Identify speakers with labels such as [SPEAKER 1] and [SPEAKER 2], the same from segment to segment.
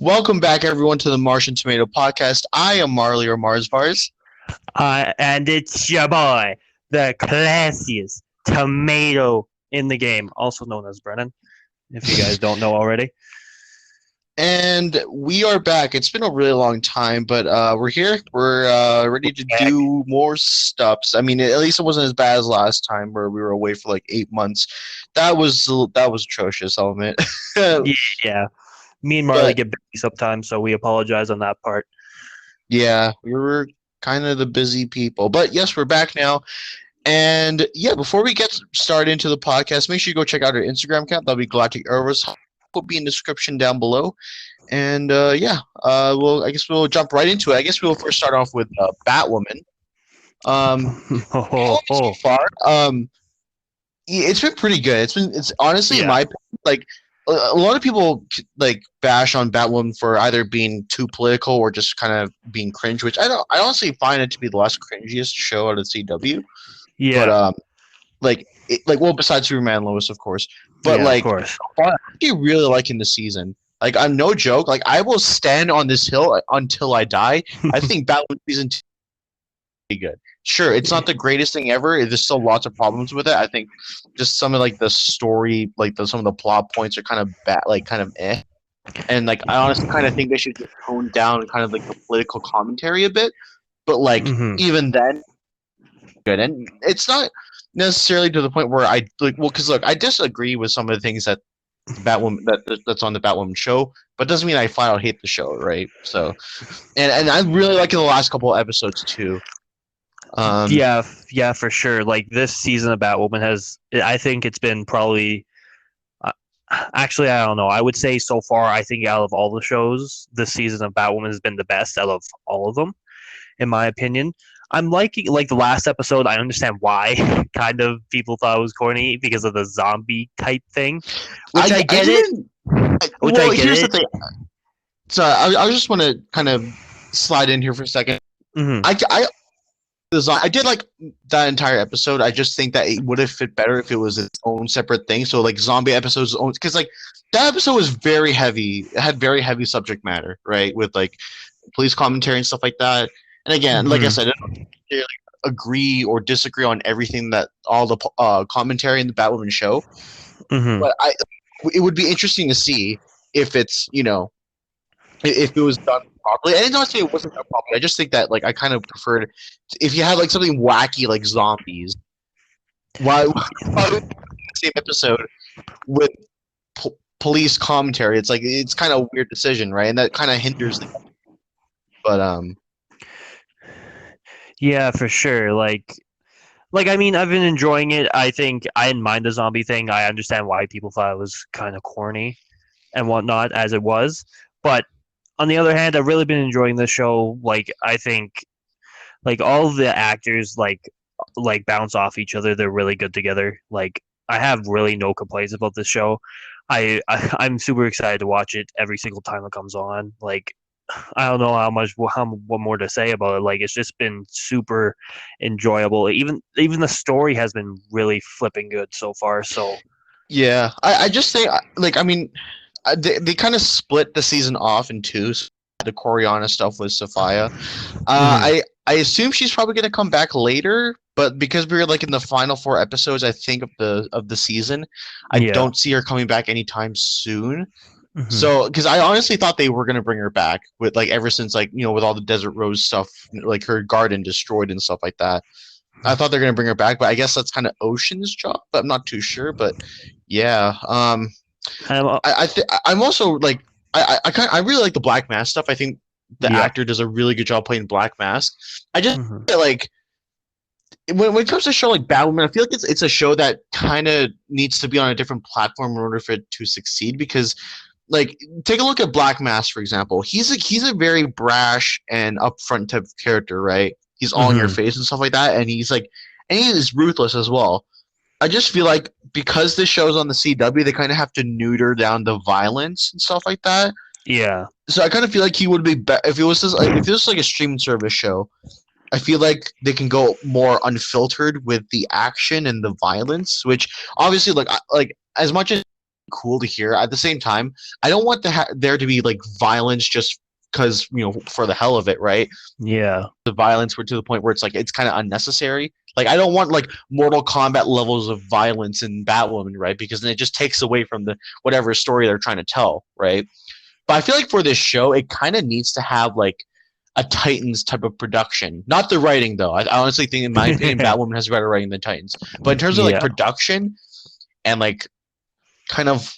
[SPEAKER 1] Welcome back, everyone, to the Martian Tomato Podcast. I am Marley or Mars Bars.
[SPEAKER 2] And it's your boy, the classiest tomato in the game, also known as Brennan, if you guys don't know already.
[SPEAKER 1] And we are back. It's been a really long time, but we're here. We're ready to do more stuffs. I mean, at least it wasn't as bad as last time where we were away for like 8 months. That was atrocious, I'll admit.
[SPEAKER 2] Yeah. Me and Marley
[SPEAKER 1] But
[SPEAKER 2] get busy sometimes, so we apologize on that part.
[SPEAKER 1] yeah, we were kind of the busy people. But yes, we're back now. And yeah, before we get started into the podcast, make sure you go check out our Instagram account. That'll be Galactic Errors. Will be in the description down below. And I guess we'll jump right into it. I guess we'll first start off with Batwoman. So far, it's been pretty good. It's honestly in
[SPEAKER 2] Yeah.
[SPEAKER 1] my opinion, like a lot of people like bash on Batwoman for either being too political or just kind of being cringe, which I honestly find it to be the less cringiest show out of CW.
[SPEAKER 2] Yeah.
[SPEAKER 1] But besides Superman and Lois, of course. But
[SPEAKER 2] Yeah, of
[SPEAKER 1] like,
[SPEAKER 2] course.
[SPEAKER 1] I'm actually really liking the season. Like, I'm no joke. Like, I will stand on this hill until I die. I think Batwoman season 2 is pretty good. Sure, it's not the greatest thing ever. There's still lots of problems with it. I think just some of like the story, like some of the plot points are kind of bad, like kind of eh. And like, I honestly kind of think they should just tone down kind of like the political commentary a bit. But like,
[SPEAKER 2] Mhm.
[SPEAKER 1] even then, good. And it's not necessarily to the point where I like. Well, because look, I disagree with some of the things that that's on the Batwoman show, but doesn't mean I flat out hate the show, right? So, and I'm really liking the last couple of episodes too.
[SPEAKER 2] Yeah, for sure. Like this season of Batwoman I think it's been probably. Actually, I don't know. I would say so far, I think out of all the shows, this season of Batwoman has been the best out of all of them, in my opinion. I'm liking like the last episode. I understand why kind of people thought it was corny because of the zombie type thing, which I get it. Which I
[SPEAKER 1] Well,
[SPEAKER 2] get
[SPEAKER 1] here's the
[SPEAKER 2] it.
[SPEAKER 1] thing. So I just want to kind of slide in here for a second.
[SPEAKER 2] Mm-hmm.
[SPEAKER 1] I did like that entire episode. I just think that it would have fit better if it was its own separate thing. So like zombie episodes, because like that episode was very heavy. It had very heavy subject matter, right? With like police commentary and stuff like that. And again, like I said, I don't really agree or disagree on everything that all the commentary in the Batwoman show.
[SPEAKER 2] Mm-hmm.
[SPEAKER 1] But it would be interesting to see if it's if it was done properly. And not saying it wasn't done properly. I just think that like I kind of preferred if you had like something wacky like zombies. Why would the same episode with police commentary? It's kind of a weird decision, right? And that kind of hinders. But
[SPEAKER 2] Yeah, for sure. Like I mean, I've been enjoying it. I think I didn't mind the zombie thing. I understand why people thought it was kind of corny and whatnot, as it was. But on the other hand, I've really been enjoying the show. Like I think, like all of the actors like bounce off each other. They're really good together. Like I have really no complaints about this show. I'm super excited to watch it every single time it comes on. Like I don't know what more to say about it. Like it's just been super enjoyable. Even the story has been really flipping good so far. So
[SPEAKER 1] yeah, I just say like I mean they kind of split the season off in two. So the Coriana stuff with Sophia. I assume she's probably going to come back later, but because we were like in the final four episodes, I think of the season, I
[SPEAKER 2] yeah.
[SPEAKER 1] don't see her coming back anytime soon.
[SPEAKER 2] Mhm.
[SPEAKER 1] So, because I honestly thought they were going to bring her back with like ever since like with all the Desert Rose stuff, like her garden destroyed and stuff like that. I thought they're going to bring her back, but I guess that's kind of Ocean's job. But I'm not too sure. But yeah, I'm also like I really like the Black Mask stuff. I think the actor does a really good job playing Black Mask. I just like when it comes to a show like Batwoman, I feel like it's a show that kind of needs to be on a different platform in order for it to succeed. Because like take a look at Black Mask for example. He's a very brash and upfront type of character, right? He's all in your face and stuff like that, and he is ruthless as well. I just feel like because this show's on the CW, they kind of have to neuter down the violence and stuff like that.
[SPEAKER 2] Yeah.
[SPEAKER 1] So I kind of feel like he would be if it was like a streaming service show. I feel like they can go more unfiltered with the action and the violence, which obviously like as much as cool to hear. At the same time, I don't want there to be like violence just because for the hell of it, right?
[SPEAKER 2] Yeah.
[SPEAKER 1] The violence were to the point where it's like it's kind of unnecessary. Like I don't want like Mortal Kombat levels of violence in Batwoman, right? Because then it just takes away from the whatever story they're trying to tell, right? But I feel like for this show, it kind of needs to have like a Titans type of production. Not the writing though. I honestly think, in my opinion, Batwoman has better writing than Titans. But in terms of like production and like kind of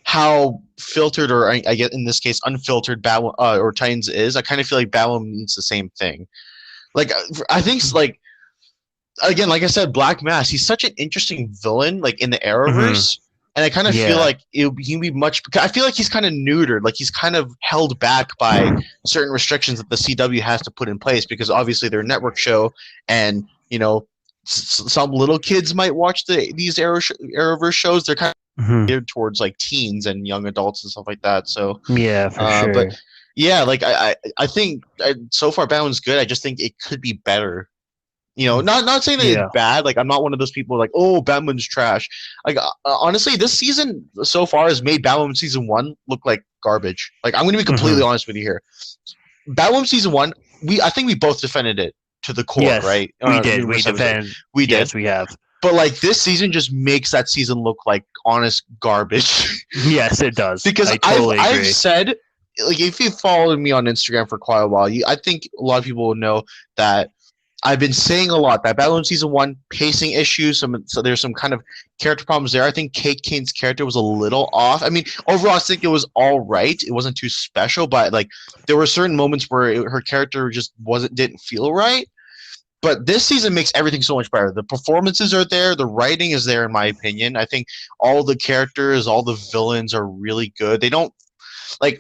[SPEAKER 1] how filtered, or I get in this case unfiltered Batwoman or Titans is, I kind of feel like Batwoman needs the same thing. Like I think like again, like I said, Black Mask, he's such an interesting villain, like in the Arrowverse. And I kind of feel like he'd be much. I feel like he's kind of neutered, like he's kind of held back by certain restrictions that the CW has to put in place, because obviously they're a network show, and some little kids might watch these Arrowverse shows. They're kind of geared towards like teens and young adults and stuff like that. So
[SPEAKER 2] yeah, for sure.
[SPEAKER 1] But yeah, like I think so far Batman's good. I just think it could be better. Not saying that it's bad. Like I'm not one of those people like, oh, Batman's trash. Like honestly, this season so far has made Batwoman season 1 look like garbage. Like I'm going to be completely honest with you here. Batwoman season 1, I think we both defended it to the core, right?
[SPEAKER 2] We did. We defended.
[SPEAKER 1] We did.
[SPEAKER 2] Yes, we have.
[SPEAKER 1] But like this season just makes that season look like honest garbage.
[SPEAKER 2] Yes, it does.
[SPEAKER 1] Because I've said, like, if you followed me on Instagram for quite a while, I think a lot of people will know that I've been saying a lot that Batwoman season 1 pacing issues. So there's some kind of character problems there. I think Kate Kane's character was a little off. I mean, overall, I think it was all right. It wasn't too special, but like there were certain moments where her character just didn't feel right. But this season makes everything so much better. The performances are there. The writing is there, in my opinion. I think all the characters, all the villains are really good. They don't like.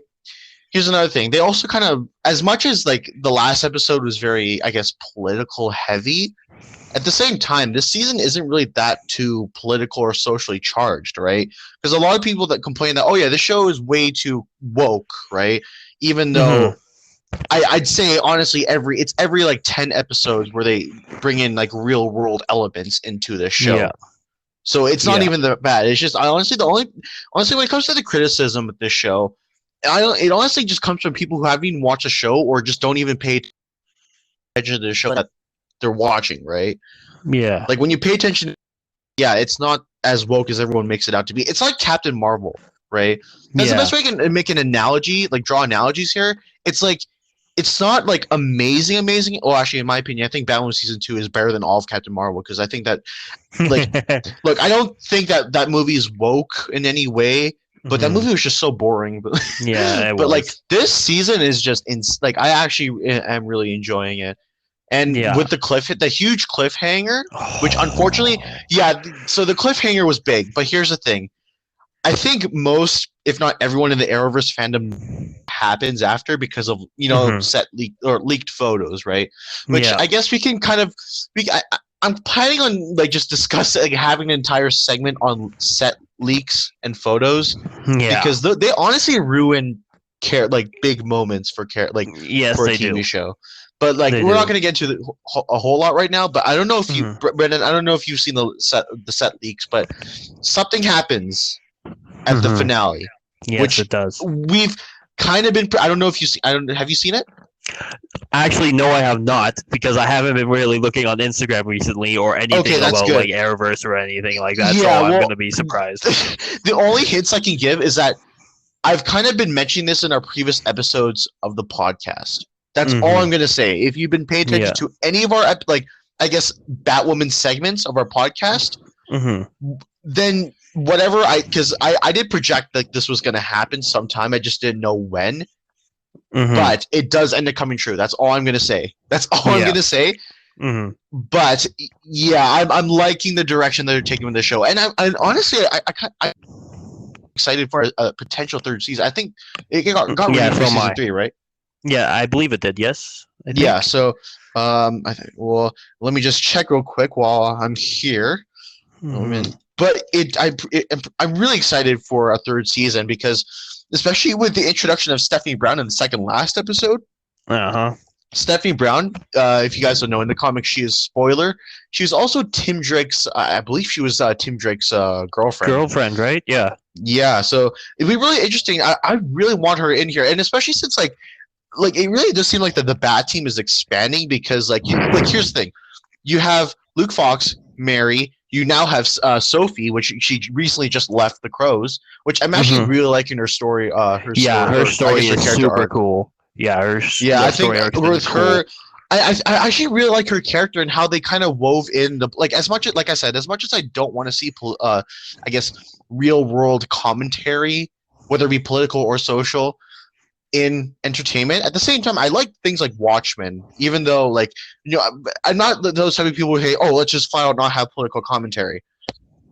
[SPEAKER 1] Here's another thing. They also kind of, as much as like the last episode was very, I guess, political heavy, at the same time, this season isn't really that too political or socially charged, right? Because a lot of people that complain that, oh yeah, this show is way too woke, right? Even though I'd say honestly, every like 10 episodes where they bring in like real world elements into this show. Yeah. So it's not even that bad. It's just honestly when it comes to the criticism of this show, it honestly just comes from people who haven't even watched a show or just don't even pay attention to the show that they're watching, right?
[SPEAKER 2] Yeah.
[SPEAKER 1] Like when you pay attention, it's not as woke as everyone makes it out to be. It's like Captain Marvel, right? That's the best way I can make an analogy, like draw analogies here. It's like, it's not like amazing. Well, actually, in my opinion, I think Batwoman season 2 is better than all of Captain Marvel, because I think that, like, look, I don't think that movie is woke in any way. But that movie was just so boring. But like this season is just like I actually am really enjoying it, and with the huge cliffhanger, which unfortunately, so the cliffhanger was big. But here's the thing: I think most, if not everyone in the Arrowverse fandom happens after because of leaked photos, right? Which I guess we can kind of I'm planning on like just discussing, like having an entire segment on set leaks and photos, because they honestly ruin like big moments for for a TV show. But like we're not going to get into a whole lot right now. But I don't know if you, Brendan, I don't know if you've seen the set leaks, but something happens at the finale.
[SPEAKER 2] Yes, which it does.
[SPEAKER 1] We've kind of been. I don't know if you see. Have you seen it?
[SPEAKER 2] Actually, no, I have not, because I haven't been really looking on Instagram recently or anything about like Arrowverse or anything like that. So I'm going to be surprised.
[SPEAKER 1] The only hints I can give is that I've kind of been mentioning this in our previous episodes of the podcast. That's all I'm going to say. If you've been paying attention to any of our like, I guess, Batwoman segments of our podcast, then whatever because I did project like this was going to happen sometime. I just didn't know when. But it does end up coming true. That's all I'm going to say. That's all I'm going to say. But I'm liking the direction that they're taking with the show. And honestly, I'm excited for a potential third season. I think it got renewed for season 3, right?
[SPEAKER 2] Yeah, I believe it did. Yes.
[SPEAKER 1] Yeah. So, I think. Well, let me just check real quick while I'm here. But I'm really excited for a third season, because, especially with the introduction of Stephanie Brown in the second last episode. Stephanie Brown, if you guys don't know, in the comics, she is spoiler. She was also Tim Drake's. I believe she was Tim Drake's girlfriend.
[SPEAKER 2] Girlfriend, right? Yeah.
[SPEAKER 1] Yeah, so it'd be really interesting. I really want her in here, and especially since like it really does seem like the Bat team is expanding because like here's the thing: you have Luke Fox, Mary. You now have Sophie, which she recently just left the Crows, which I'm actually
[SPEAKER 2] Hmm.
[SPEAKER 1] really liking her story. Her
[SPEAKER 2] Yeah,
[SPEAKER 1] story,
[SPEAKER 2] her
[SPEAKER 1] or I guess
[SPEAKER 2] story
[SPEAKER 1] her
[SPEAKER 2] is
[SPEAKER 1] character
[SPEAKER 2] super
[SPEAKER 1] arc.
[SPEAKER 2] cool. Yeah,
[SPEAKER 1] Yeah,
[SPEAKER 2] the
[SPEAKER 1] I think
[SPEAKER 2] story arc's been
[SPEAKER 1] with
[SPEAKER 2] cool.
[SPEAKER 1] her, I actually really like her character and how they kind of wove in the like as much as like I said, as much as I don't want to see I guess real world commentary, whether it be political or social, in entertainment. At the same time, I like things like Watchmen, even though I'm not those type of people who say, "Oh, let's just flat out not have political commentary."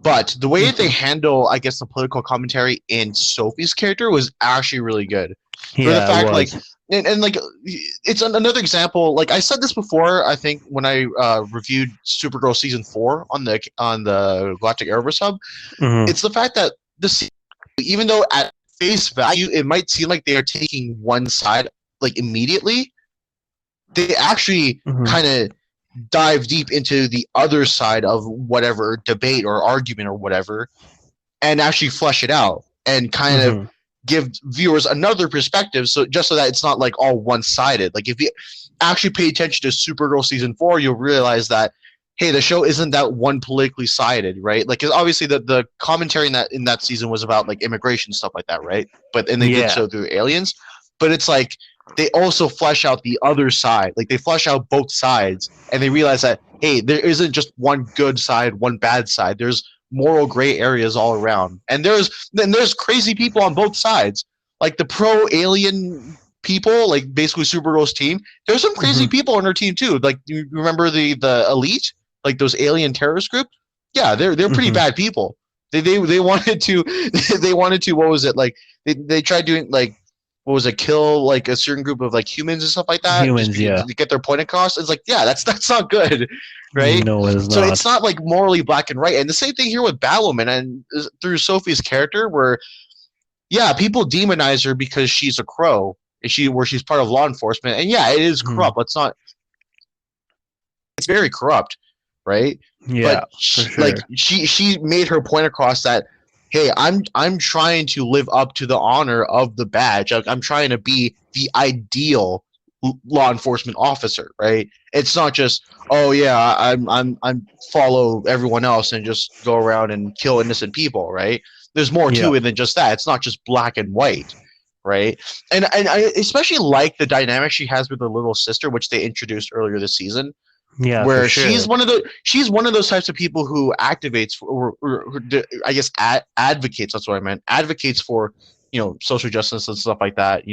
[SPEAKER 1] But the way that they
[SPEAKER 2] Hmm.
[SPEAKER 1] handle, I guess, the political commentary in Sophie's character was actually really good. For the
[SPEAKER 2] Yeah, it
[SPEAKER 1] fact,
[SPEAKER 2] was.
[SPEAKER 1] and like, it's another example. Like I said this before, I think when I reviewed Supergirl season 4 on the Galactic Arrowverse Hub,
[SPEAKER 2] Hmm.
[SPEAKER 1] it's the fact that the even though at face value it might seem like they are taking one side like immediately, they actually
[SPEAKER 2] Hmm.
[SPEAKER 1] kind of dive deep into the other side of whatever debate or argument or whatever and actually flesh it out and kind of
[SPEAKER 2] Hmm.
[SPEAKER 1] give viewers another perspective, so just so that it's not like all one-sided. Like if you actually pay attention to Supergirl season 4, you'll realize that hey, the show isn't that one politically sided, right? Like 'cause obviously the commentary in that season was about like immigration stuff like that, right? But and they did
[SPEAKER 2] Yeah.
[SPEAKER 1] so through aliens, but it's like they also flesh out the other side. Like they flesh out both sides and they realize that hey, there isn't just one good side, one bad side. There's moral gray areas all around. And there's crazy people on both sides. Like the pro alien people, like basically Supergirl's team, there's some crazy
[SPEAKER 2] Hmm.
[SPEAKER 1] people on her team too. Like you remember the elite, like those alien terrorist group? Yeah, they're pretty
[SPEAKER 2] Hmm.
[SPEAKER 1] bad people. They wanted to they wanted to what was it like they tried doing like what was it kill like a certain group of like humans and stuff like that just
[SPEAKER 2] Humans,
[SPEAKER 1] because
[SPEAKER 2] yeah.
[SPEAKER 1] to get their point across. It's like yeah, that's not good, right?
[SPEAKER 2] No, it is
[SPEAKER 1] So it's
[SPEAKER 2] not.
[SPEAKER 1] not like morally black and right. And the same thing here with Batwoman and through Sophie's character, where yeah, people demonize her because she's a crow, and she's part of law enforcement, and yeah, it is
[SPEAKER 2] Hmm.
[SPEAKER 1] corrupt. Let's not. It's very corrupt, right?
[SPEAKER 2] Yeah,
[SPEAKER 1] But
[SPEAKER 2] for sure.
[SPEAKER 1] she made her point across that hey, I'm trying to live up to the honor of the badge. I'm trying to be the ideal law enforcement officer, right? It's not just oh yeah, I'm follow everyone else and just go around and kill innocent people, right? There's more
[SPEAKER 2] Yeah.
[SPEAKER 1] to it than just that. It's not just black and white, right? And I especially like the dynamic she has with her little sister, which they introduced earlier this season,
[SPEAKER 2] Yeah, for
[SPEAKER 1] where
[SPEAKER 2] sure.
[SPEAKER 1] she's one of those types of people who activates or I guess advocates. That's what I meant. Advocates for social justice and stuff like that.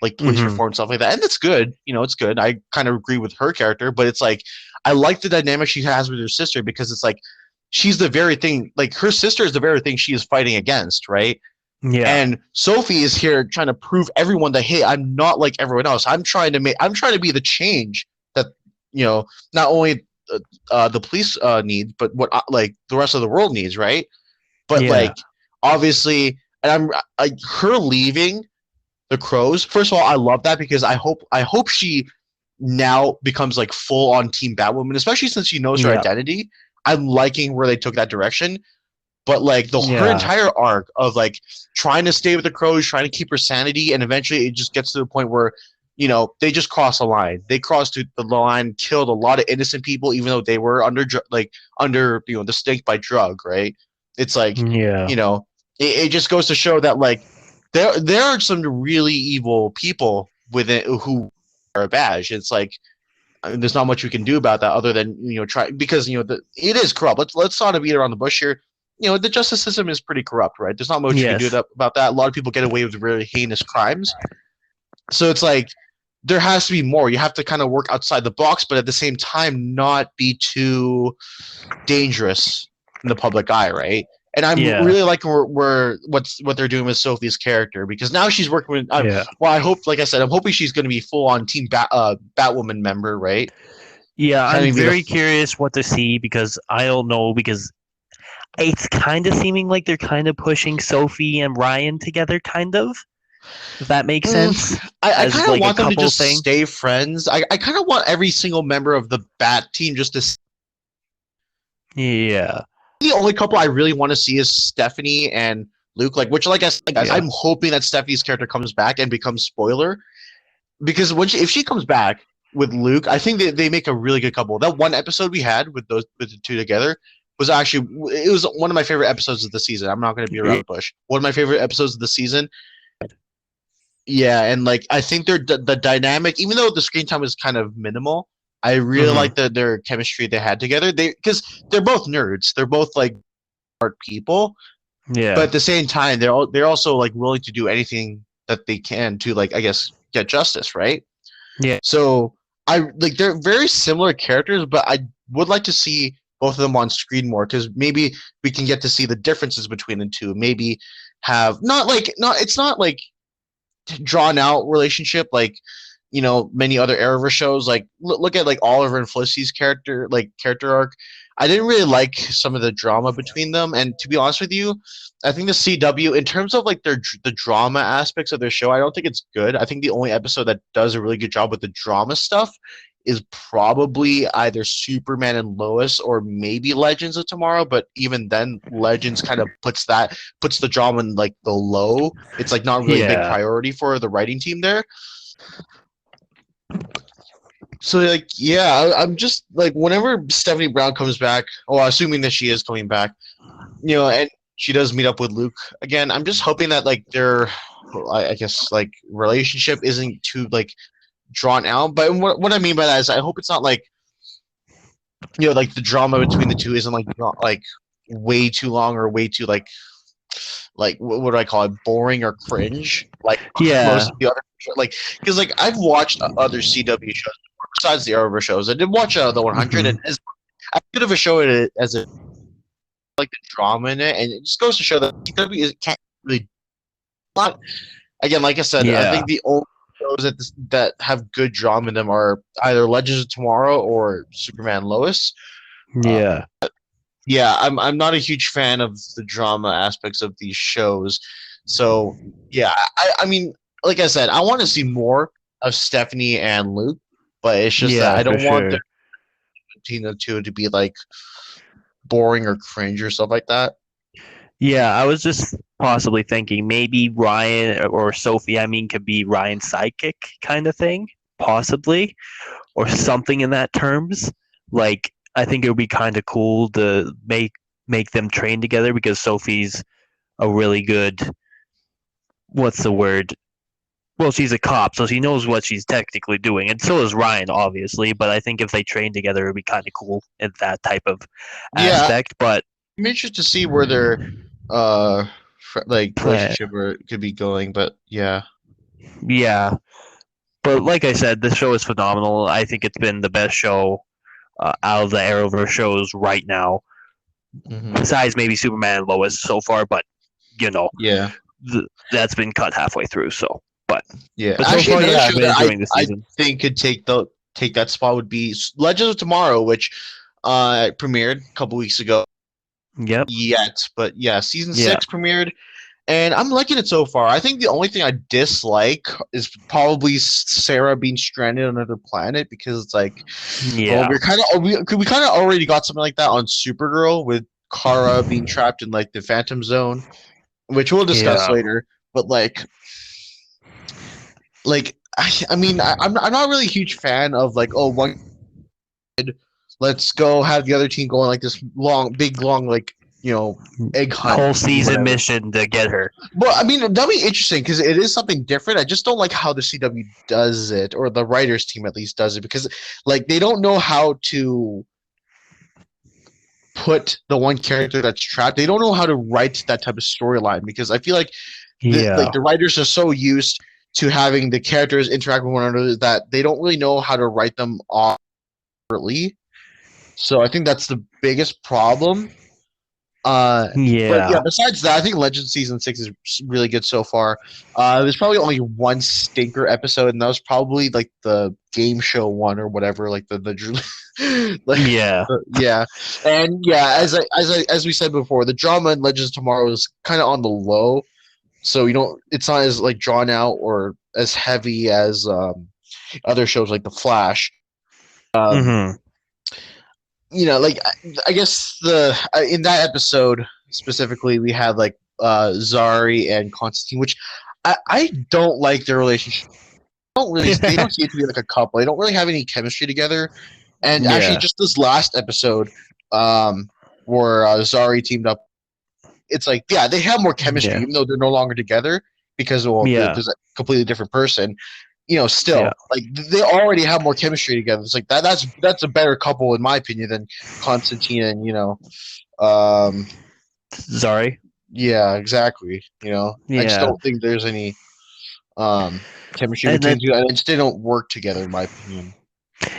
[SPEAKER 1] Like police
[SPEAKER 2] Hmm.
[SPEAKER 1] reform and stuff like that, and it's good. It's good. I kind of agree with her character, but it's like I like the dynamic she has with her sister because it's like she's the very thing. Like her sister is the very thing she is fighting against, right?
[SPEAKER 2] Yeah.
[SPEAKER 1] And Sophie is here trying to prove everyone that hey, I'm not like everyone else. I'm trying to be the change that not only the police need, but what like the rest of the world needs, right? But
[SPEAKER 2] Yeah.
[SPEAKER 1] like obviously, and I'm like her leaving the Crows. First of all, I love that because I hope she now becomes like full on Team Batwoman, especially since she knows her
[SPEAKER 2] Yeah.
[SPEAKER 1] identity. I'm liking where they took that direction, but like her
[SPEAKER 2] Yeah.
[SPEAKER 1] entire arc of like trying to stay with the Crows, trying to keep her sanity, and eventually it just gets to the point where they just cross a line. They crossed the line, killed a lot of innocent people, even though they were under the stink by drug. Right? It's like
[SPEAKER 2] Yeah.
[SPEAKER 1] it just goes to show that like there are some really evil people within who are a badge. It's like there's not much we can do about that other than try because it is corrupt. Let's not beat around the bush here. The justice system is pretty corrupt, right? There's not much you can do
[SPEAKER 2] Yes.
[SPEAKER 1] about that. A lot of people get away with really heinous crimes, so it's like there has to be more. You have to kind of work outside the box, but at the same time not be too dangerous in the public eye, right? And I'm
[SPEAKER 2] Yeah.
[SPEAKER 1] really liking what they're doing with Sophie's character because now she's working with.
[SPEAKER 2] Yeah.
[SPEAKER 1] Well, I hope, like I said, I'm hoping she's going to be full on Team Batwoman member, right?
[SPEAKER 2] Yeah,
[SPEAKER 1] Kind
[SPEAKER 2] I'm
[SPEAKER 1] of be the
[SPEAKER 2] very curious what to see because I don't know because it's kind of seeming like they're kind of pushing Sophie and Ryan together, kind of, if that makes sense,
[SPEAKER 1] I
[SPEAKER 2] as
[SPEAKER 1] kind of
[SPEAKER 2] like a
[SPEAKER 1] want them to
[SPEAKER 2] couple
[SPEAKER 1] just
[SPEAKER 2] thing.
[SPEAKER 1] stay friends. I kind of want every single member of the Bat team just to.
[SPEAKER 2] Yeah.
[SPEAKER 1] The only couple I really want to see is Stephanie and Luke. Like, which, like I said, guys,
[SPEAKER 2] Yeah.
[SPEAKER 1] I'm hoping that Stephanie's character comes back and becomes spoiler, because if she comes back with Luke, I think they make a really good couple. That one episode we had with the two together was actually, it was one of my favorite episodes of the season. I'm not going to be around the bush. One of my favorite episodes of the season. Yeah, and like I think the dynamic, even though the screen time was kind of minimal, I really like their chemistry they had together. Because they're both nerds. They're both like smart people, but
[SPEAKER 2] Yeah.
[SPEAKER 1] at the same time, they're also like willing to do anything that they can to, like, I guess, get justice, right?
[SPEAKER 2] Yeah.
[SPEAKER 1] So I like, they're very similar characters, but I would like to see both of them on screen more, because maybe we can get to see the differences between the two. Maybe have it's not like drawn out relationship like, many other Arrowverse shows. Like, look at like Oliver and Felicity's character arc. I didn't really like some of the drama between them, and to be honest with you, I think the CW, in terms of like the drama aspects of their show, I don't think it's good. I think the only episode that does a really good job with the drama stuff is probably either Superman and Lois, or maybe Legends of Tomorrow. But even then, Legends kind of puts the drama in like the low. It's like not really a big
[SPEAKER 2] Yeah.
[SPEAKER 1] priority for the writing team there. So like, yeah, I'm just like, whenever Stephanie Brown comes back, assuming that she is coming back, and she does meet up with Luke again, I'm just hoping that like their, I guess, like, relationship isn't too like drawn out. But what I mean by that is, I hope it's not like, like the drama between the two isn't like not like way too long, or way too like what do I call it, boring or cringe, like most
[SPEAKER 2] Yeah.
[SPEAKER 1] of the other, like, because like I've watched other CW shows besides the Arrowverse shows. I did watch the 100, and as good of a show it as it, like, the drama in it, and it just goes to show that CW can't really, not, again, like I said, I
[SPEAKER 2] Yeah.
[SPEAKER 1] think the only shows that have good drama in them are either Legends of Tomorrow or Superman Lois.
[SPEAKER 2] Yeah.
[SPEAKER 1] Yeah, I'm not a huge fan of the drama aspects of these shows. So yeah, I mean, like I said, I want to see more of Stephanie and Luke, but it's just that
[SPEAKER 2] Yeah,
[SPEAKER 1] I
[SPEAKER 2] for
[SPEAKER 1] don't want
[SPEAKER 2] sure.
[SPEAKER 1] the between the two to be like boring or cringe or stuff like that.
[SPEAKER 2] Yeah, I was just possibly thinking maybe Ryan or Sophie, I mean, could be Ryan's sidekick kind of thing, possibly, or something in that terms. Like, I think it would be kind of cool to make them train together, because Sophie's a really good, what's the word? Well, she's a cop, so she knows what she's technically doing, and so is Ryan, obviously. But I think if they train together, it'd be kind of cool in that type of
[SPEAKER 1] Yeah,
[SPEAKER 2] aspect. But
[SPEAKER 1] I'm interested to see where their uh like
[SPEAKER 2] plan,
[SPEAKER 1] relationship could be going. But yeah.
[SPEAKER 2] yeah. But like I said, this show is phenomenal. I think it's been the best show out of the Arrowverse shows right now,
[SPEAKER 1] Hmm.
[SPEAKER 2] besides maybe Superman and Lois so far. But you know,
[SPEAKER 1] Yeah.
[SPEAKER 2] that's been cut halfway through. So, but
[SPEAKER 1] Yeah,
[SPEAKER 2] but so
[SPEAKER 1] actually,
[SPEAKER 2] far,
[SPEAKER 1] another
[SPEAKER 2] yeah, I've
[SPEAKER 1] show
[SPEAKER 2] been
[SPEAKER 1] that
[SPEAKER 2] enjoying the
[SPEAKER 1] I
[SPEAKER 2] season.
[SPEAKER 1] think could take that spot would be Legends of Tomorrow, which premiered a couple weeks ago.
[SPEAKER 2] Yep.
[SPEAKER 1] Yet, but yeah, season
[SPEAKER 2] Yeah.
[SPEAKER 1] 6 premiered, and I'm liking it so far. I think the only thing I dislike is probably Sarah being stranded on another planet, because it's like,
[SPEAKER 2] Yeah.
[SPEAKER 1] we kind of already got something like that on Supergirl, with Kara being trapped in like the Phantom Zone, which we'll discuss
[SPEAKER 2] Yeah.
[SPEAKER 1] later. But I mean, I'm not really a huge fan of like, oh, one, let's go have the other team go on like this long like, egg hunt
[SPEAKER 2] Whole
[SPEAKER 1] and
[SPEAKER 2] season
[SPEAKER 1] whatever.
[SPEAKER 2] mission to get her.
[SPEAKER 1] Well, I mean, that'd be interesting because it is something different. I just don't like how the CW does it, or the writers team at least does it, because like they don't know how to put the one character that's trapped. They don't know how to write that type of storyline, because I feel like
[SPEAKER 2] Yeah.
[SPEAKER 1] the writers are so used to having the characters interact with one another that they don't really know how to write them off properly. So I think that's the biggest problem. But yeah,
[SPEAKER 2] Yeah.
[SPEAKER 1] besides that, I think Legend season 6 is really good so far. There's probably only one stinker episode, and that was probably like the game show one or whatever, like like,
[SPEAKER 2] Yeah.
[SPEAKER 1] yeah, and yeah, as we said before, the drama in Legends of Tomorrow is kind of on the low, so it's not as like drawn out or as heavy as other shows like The Flash. Um,
[SPEAKER 2] Hmm.
[SPEAKER 1] like I guess the in that episode specifically, we had like Zari and Constantine, which I don't like their relationship. They don't seem to be like a couple. They don't really have any chemistry together. And actually,
[SPEAKER 2] Yeah.
[SPEAKER 1] just this last episode, where Zari teamed up, it's like, yeah, they have more chemistry,
[SPEAKER 2] Yeah.
[SPEAKER 1] even though they're no longer together because
[SPEAKER 2] Yeah.
[SPEAKER 1] there's a completely different person.
[SPEAKER 2] Yeah.
[SPEAKER 1] Still, like they already have more chemistry together. It's like that's a better couple in my opinion than Constantine and um,
[SPEAKER 2] Sorry.
[SPEAKER 1] yeah, exactly. I just
[SPEAKER 2] Yeah.
[SPEAKER 1] don't think there's any chemistry
[SPEAKER 2] And
[SPEAKER 1] between
[SPEAKER 2] then
[SPEAKER 1] the two. And they don't work together, in my opinion.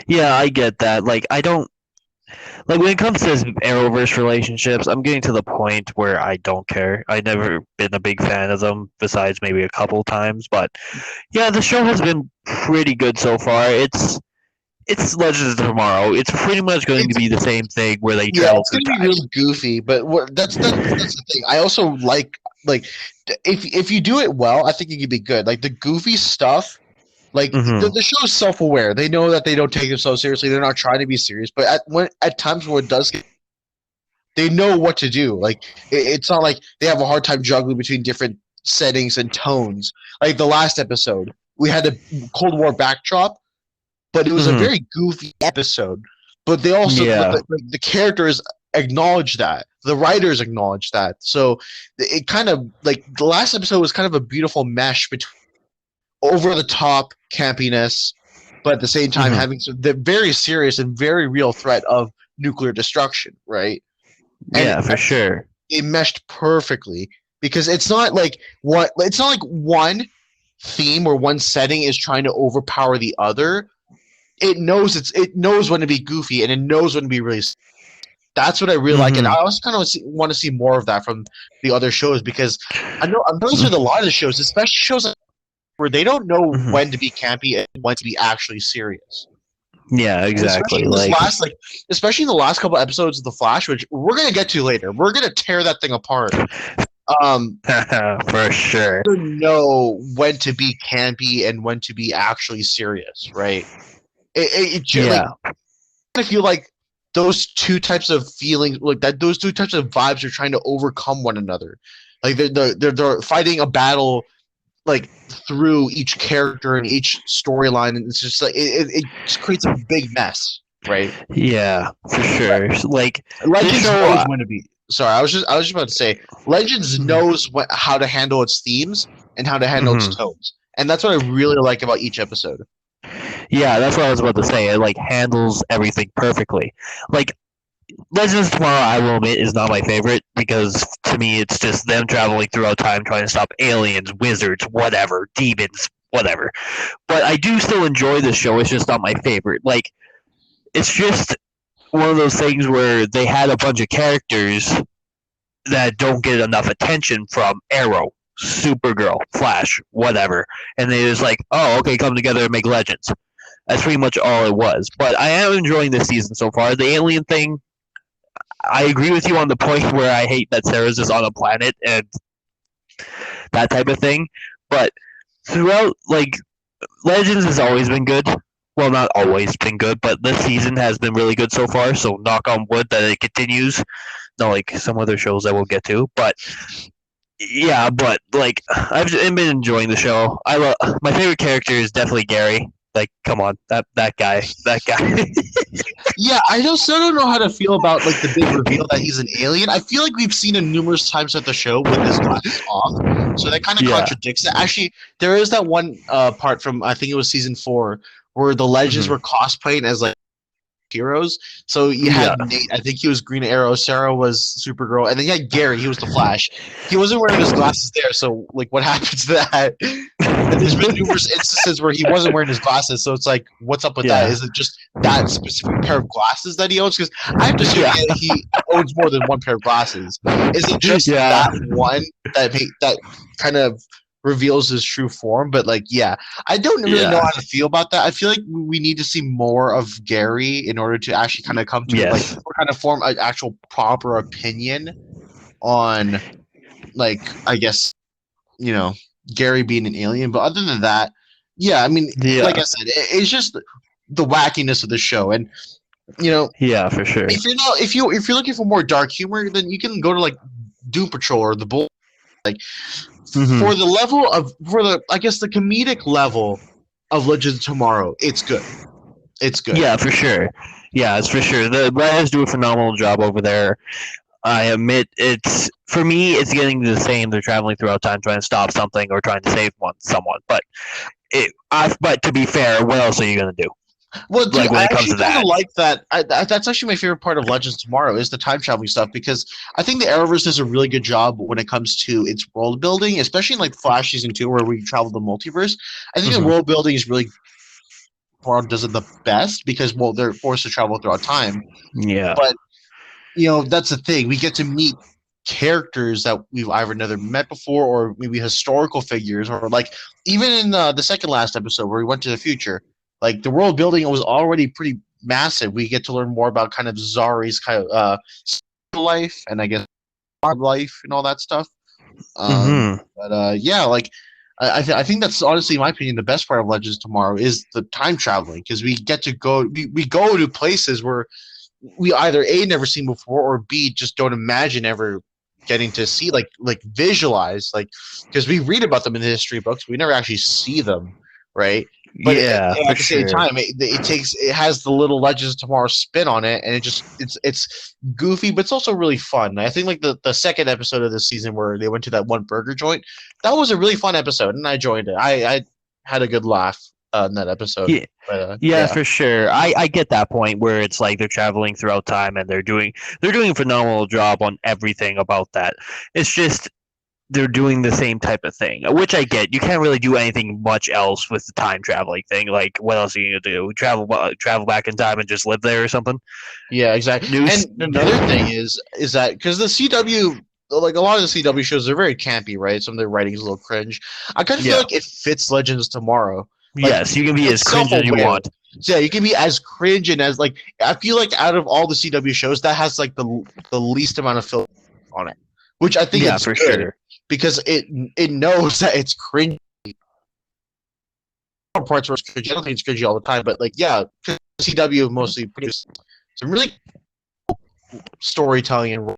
[SPEAKER 2] yeah, I get that. Like I don't like when it comes to Arrowverse relationships, I'm getting to the point where I don't care. I've never been a big fan of them, besides maybe a couple times. But yeah, the show has been pretty good so far. It's Legends of Tomorrow. It's pretty much going to
[SPEAKER 1] It's
[SPEAKER 2] be the same thing where they
[SPEAKER 1] Yeah,
[SPEAKER 2] travel
[SPEAKER 1] it's
[SPEAKER 2] through
[SPEAKER 1] gonna be
[SPEAKER 2] time.
[SPEAKER 1] really goofy, but that's the thing. I also like if you do it well, I think it could be good. Like the goofy stuff, like
[SPEAKER 2] Mm-hmm.
[SPEAKER 1] the show's self aware. They know that they don't take themselves seriously. They're not trying to be serious, but at times when it does, they know what to do. Like it's not like they have a hard time juggling between different settings and tones. Like the last episode, we had a Cold War backdrop, but it was a
[SPEAKER 2] Mm-hmm.
[SPEAKER 1] very goofy episode. But they also
[SPEAKER 2] Yeah.
[SPEAKER 1] the characters acknowledge that, the writers acknowledge that. So it kind of like the last episode was kind of a beautiful mesh between over the top campiness, but at the same time
[SPEAKER 2] Mm-hmm.
[SPEAKER 1] having the very serious and very real threat of nuclear destruction, right? And
[SPEAKER 2] Yeah, for sure.
[SPEAKER 1] it meshed perfectly because it's not like one theme or one setting is trying to overpower the other. It knows when to be goofy and it knows when to be really. That's what I really like, and
[SPEAKER 2] Mm-hmm.
[SPEAKER 1] I also kind of want to see more of that from the other shows because I've noticed with a lot of the shows, especially shows where they don't know
[SPEAKER 2] Mm-hmm.
[SPEAKER 1] when to be campy and when to be actually serious.
[SPEAKER 2] Yeah,
[SPEAKER 1] And especially
[SPEAKER 2] exactly.
[SPEAKER 1] in
[SPEAKER 2] Like,
[SPEAKER 1] especially in the last couple episodes of The Flash, which we're gonna get to later. We're gonna tear that thing apart.
[SPEAKER 2] for sure.
[SPEAKER 1] Know when to be campy and when to be actually serious, right? Like
[SPEAKER 2] Yeah.
[SPEAKER 1] I feel like those two types of feelings, like that, those two types of vibes are trying to overcome one another. Like they're fighting a battle like through each character and each storyline, and it's just like it just creates a big mess, right?
[SPEAKER 2] Yeah, for sure. Like this
[SPEAKER 1] Legends
[SPEAKER 2] show.
[SPEAKER 1] knows when to be. Sorry, I was just about to say, Legends knows how to handle its themes and how to handle its
[SPEAKER 2] Mhm.
[SPEAKER 1] tones, and that's what I really like about each episode.
[SPEAKER 2] Yeah, that's what I was about to say. It like handles everything perfectly. Like Legends of Tomorrow, I will admit, is not my favorite because to me it's just them traveling throughout time trying to stop aliens, wizards, whatever, demons, whatever. But I do still enjoy this show. It's just not my favorite. Like it's just one of those things where they had a bunch of characters that don't get enough attention from Arrow, Supergirl, Flash, whatever. And they just like, oh, okay, come together and make Legends. That's pretty much all it was. But I am enjoying this season so far. The alien thing, I agree with you on the point where I hate that Sarah's just on a planet and that type of thing. But throughout, like, Legends has always been good. Well, not always been good, but this season has been really good so far. So knock on wood that it continues. Not like some other shows that we'll get to, but yeah, but like I've been enjoying the show. I love my favorite character is definitely Gary. Like, come on, that guy, that guy.
[SPEAKER 1] Yeah, I still don't know how to feel about like the big reveal that he's an alien. I feel like we've seen him numerous times at the show with his glasses off, so that kind of
[SPEAKER 2] Yeah.
[SPEAKER 1] contradicts it. Actually, there is that one part from I think it was season 4 where the legends
[SPEAKER 2] Mhm.
[SPEAKER 1] were cosplaying as like heroes. So you
[SPEAKER 2] Yeah.
[SPEAKER 1] had Nate, I think he was Green Arrow, Sarah was Supergirl, and then you had Gary, he was the Flash. He wasn't wearing his glasses there, so like what happened to that? And there's been numerous instances where he wasn't wearing his glasses, so it's like, what's up with that?
[SPEAKER 2] Yeah.
[SPEAKER 1] Is it just that specific pair of glasses that he owns? Because I have to assume
[SPEAKER 2] Yeah.
[SPEAKER 1] he owns more than one pair of glasses. Is it just
[SPEAKER 2] Yeah.
[SPEAKER 1] that one that kind of reveals his true form? But like, yeah, I don't really know
[SPEAKER 2] Yeah.
[SPEAKER 1] how to feel about that. I feel like we need to see more of Gary in order to actually kind of come to like
[SPEAKER 2] Yes.
[SPEAKER 1] or kind of form an actual proper opinion on like I guess Gary being an alien. But other than that, yeah, I mean, like
[SPEAKER 2] Yeah.
[SPEAKER 1] I said, it's just the wackiness of the show, and you know,
[SPEAKER 2] Yeah, for sure.
[SPEAKER 1] if you're looking for more dark humor, then you can go to like Doom Patrol or The Bull.
[SPEAKER 2] Mm-hmm.
[SPEAKER 1] For the level of I guess the comedic level of Legends of Tomorrow, it's good. It's good.
[SPEAKER 2] Yeah, for sure. Yeah, it's for sure. The writers do a phenomenal job over there. I admit it's for me. It's getting the same. They're traveling throughout time, trying to stop something or trying to save someone. But to be fair, what else are you gonna do?
[SPEAKER 1] Well, dude,
[SPEAKER 2] Like when
[SPEAKER 1] I
[SPEAKER 2] it comes
[SPEAKER 1] actually
[SPEAKER 2] to
[SPEAKER 1] kind of
[SPEAKER 2] that.
[SPEAKER 1] like that. That's actually my favorite part of Legends Tomorrow is the time traveling stuff because I think the Arrowverse does a really good job when it comes to its world building, especially in like Flash season 2 where we travel the multiverse. I think the
[SPEAKER 2] Mm-hmm.
[SPEAKER 1] world building is really Tomorrow does it the best because well they're forced to travel throughout time.
[SPEAKER 2] Yeah.
[SPEAKER 1] But that's the thing. We get to meet characters that we've either never met before or maybe historical figures or like even in the second last episode where we went to the future, like the world building was already pretty massive. We get to learn more about kind of Zari's kind of life and I guess life and all that stuff.
[SPEAKER 2] Mm-hmm.
[SPEAKER 1] But yeah, like I think that's honestly, in my opinion, the best part of Legends Tomorrow is the time traveling because we get to we go to places where we either A never seen before or B just don't imagine ever getting to see like visualize like because we read about them in the history books we never actually see them, right? But
[SPEAKER 2] Yeah, for
[SPEAKER 1] at the same
[SPEAKER 2] sure.
[SPEAKER 1] time it has the little Legends of Tomorrow spin on it and it's goofy but it's also really fun. I think like the second episode of this season where they went to that one burger joint, that was a really fun episode and I joined it. I had a good laugh in that episode.
[SPEAKER 2] Yeah.
[SPEAKER 1] But
[SPEAKER 2] Yeah,
[SPEAKER 1] yeah.
[SPEAKER 2] for sure. I get that point where it's like they're traveling throughout time and they're doing a phenomenal job on everything about that. It's just they're doing the same type of thing, which I get. You can't really do anything much else with the time traveling thing. Like, what else are you gonna do? Travel back in time and just live there or something?
[SPEAKER 1] Yeah, exactly.
[SPEAKER 2] News.
[SPEAKER 1] And another thing is that because the CW, like a lot of the CW shows, are very campy, right? Some of their writing is a little cringe. I kind of feel
[SPEAKER 2] Yeah.
[SPEAKER 1] like it fits Legends Tomorrow. Like
[SPEAKER 2] Yes, you can be as
[SPEAKER 1] it's
[SPEAKER 2] cringe as you
[SPEAKER 1] self-aware.
[SPEAKER 2] want.
[SPEAKER 1] So yeah, you can be as cringe and as like I feel like out of all the CW shows, that has like the least amount of filter on it, which I think
[SPEAKER 2] Yeah,
[SPEAKER 1] it's
[SPEAKER 2] for
[SPEAKER 1] good
[SPEAKER 2] sure.
[SPEAKER 1] because it knows that it's cringe. Parts where it's cringy. I don't think it's cringy all the time, but like yeah, CW mostly produces some really storytelling and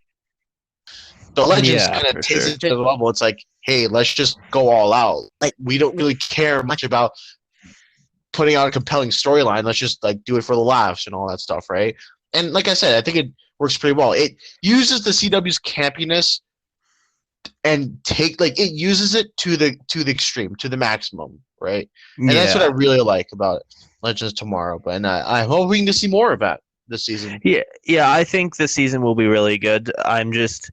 [SPEAKER 1] the Legends
[SPEAKER 2] Yeah,
[SPEAKER 1] kind of
[SPEAKER 2] for
[SPEAKER 1] takes
[SPEAKER 2] sure.
[SPEAKER 1] it to the level. It's like, hey, let's just go all out. Like we don't really care much about putting out a compelling storyline. Let's just like do it for the laughs and all that stuff, right? And like I said, I think it works pretty well. It uses the CW's campiness and it uses it to the extreme, to the maximum, right? And that's what I
[SPEAKER 2] Yeah.
[SPEAKER 1] really like about Legends Tomorrow. But and I'm hoping to see more of that this season.
[SPEAKER 2] Yeah, I think this season will be really good. I'm just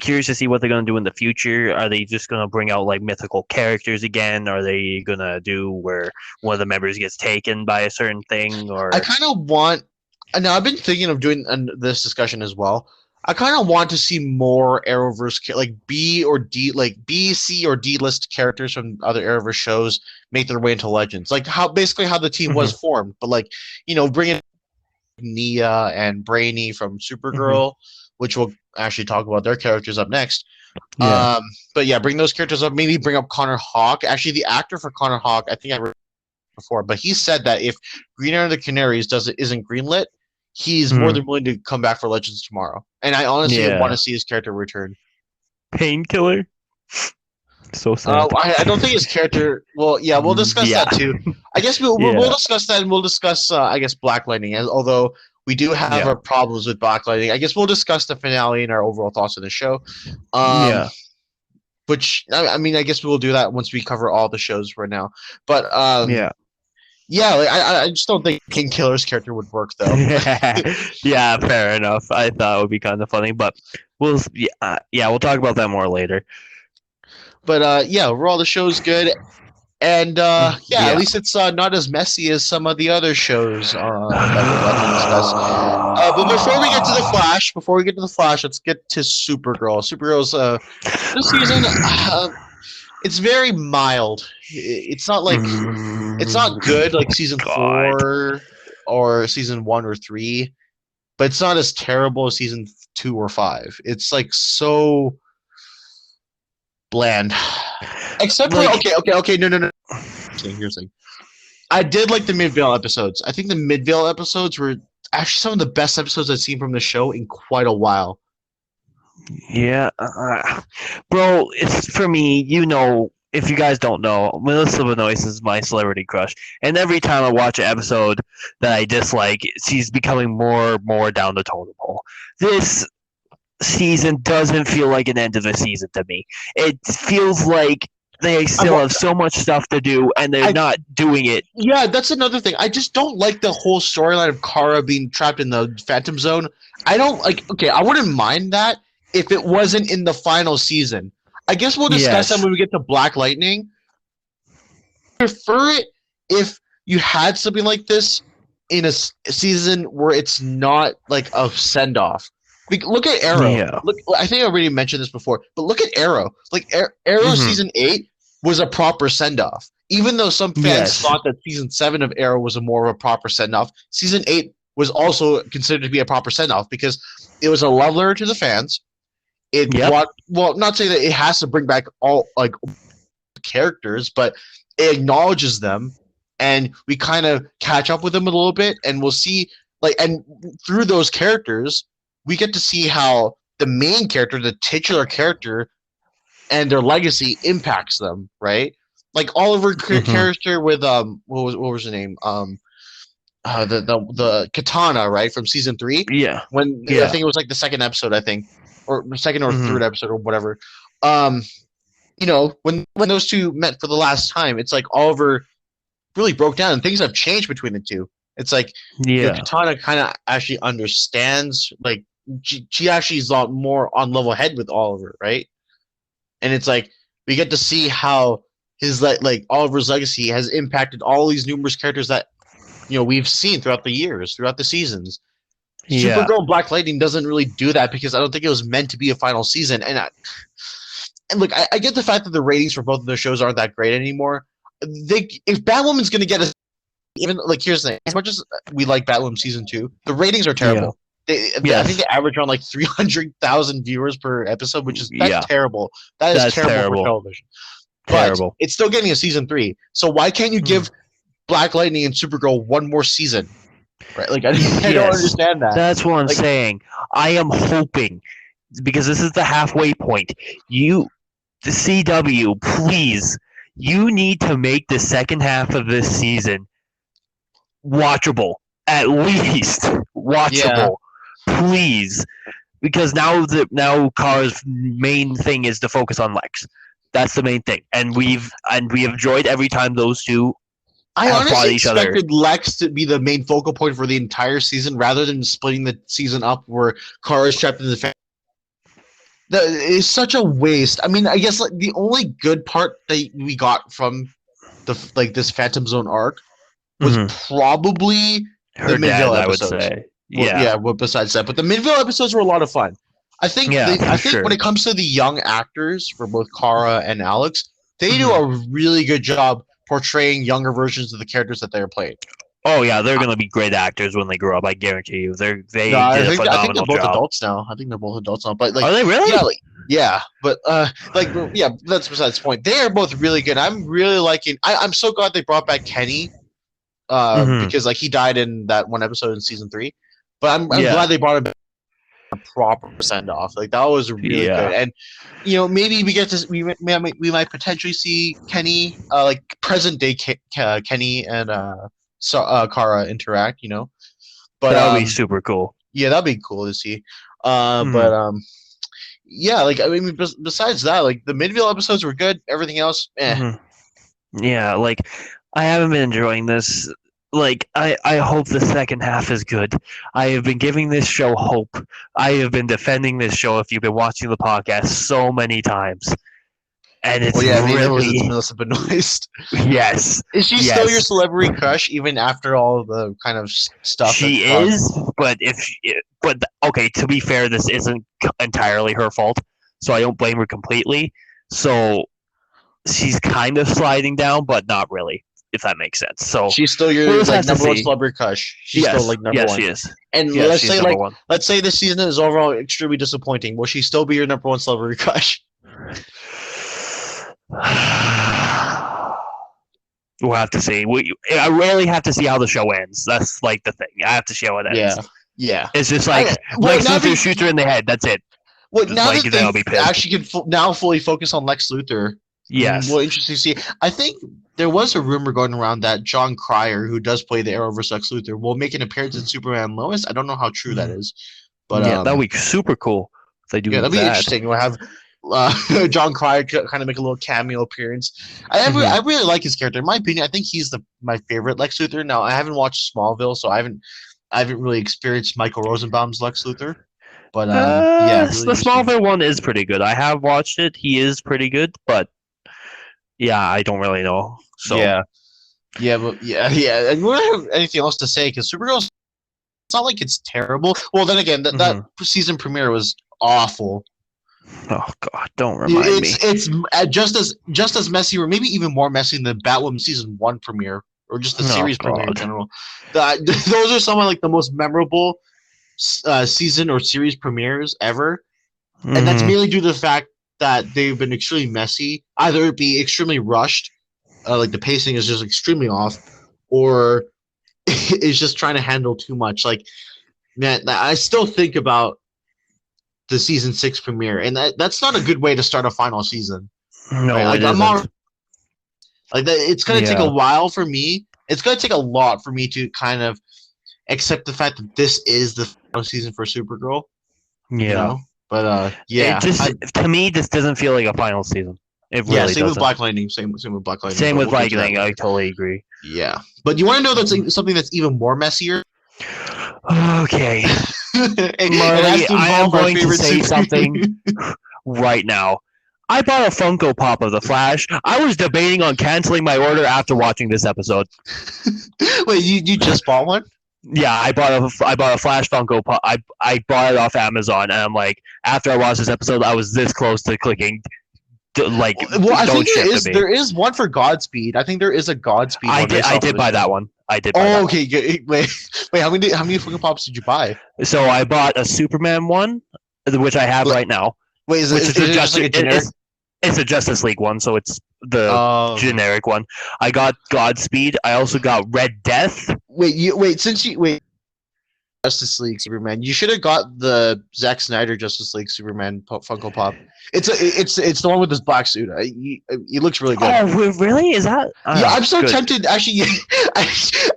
[SPEAKER 2] curious to see what they're gonna do in the future. Are they just gonna bring out like mythical characters again? Are they gonna do where one of the members gets taken by a certain thing?
[SPEAKER 1] I
[SPEAKER 2] Or
[SPEAKER 1] kind of want. Now I've been thinking of doing this discussion as well. I kind of want to see more Arrowverse like B or D, like B, C, or D list characters from other Arrowverse shows make their way into Legends, like basically how the team was
[SPEAKER 2] Mhm,
[SPEAKER 1] formed, but like bring in Nia and Brainy from
[SPEAKER 2] mhm.
[SPEAKER 1] Supergirl, which we'll actually talk about their characters up next.
[SPEAKER 2] Yeah.
[SPEAKER 1] But yeah, bring those characters up. Maybe bring up Connor Hawk. Actually, the actor for Connor Hawk, I think I read before, but he said that if Green Arrow and the Canaries isn't greenlit, he's more
[SPEAKER 2] Mhm.
[SPEAKER 1] than willing to come back for Legends Tomorrow. And I honestly want to
[SPEAKER 2] Yeah.
[SPEAKER 1] see his character return.
[SPEAKER 2] Painkiller. So sad.
[SPEAKER 1] I don't think his character. Well, yeah, we'll discuss
[SPEAKER 2] Yeah.
[SPEAKER 1] that too. I guess we'll
[SPEAKER 2] Yeah.
[SPEAKER 1] discuss that, and we'll discuss I guess Black Lightning. Although we do have
[SPEAKER 2] Yeah.
[SPEAKER 1] our problems with Black Lightning, I guess we'll discuss the finale and our overall thoughts of the show. Um,
[SPEAKER 2] Yeah.
[SPEAKER 1] which I mean, I guess we will do that once we cover all the shows right now. But
[SPEAKER 2] Yeah.
[SPEAKER 1] yeah, like, I just don't think King Killer's character would work though.
[SPEAKER 2] Yeah, fair enough. I thought it would be kind of funny, but we'll talk about that more later.
[SPEAKER 1] But yeah, overall the show's good. And yeah, at
[SPEAKER 2] Yeah.
[SPEAKER 1] least it's not as messy as some of the other shows that we're about to discuss. But before we get to the Flash, let's get to Supergirl. Supergirl's this season, it's very mild. It's not good like season
[SPEAKER 2] God.
[SPEAKER 1] 4 or season 1 or 3, but it's not as terrible as season 2 or 5. It's like so bland. Except for
[SPEAKER 2] Like,
[SPEAKER 1] okay, no. Here's the thing. I did like the Midvale episodes. I think the Midvale episodes were actually some of the best episodes I've seen from the show in quite a while.
[SPEAKER 2] Yeah, bro. It's for me. If you guys don't know, Melissa Benoist is my celebrity crush, and every time I watch an episode that I dislike, she's becoming more down the totem pole. This season doesn't feel like an end of the season to me. It feels like they
[SPEAKER 1] I'm,
[SPEAKER 2] still have so much stuff to do, and they're
[SPEAKER 1] I
[SPEAKER 2] not doing it.
[SPEAKER 1] Yeah, that's another thing. I just don't like the whole storyline of Kara being trapped in the Phantom Zone. I don't like. Okay, I wouldn't mind that if it wasn't in the final season. I guess we'll discuss that
[SPEAKER 2] Yes.
[SPEAKER 1] when we get to Black Lightning. Prefer it if you had something like this in a season where it's not like a send off. Look at Arrow.
[SPEAKER 2] Yeah.
[SPEAKER 1] Look, I think I already mentioned this before, but look at Arrow. Like Arrow
[SPEAKER 2] Hmm.
[SPEAKER 1] season 8 was a proper send off. Even though some fans
[SPEAKER 2] Yes.
[SPEAKER 1] thought that season 7 of Arrow was a more of a proper send off, season 8 was also considered to be a proper send off because it was a love letter to the fans. It
[SPEAKER 2] Yep.
[SPEAKER 1] brought, well, not saying that it has to bring back all like characters, but it acknowledges them, and we kind of catch up with them a little bit, and we'll see like, and through those characters, we get to see how the main character, the titular character, and their legacy impacts them, right? Like Oliver
[SPEAKER 2] Hmm.
[SPEAKER 1] character with what was her name, the katana, right, from season 3,
[SPEAKER 2] Yeah.
[SPEAKER 1] when I
[SPEAKER 2] Yeah.
[SPEAKER 1] think it was like the second episode, I think, or second or
[SPEAKER 2] Hmm.
[SPEAKER 1] third episode or whatever. um when those two met for the last time, it's like Oliver really broke down, and things have changed between the two. It's like,
[SPEAKER 2] Yeah.
[SPEAKER 1] Katana kind of actually understands, like, she actually is a lot more on level head with Oliver, right? And it's like we get to see how his like Oliver's legacy has impacted all these numerous characters that we've seen throughout the years, throughout the seasons.
[SPEAKER 2] Yeah.
[SPEAKER 1] Supergirl and Black Lightning doesn't really do that because I don't think it was meant to be a final season. And look, I get the fact that the ratings for both of those shows aren't that great anymore. If Batwoman's going to get a, even like, here's the thing: as much as we like Batwoman season 2, the ratings are
[SPEAKER 2] Yeah.
[SPEAKER 1] terrible. I think
[SPEAKER 2] Yes.
[SPEAKER 1] they average around like 300,000 viewers per episode, which is that's
[SPEAKER 2] Yeah.
[SPEAKER 1] terrible. That is
[SPEAKER 2] That's
[SPEAKER 1] terrible for
[SPEAKER 2] terrible.
[SPEAKER 1] television. But
[SPEAKER 2] Terrible.
[SPEAKER 1] it's still getting a season 3. So why can't you
[SPEAKER 2] Hmm.
[SPEAKER 1] give Black Lightning and Supergirl one more season? Right? Like, I don't
[SPEAKER 2] Yes.
[SPEAKER 1] understand that.
[SPEAKER 2] That's what I'm
[SPEAKER 1] Like,
[SPEAKER 2] saying. I am hoping because this is the halfway point. The CW, please, you need to make the second half of this season watchable. At least
[SPEAKER 1] yeah,
[SPEAKER 2] watchable, please. Because now Kara's main thing is to focus on Lex. That's the main thing, and we have enjoyed every time those two
[SPEAKER 1] I
[SPEAKER 2] have fought
[SPEAKER 1] honestly
[SPEAKER 2] each other.
[SPEAKER 1] expected Lex to be the main focal point for the entire season, rather than splitting the season up where Kara is trapped in the that is such a waste. I mean, I guess like the only good part that we got from this Phantom Zone arc was
[SPEAKER 2] Mm-hmm.
[SPEAKER 1] probably the
[SPEAKER 2] Her
[SPEAKER 1] Midvale
[SPEAKER 2] dad, I would
[SPEAKER 1] episodes.
[SPEAKER 2] say.
[SPEAKER 1] Well,
[SPEAKER 2] Yeah,
[SPEAKER 1] yeah. Well, besides that, but the Midvale episodes were a lot of fun.
[SPEAKER 2] yeah,
[SPEAKER 1] I
[SPEAKER 2] for
[SPEAKER 1] think when
[SPEAKER 2] sure.
[SPEAKER 1] it comes to the young actors for both Kara and Alex, they do
[SPEAKER 2] Mm-hmm.
[SPEAKER 1] a really good job portraying younger versions of the characters that they're playing.
[SPEAKER 2] Oh yeah, they're gonna be great actors when they grow up. I guarantee you.
[SPEAKER 1] No,
[SPEAKER 2] They did a
[SPEAKER 1] I think they're
[SPEAKER 2] phenomenal
[SPEAKER 1] both
[SPEAKER 2] job.
[SPEAKER 1] adults now. I think they're both adults now. But
[SPEAKER 2] Are
[SPEAKER 1] like,
[SPEAKER 2] they
[SPEAKER 1] yeah,
[SPEAKER 2] really?
[SPEAKER 1] but yeah, that's besides the point. They are both really good. I'm really liking. I'm so glad they brought back Kenny,
[SPEAKER 2] Mm-hmm.
[SPEAKER 1] because like he died in that one episode in season 3. But I'm
[SPEAKER 2] Yeah,
[SPEAKER 1] glad they brought him back a proper send off. Like, that was really good.
[SPEAKER 2] yeah.
[SPEAKER 1] And maybe we might potentially see Kenny, like present day Kenny and Kara interact. But
[SPEAKER 2] That would be super cool.
[SPEAKER 1] yeah, that'd be cool to see.
[SPEAKER 2] Mm-hmm.
[SPEAKER 1] But yeah, like, I mean, besides that, like, the Midvale episodes were good. Everything else, eh.
[SPEAKER 2] Mm-hmm. Yeah, like I haven't been enjoying this. Like I hope the second half is good. I have been giving this show hope. I have been defending this show if you've been watching the podcast so many times. And it's
[SPEAKER 1] Well, yeah, maybe because it's
[SPEAKER 2] really
[SPEAKER 1] Melissa Benoist.
[SPEAKER 2] yes.
[SPEAKER 1] Is she still your
[SPEAKER 2] Yes.
[SPEAKER 1] celebrity crush even after all the kind of stuff that's
[SPEAKER 2] She
[SPEAKER 1] gone?
[SPEAKER 2] is, but okay, to be fair, this isn't entirely her fault. So I don't blame her completely. So she's kind of sliding down, but not really, if that makes sense. So
[SPEAKER 1] She's still
[SPEAKER 2] we'll
[SPEAKER 1] your
[SPEAKER 2] just
[SPEAKER 1] like
[SPEAKER 2] have to
[SPEAKER 1] number one
[SPEAKER 2] see.
[SPEAKER 1] celebrity crush. She's still
[SPEAKER 2] Yes,
[SPEAKER 1] like number
[SPEAKER 2] yes,
[SPEAKER 1] one.
[SPEAKER 2] she is.
[SPEAKER 1] And
[SPEAKER 2] Yes, she's number one.
[SPEAKER 1] let's say this season is overall extremely disappointing. Will she still be your number one celebrity crush?
[SPEAKER 2] We'll have to see. I really have to see how the show ends. That's like the thing. I have to see how it ends.
[SPEAKER 1] Yeah, yeah.
[SPEAKER 2] It's just like Lex
[SPEAKER 1] Now
[SPEAKER 2] Luthor shoots her in the head. That's it.
[SPEAKER 1] Well, now
[SPEAKER 2] Like
[SPEAKER 1] that
[SPEAKER 2] then
[SPEAKER 1] they
[SPEAKER 2] I'll be pissed.
[SPEAKER 1] actually can now fully focus on Lex Luthor,
[SPEAKER 2] Yes.
[SPEAKER 1] well, interesting to see. I think there was a rumor going around that John Cryer, who does play the Arrowverse Lex Luthor, will make an appearance in Superman Lois. I don't know how true that is, but
[SPEAKER 2] Yeah, that would be super cool if they do
[SPEAKER 1] yeah, that'd be
[SPEAKER 2] that.
[SPEAKER 1] interesting. We'll have John Cryer kind of make a little cameo appearance. I really like his character. In my opinion, I think he's my favorite Lex Luthor. Now, I haven't watched Smallville, so I haven't really experienced Michael Rosenbaum's Lex Luthor. But yeah, really
[SPEAKER 2] The
[SPEAKER 1] interesting.
[SPEAKER 2] Smallville one is pretty good. I have watched it. He is pretty good, but yeah, I don't really know. So
[SPEAKER 1] Yeah, yeah. And we don't have anything else to say because Supergirl. It's not like it's terrible. Well, then again, that season premiere was awful.
[SPEAKER 2] Oh God, don't remind me.
[SPEAKER 1] It's just as messy, or maybe even more messy than the Batwoman season 1 premiere, or just the series premiere in general. Those are some of like the most memorable season or series premieres ever, and that's mainly due to the fact that they've been extremely messy. Either it be extremely rushed, like the pacing is just extremely off, or it's just trying to handle too much. Like, man, I still think about the season 6 premiere, and that's not a good way to start a final season.
[SPEAKER 2] No,
[SPEAKER 1] right? Like,
[SPEAKER 2] it isn't.
[SPEAKER 1] Like that, it's gonna take a while for me. It's gonna take a lot for me to kind of accept the fact that this is the final season for Supergirl.
[SPEAKER 2] Yeah,
[SPEAKER 1] you know? But yeah,
[SPEAKER 2] to me, this doesn't feel like a final season. It really
[SPEAKER 1] same
[SPEAKER 2] doesn't.
[SPEAKER 1] with Black Lightning. Same with Black Lightning.
[SPEAKER 2] Same with Black Lightning. I totally agree.
[SPEAKER 1] Yeah, but you want to know that's something that's even more messier?
[SPEAKER 2] Okay, Marley, I am going to say something right now. I bought a Funko Pop of the Flash. I was debating on canceling my order after watching this episode.
[SPEAKER 1] Wait, you just bought one?
[SPEAKER 2] Yeah, I bought a Flash Funko Pop. I bought it off Amazon, and I'm like, after I watched this episode, I was this close to clicking. Like,
[SPEAKER 1] well, I think there is one for Godspeed. I think there is a Godspeed.
[SPEAKER 2] I did buy that one.
[SPEAKER 1] Okay. Good. Wait. How many Funko Pops did you buy?
[SPEAKER 2] So I bought a Superman one, which I have right now.
[SPEAKER 1] Wait, is it just like a generic?
[SPEAKER 2] It's a Justice League one, so it's the generic one. I got Godspeed. I also got Red Death.
[SPEAKER 1] Wait. Justice League Superman. You should have got the Zack Snyder Justice League Superman Funko Pop. It's the one with this black suit. He looks really good.
[SPEAKER 2] Oh, really? Is that?
[SPEAKER 1] Yeah, I'm so tempted. Actually,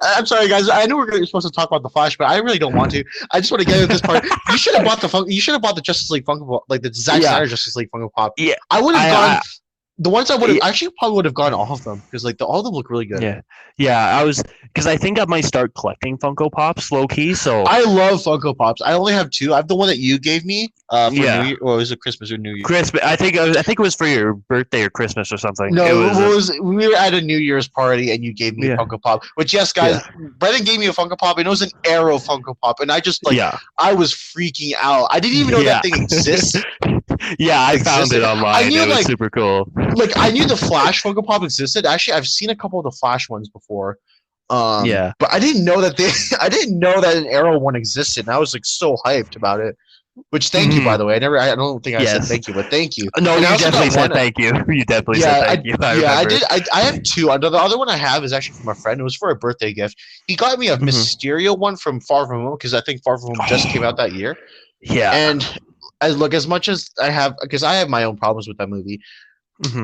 [SPEAKER 1] I'm sorry, guys. I know we're supposed to talk about the Flash, but I really don't want to. I just want to get into this part. You should have bought the Justice League Funko Pop, like the Zack Snyder Justice League Funko Pop.
[SPEAKER 2] Yeah,
[SPEAKER 1] I would have gone. The ones I would have actually probably would have gone all of them because like all of them look really good.
[SPEAKER 2] Yeah. Because I think I might start collecting Funko Pops low key. So
[SPEAKER 1] I love Funko Pops. I only have 2. I have the one that you gave me for New Year, or was it Christmas or New Year?
[SPEAKER 2] Christmas. I think it was for your birthday or Christmas or something.
[SPEAKER 1] No, we were at a New Year's party and you gave me a Funko Pop. Which yes, guys, Brendan gave me a Funko Pop and it was an Arrow Funko Pop, and I just I was freaking out. I didn't even know that thing exists.
[SPEAKER 2] Yeah, I found it online. It was super cool.
[SPEAKER 1] Like I knew the Flash Funko Pop existed. Actually, I've seen a couple of the Flash ones before. But I didn't know that an Arrow one existed. And I was like so hyped about it. Which thank you, by the way. I don't think I said thank you, but thank you.
[SPEAKER 2] No, you definitely said thank you. You definitely said thank you.
[SPEAKER 1] I did. I have 2. The other one I have is actually from a friend. It was for a birthday gift. He got me a Mysterio one from Far From Home because I think Far From Home just came out that year.
[SPEAKER 2] Yeah.
[SPEAKER 1] And as much as I have, because I have my own problems with that movie,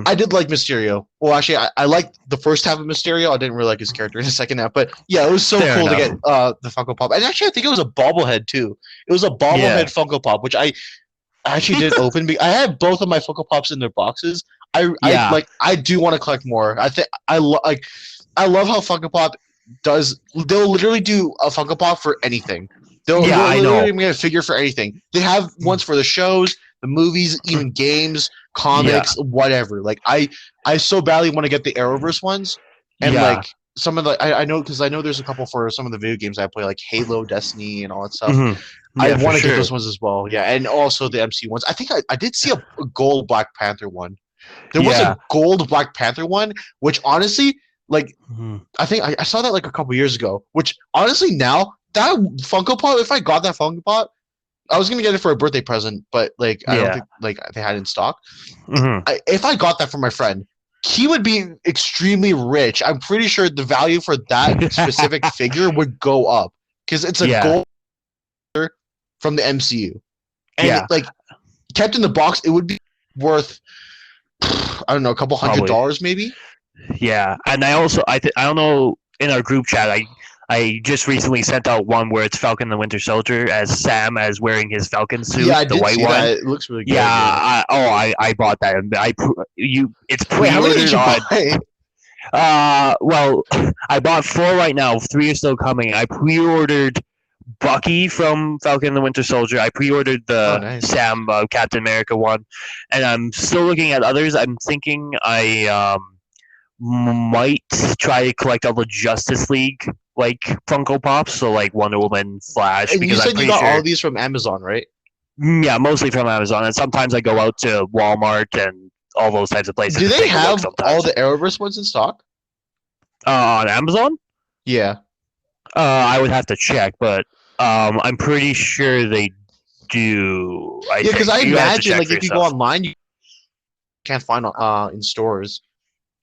[SPEAKER 1] I did like Mysterio. Well, actually, I liked the first half of Mysterio. I didn't really like his character in the second half, but yeah, it was so cool to get the Funko Pop. And actually, I think it was a bobblehead too. It was a bobblehead Funko Pop, which I actually didn't open. I have both of my Funko Pops in their boxes. I do want to collect more. I love how Funko Pop does. They'll literally do a Funko Pop for anything. They'll literally make a figure for anything. They have ones for the shows, the movies, even games, comics, whatever. Like I so badly want to get the Arrowverse ones, and like some of the I know because I know there's a couple for some of the video games I play, like Halo, Destiny, and all that stuff. I want to get those ones as well. Yeah, and also the MC ones. I think I did see a gold Black Panther one. There was a gold Black Panther one, which honestly, like, I think I saw that like a couple years ago. Which honestly, now that Funko Pop, if I got that Funko Pop, I was gonna get it for a birthday present, but like I don't think like they had it in stock. If I got that from my friend, he would be extremely rich. I'm pretty sure the value for that specific figure would go up because it's a gold from the MCU, and like kept in the box, it would be worth, I don't know, a couple $100 maybe.
[SPEAKER 2] Yeah, and I don't know, in our group chat I just recently sent out one where it's Falcon the Winter Soldier as Sam as wearing his Falcon suit,
[SPEAKER 1] Yeah, I
[SPEAKER 2] the
[SPEAKER 1] did
[SPEAKER 2] white
[SPEAKER 1] see
[SPEAKER 2] one.
[SPEAKER 1] that. It looks really good.
[SPEAKER 2] Yeah, I bought that. It's pre-ordered.
[SPEAKER 1] Wait, how many did you buy?
[SPEAKER 2] Well, I bought 4 right now. 3 are still coming. I pre-ordered Bucky from Falcon and the Winter Soldier. I pre-ordered the
[SPEAKER 1] nice.
[SPEAKER 2] Sam Captain America one, and I'm still looking at others. I'm thinking I might try to collect all the Justice League like Funko Pops, so like Wonder Woman, Flash.
[SPEAKER 1] And
[SPEAKER 2] because
[SPEAKER 1] you
[SPEAKER 2] I'm
[SPEAKER 1] said
[SPEAKER 2] pretty
[SPEAKER 1] you got
[SPEAKER 2] sure,
[SPEAKER 1] all of these from Amazon, right?
[SPEAKER 2] yeah, mostly from Amazon, and sometimes I go out to Walmart and all those types of places.
[SPEAKER 1] Do
[SPEAKER 2] to
[SPEAKER 1] they
[SPEAKER 2] take a look
[SPEAKER 1] have
[SPEAKER 2] sometimes.
[SPEAKER 1] all the Arrowverse ones in stock?
[SPEAKER 2] On Amazon?
[SPEAKER 1] Yeah.
[SPEAKER 2] I would have to check, but I'm pretty sure they do.
[SPEAKER 1] Yeah, because I imagine like if you go
[SPEAKER 2] yourself.
[SPEAKER 1] online, you can't find in stores.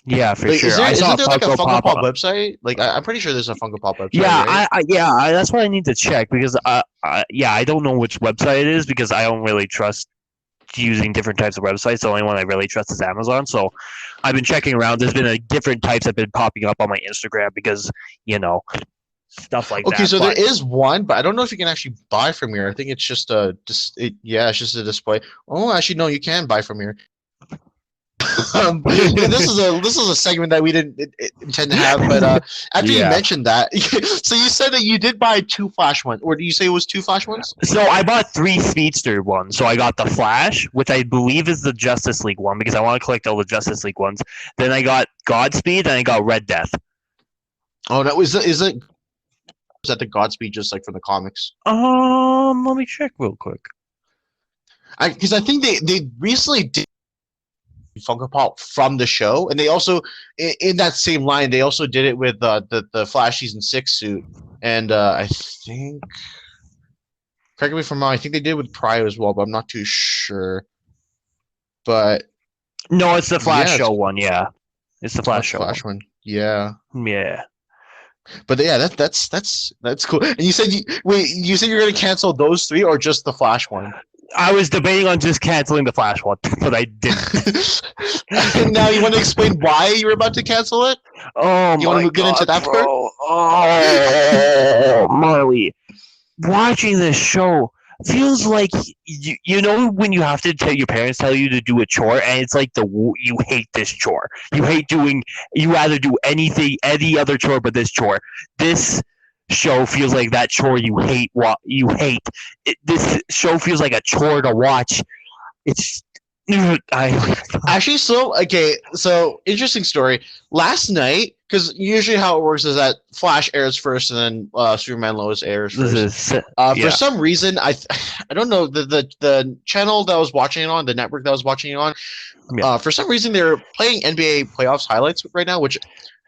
[SPEAKER 2] Yeah, for
[SPEAKER 1] Like,
[SPEAKER 2] sure.
[SPEAKER 1] isn't there like a Funko Pop
[SPEAKER 2] up.
[SPEAKER 1] website? Like I'm pretty sure there's a Funko Pop website.
[SPEAKER 2] Yeah,
[SPEAKER 1] right?
[SPEAKER 2] that's what I need to check because I don't know which website it is because I don't really trust using different types of websites. The only one I really trust is Amazon. So I've been checking around. There's been different types have been popping up on my Instagram because stuff like that.
[SPEAKER 1] Okay, so there is one, but I don't know if you can actually buy from here. I think it's just it's just a display. Oh, actually, no, you can buy from here. This is a segment that we didn't intend to have, but after you mentioned that, so you said that you did buy 2 Flash ones, or do you say it was 2 Flash ones?
[SPEAKER 2] So I bought 3 Speedster ones. So I got the Flash, which I believe is the Justice League one because I want to collect all the Justice League ones. Then I got Godspeed, and I got Red Death.
[SPEAKER 1] Oh, no, is that the Godspeed just like from the comics?
[SPEAKER 2] Let me check real quick.
[SPEAKER 1] Because I think they recently did Funko Pop from the show, and they also in that same line they also did it with the Flash season 6 suit, and I think, correct me if I'm wrong, I think they did with Pryor as well, but I'm not too sure. But
[SPEAKER 2] no, it's the Flash show one. Yeah, it's the Flash show
[SPEAKER 1] one. Yeah. But yeah, that's cool. And you said you said you're gonna cancel those 3 or just the Flash one?
[SPEAKER 2] I was debating on just canceling the Flash one, but I didn't.
[SPEAKER 1] Now you want to explain why you were about to cancel it?
[SPEAKER 2] Oh,
[SPEAKER 1] you want to get into that part?
[SPEAKER 2] Oh, Marley, watching this show feels like you know when you have to tell your parents tell you to do a chore, and it's like you hate this chore. You rather do any other chore but this chore. This show feels like that chore you hate. What you hate. This show feels like a chore to watch. It's
[SPEAKER 1] actually so interesting story. Last night, because usually how it works is that Flash airs first and then Superman Lois airs first. For some reason, I don't know the channel that I was watching it on, the network that I was watching it on. For some reason, they're playing NBA playoffs highlights right now, which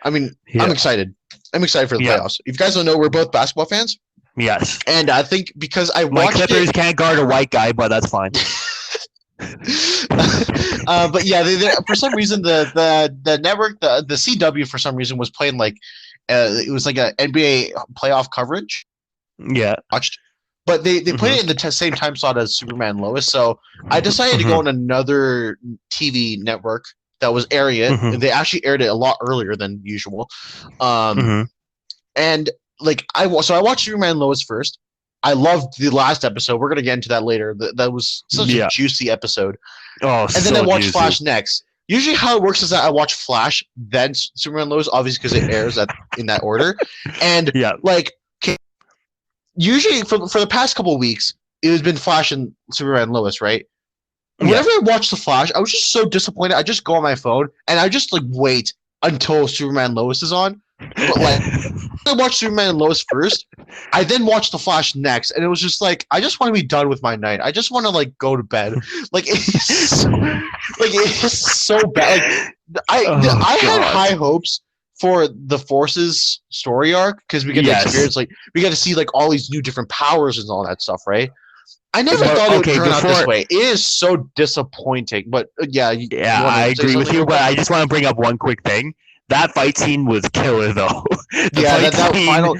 [SPEAKER 1] I mean, I'm excited. I'm excited for the playoffs. If you guys don't know, we're both basketball fans.
[SPEAKER 2] Yes.
[SPEAKER 1] And I think because I
[SPEAKER 2] my
[SPEAKER 1] watched
[SPEAKER 2] Clippers can't guard a white guy, but that's fine.
[SPEAKER 1] But yeah, for some reason the network, the CW for some reason was playing like it was like a NBA playoff coverage.
[SPEAKER 2] Yeah.
[SPEAKER 1] Watched. But they played it in the same time slot as Superman Lois, so I decided to go on another TV network that was airing it. They actually aired it a lot earlier than usual. And like I watched Superman Lois first. I loved the last episode. We're gonna get into that later. That was such a juicy episode.
[SPEAKER 2] Oh,
[SPEAKER 1] and then I watched Flash next. Usually, how it works is that I watch Flash, then Superman Lois, obviously because it airs in that order. And usually for the past couple of weeks, it has been Flash and Superman Lois, right? And whenever I watch the Flash, I was just so disappointed. I just go on my phone and I just like wait until Superman Lois is on. But like I watched Superman and Lois first, I then watched the Flash next, and it was just like I just want to be done with my night. I just want to like go to bed. Like it's so bad. Like I had high hopes for the Force's story arc because we get to experience we got to see like all these new different powers and all that stuff, right? I never thought it would turn out this way. It is so disappointing. But
[SPEAKER 2] I agree with you. But I just want to bring up one quick thing. That fight scene was killer, though. The
[SPEAKER 1] Yeah,
[SPEAKER 2] fight
[SPEAKER 1] that
[SPEAKER 2] scene,
[SPEAKER 1] final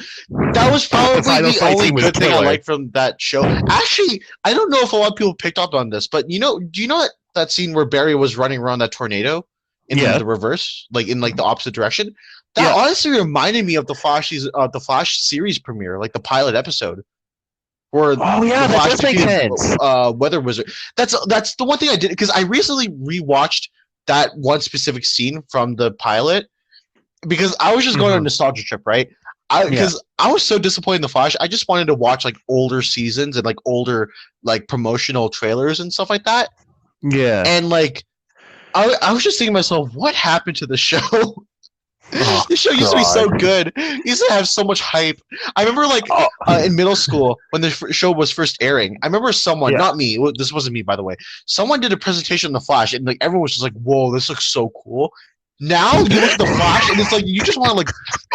[SPEAKER 1] that was
[SPEAKER 2] the
[SPEAKER 1] probably
[SPEAKER 2] final
[SPEAKER 1] the
[SPEAKER 2] fight
[SPEAKER 1] only
[SPEAKER 2] scene was
[SPEAKER 1] good thing I
[SPEAKER 2] killer.
[SPEAKER 1] liked from that show. Actually, I don't know if a lot of people picked up on this, but do you know that scene where Barry was running around that tornado in
[SPEAKER 2] Yeah,
[SPEAKER 1] the reverse, like in like the opposite direction? That
[SPEAKER 2] yeah.
[SPEAKER 1] honestly reminded me of the Flash series premiere, like the pilot episode, where
[SPEAKER 2] Oh yeah,
[SPEAKER 1] the
[SPEAKER 2] that
[SPEAKER 1] Flash
[SPEAKER 2] does make
[SPEAKER 1] defeated
[SPEAKER 2] sense.
[SPEAKER 1] Weather Wizard. That's the one thing I did because I recently rewatched that one specific scene from the pilot because I was just going on a
[SPEAKER 2] Hmm.
[SPEAKER 1] nostalgia trip, right? I
[SPEAKER 2] Yeah,
[SPEAKER 1] because I was so disappointed in the Flash, I just wanted to watch like older seasons and like older like promotional trailers and stuff like that.
[SPEAKER 2] yeah.
[SPEAKER 1] And like I was just thinking to myself, what happened to the show?
[SPEAKER 2] Oh
[SPEAKER 1] This show used to be
[SPEAKER 2] god.
[SPEAKER 1] so good. It used to have so much hype. I remember like
[SPEAKER 2] Oh
[SPEAKER 1] in middle school when the show was first airing. I remember someone,
[SPEAKER 2] yeah.
[SPEAKER 1] not me. This wasn't me, by the way. Someone did a presentation on the Flash, and like everyone was just like, "Whoa, this looks so cool." Now you look at the Flash, and it's like you just want to like,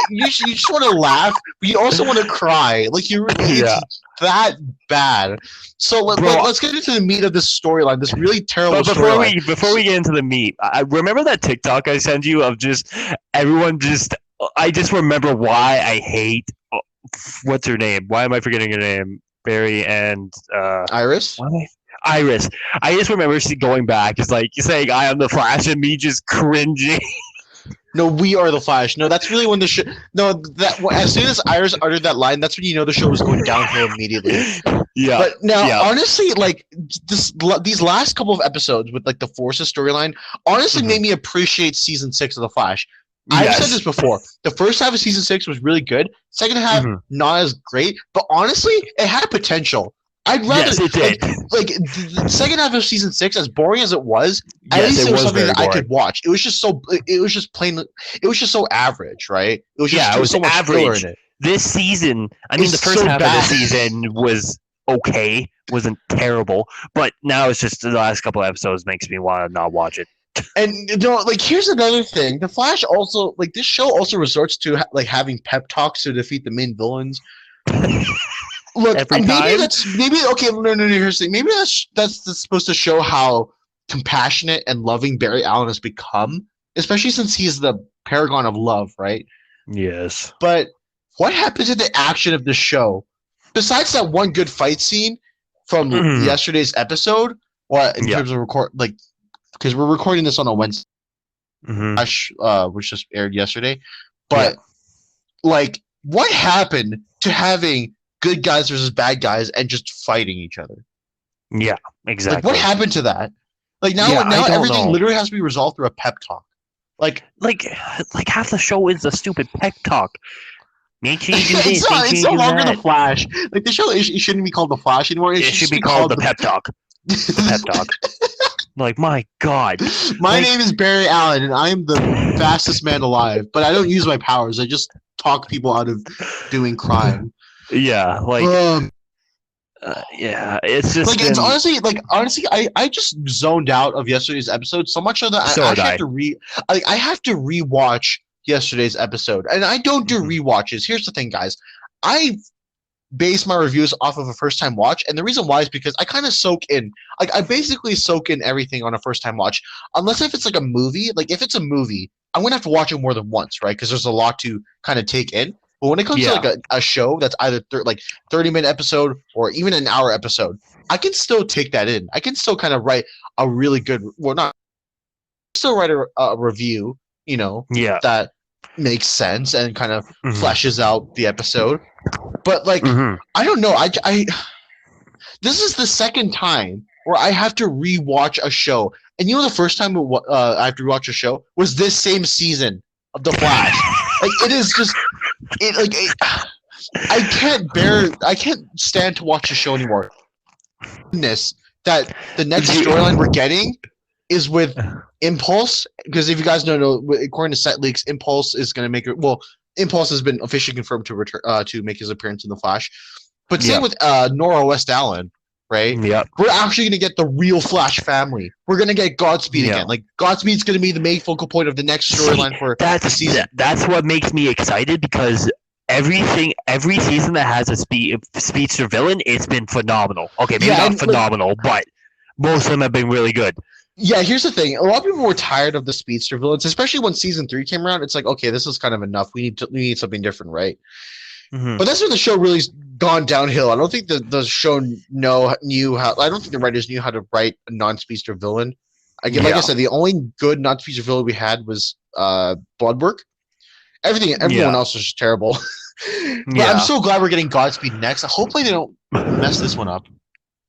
[SPEAKER 1] you just want to laugh, but you also want to cry. Like
[SPEAKER 2] Yeah,
[SPEAKER 1] it's that bad. So
[SPEAKER 2] bro.
[SPEAKER 1] let's get into the meat of this storyline. This really terrible
[SPEAKER 2] But before
[SPEAKER 1] storyline.
[SPEAKER 2] we get into the meat, I remember that TikTok I sent you of just everyone just. I just remember why I hate. What's her name? Why am I forgetting her name? Barry and
[SPEAKER 1] Iris.
[SPEAKER 2] why am I? Iris. I just remember going back. It's like saying I am the Flash and me just cringing.
[SPEAKER 1] No, we are the Flash. No, that's really when the show. No, that as soon as Iris uttered that line, that's when you know the show was going downhill immediately.
[SPEAKER 2] Yeah.
[SPEAKER 1] But now,
[SPEAKER 2] Yeah.
[SPEAKER 1] honestly, like these last couple of episodes with like the Forces storyline, honestly made me appreciate season 6 of the Flash. I've said
[SPEAKER 2] Yes.
[SPEAKER 1] this before. The first half of season 6 was really good. Second half, not as great. But honestly, it had potential. I'd rather
[SPEAKER 2] Yes, it did.
[SPEAKER 1] like the second half of season 6, as boring as it was, at
[SPEAKER 2] Yes,
[SPEAKER 1] least
[SPEAKER 2] it
[SPEAKER 1] it was
[SPEAKER 2] was
[SPEAKER 1] something
[SPEAKER 2] very
[SPEAKER 1] that I
[SPEAKER 2] boring.
[SPEAKER 1] could watch. It was just so. It was just plain. It was just so average, right? It was just
[SPEAKER 2] Yeah, it was
[SPEAKER 1] so much filler
[SPEAKER 2] average.
[SPEAKER 1] in it.
[SPEAKER 2] This season, I mean,
[SPEAKER 1] It's
[SPEAKER 2] the first
[SPEAKER 1] so
[SPEAKER 2] half of the
[SPEAKER 1] bad.
[SPEAKER 2] season was okay, wasn't terrible, but now it's just the last couple of episodes makes me want to not watch it.
[SPEAKER 1] And you know, like here's another thing: the Flash also like this show also resorts to like having pep talks to defeat the main villains. Look,
[SPEAKER 2] Every
[SPEAKER 1] maybe
[SPEAKER 2] time?
[SPEAKER 1] that's maybe okay. No. Here's the thing. Maybe that's supposed to show how compassionate and loving Barry Allen has become, especially since he's the paragon of love, right?
[SPEAKER 2] Yes.
[SPEAKER 1] But what happened to the action of the show? Besides that one good fight scene from yesterday's episode, what in terms of record, like, because we're recording this on a Wednesday, which just aired yesterday. But like, what happened to having good guys versus bad guys and just fighting each other?
[SPEAKER 2] Yeah, exactly.
[SPEAKER 1] Like, what happened to that? Like now everything literally has to be resolved through a pep talk. Like
[SPEAKER 2] half the show is a stupid pep talk. Make sure you do this.
[SPEAKER 1] it's no longer the Flash. Like the show, it shouldn't be called the Flash anymore.
[SPEAKER 2] It should be called the pep talk. The pep talk. Like, my God.
[SPEAKER 1] My name is Barry Allen, and I am the fastest man alive. But I don't use my powers. I just talk people out of doing crime.
[SPEAKER 2] Yeah, like, yeah, it's just
[SPEAKER 1] like it's honestly, I just zoned out of yesterday's episode so much so that I actually have to I have to rewatch yesterday's episode, and I don't do rewatches. Here's the thing, guys. I base my reviews off of a first time watch, and the reason why is because I kind of soak in, like, I basically soak in everything on a first time watch, unless if it's like a movie. Like if it's a movie, I'm gonna have to watch it more than once, right? Because there's a lot to kind of take in. But when it comes to like a show that's either 30-minute episode or even an hour episode, I can still take that in. I can still kind of write a really good, well, not still write a review, you know, that makes sense and kind of fleshes out the episode. But like, I don't know. I this is the second time where I have to rewatch a show, and you know, the first time I have to rewatch a show was this same season of The Flash. Like it is just I can't stand to watch the show anymore. Goodness, that the next storyline we're getting is with Impulse, because if you guys don't know, according to set leaks, Impulse is going to make it. Well, Impulse has been officially confirmed to return to make his appearance in The Flash. But same with Nora West Allen, right? Yeah, we're actually going to get the real Flash family. We're going to get Godspeed again. Like Godspeed's going to be the main focal point of the next storyline for the season.
[SPEAKER 2] That's what makes me excited, because every season that has a speedster villain, it's been phenomenal. Okay, maybe not phenomenal, but most of them have been really good.
[SPEAKER 1] Yeah, here's the thing. A lot of people were tired of the speedster villains, especially when season 3 came around. It's like, okay, this is kind of enough. We need something different, right?
[SPEAKER 2] Hmm.
[SPEAKER 1] But that's when the show really's gone downhill. I don't think the show knew how. I don't think the writers knew how to write a non-speedster villain. Again, like I
[SPEAKER 2] Yeah,
[SPEAKER 1] said, the only good non-speedster villain we had was Bloodwork. Everyone
[SPEAKER 2] yeah,
[SPEAKER 1] else was just terrible. But I'm
[SPEAKER 2] yeah.
[SPEAKER 1] so glad we're getting Godspeed next. Hopefully they don't mess this one up.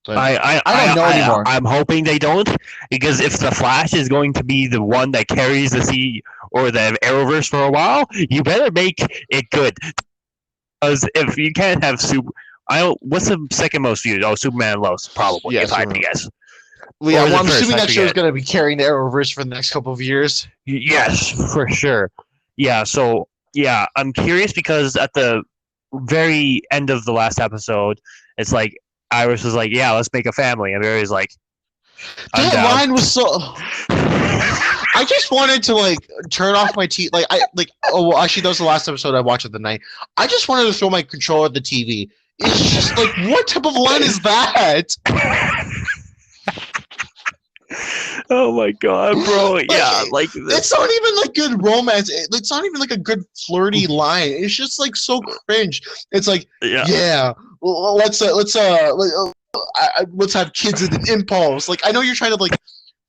[SPEAKER 1] But I don't know anymore.
[SPEAKER 2] I'm hoping they don't, because if the Flash is going to be the one that carries the C or the Arrowverse for a while, you better make it good. Because if you can't have Super, I don't. What's the second most viewed? Oh, Superman and Lois, probably.
[SPEAKER 1] Yeah,
[SPEAKER 2] If I had to
[SPEAKER 1] so
[SPEAKER 2] guess,
[SPEAKER 1] well,
[SPEAKER 2] or
[SPEAKER 1] yeah.
[SPEAKER 2] is
[SPEAKER 1] Well,
[SPEAKER 2] it
[SPEAKER 1] I'm
[SPEAKER 2] first?
[SPEAKER 1] assuming
[SPEAKER 2] I
[SPEAKER 1] that show's
[SPEAKER 2] forget.
[SPEAKER 1] gonna be carrying the Arrowverse for the next couple of years.
[SPEAKER 2] Yes, for sure. Yeah. So yeah, I'm curious because at the very end of the last episode, it's like Iris was like, "Yeah, let's make a family," and Barry's like, "I'm
[SPEAKER 1] That
[SPEAKER 2] down."
[SPEAKER 1] line was so. I just wanted to like turn off my TV. Oh well, actually that was the last episode I watched of the night. I just wanted to throw my controller at the TV. It's just like what type of line is that?
[SPEAKER 2] Oh my god, bro!
[SPEAKER 1] Like
[SPEAKER 2] Yeah, like
[SPEAKER 1] it's not even like good romance. It's not even like a good flirty line. It's just like so cringe. It's like
[SPEAKER 2] yeah,
[SPEAKER 1] yeah, let's have kids in an impulse. Like I know you're trying to like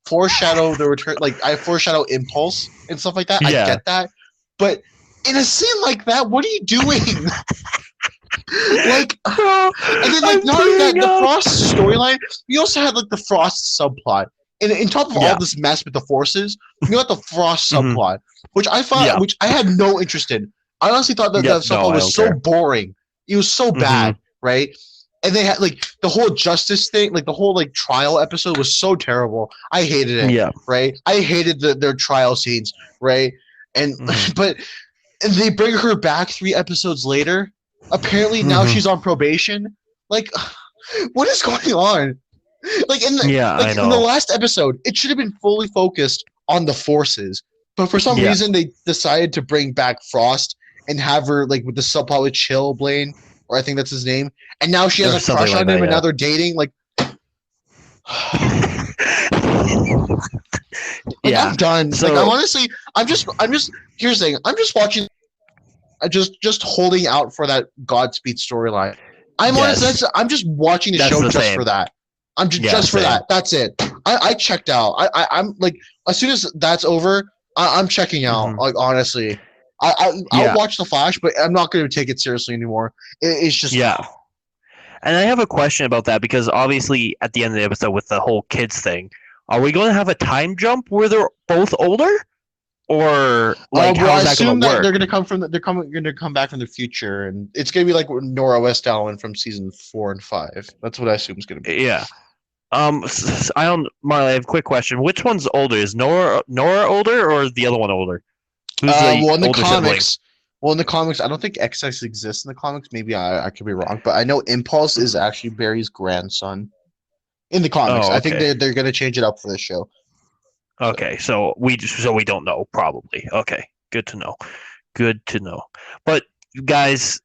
[SPEAKER 1] foreshadow the return. Like I foreshadow impulse and stuff like that. I
[SPEAKER 2] yeah,
[SPEAKER 1] get that, but in a scene like that, what are you doing? Like,
[SPEAKER 2] bro.
[SPEAKER 1] and then like
[SPEAKER 2] I'm
[SPEAKER 1] not only that,
[SPEAKER 2] tearing
[SPEAKER 1] the
[SPEAKER 2] up.
[SPEAKER 1] Frost storyline. We also had like the Frost subplot, and in top of all
[SPEAKER 2] Yeah.
[SPEAKER 1] this mess with the forces, you got the Frost
[SPEAKER 2] Hmm.
[SPEAKER 1] subplot,
[SPEAKER 2] Yeah.
[SPEAKER 1] which I had no interest in. I honestly thought that the
[SPEAKER 2] Yep. No,
[SPEAKER 1] subplot
[SPEAKER 2] I
[SPEAKER 1] was
[SPEAKER 2] don't
[SPEAKER 1] so
[SPEAKER 2] care.
[SPEAKER 1] boring. It was so
[SPEAKER 2] Hmm.
[SPEAKER 1] bad, right? And they had like the whole justice thing, like the whole like trial episode was so terrible. I hated it,
[SPEAKER 2] Yeah.
[SPEAKER 1] right? I hated their trial scenes, right? And
[SPEAKER 2] Hmm.
[SPEAKER 1] but and they bring her back 3 episodes later. Apparently now
[SPEAKER 2] Hmm.
[SPEAKER 1] she's on probation. Like, what is going on?
[SPEAKER 2] Yeah, I
[SPEAKER 1] In the
[SPEAKER 2] know.
[SPEAKER 1] last episode, it should have been fully focused on the forces, but for some
[SPEAKER 2] Yeah.
[SPEAKER 1] reason they decided to bring back Frost and have her like with the subplot with Chill Blaine, or I think that's his name, and now she has
[SPEAKER 2] Or
[SPEAKER 1] a
[SPEAKER 2] something
[SPEAKER 1] crush
[SPEAKER 2] like
[SPEAKER 1] on
[SPEAKER 2] that.
[SPEAKER 1] him, and now
[SPEAKER 2] Yeah.
[SPEAKER 1] they're dating. Like, like I'm
[SPEAKER 2] Yeah.
[SPEAKER 1] done. Like I'm
[SPEAKER 2] So
[SPEAKER 1] honestly, I'm just here's the thing. I'm just watching just holding out for that Godspeed storyline. I'm honest.
[SPEAKER 2] yes,
[SPEAKER 1] I'm just watching the
[SPEAKER 2] that's
[SPEAKER 1] show
[SPEAKER 2] the
[SPEAKER 1] just for
[SPEAKER 2] same.
[SPEAKER 1] that. I'm
[SPEAKER 2] Yeah,
[SPEAKER 1] just for
[SPEAKER 2] same.
[SPEAKER 1] that. That's it. I checked out. I'm like as soon as that's over, I'm checking out.
[SPEAKER 2] Hmm.
[SPEAKER 1] Like honestly, I'll
[SPEAKER 2] Yeah.
[SPEAKER 1] watch the Flash, but I'm not going to take it seriously anymore. It's just
[SPEAKER 2] Yeah. And I have a question about that because obviously at the end of the episode with the whole kids thing, are we going to have a time jump where they're both older, or like
[SPEAKER 1] well,
[SPEAKER 2] how
[SPEAKER 1] I
[SPEAKER 2] is that going
[SPEAKER 1] assume
[SPEAKER 2] to
[SPEAKER 1] that they're
[SPEAKER 2] work?
[SPEAKER 1] going to come from they're coming going to come back from the future, and it's going to be like Nora Westalen from season 4 and 5. That's what I assume is going to be.
[SPEAKER 2] Yeah. I don't. Marley, I have a quick question. Which one's older? Is Nora older or the other one older? Who's the
[SPEAKER 1] Well, in the
[SPEAKER 2] older sibling?
[SPEAKER 1] comics, I don't think XX exists in the comics. Maybe I could be wrong, but I know Impulse is actually Barry's grandson in the comics.
[SPEAKER 2] Oh,
[SPEAKER 1] I think
[SPEAKER 2] okay.
[SPEAKER 1] they're gonna change it up for this show. So
[SPEAKER 2] Okay, so we don't know probably. Okay, good to know. Good to know. But guys,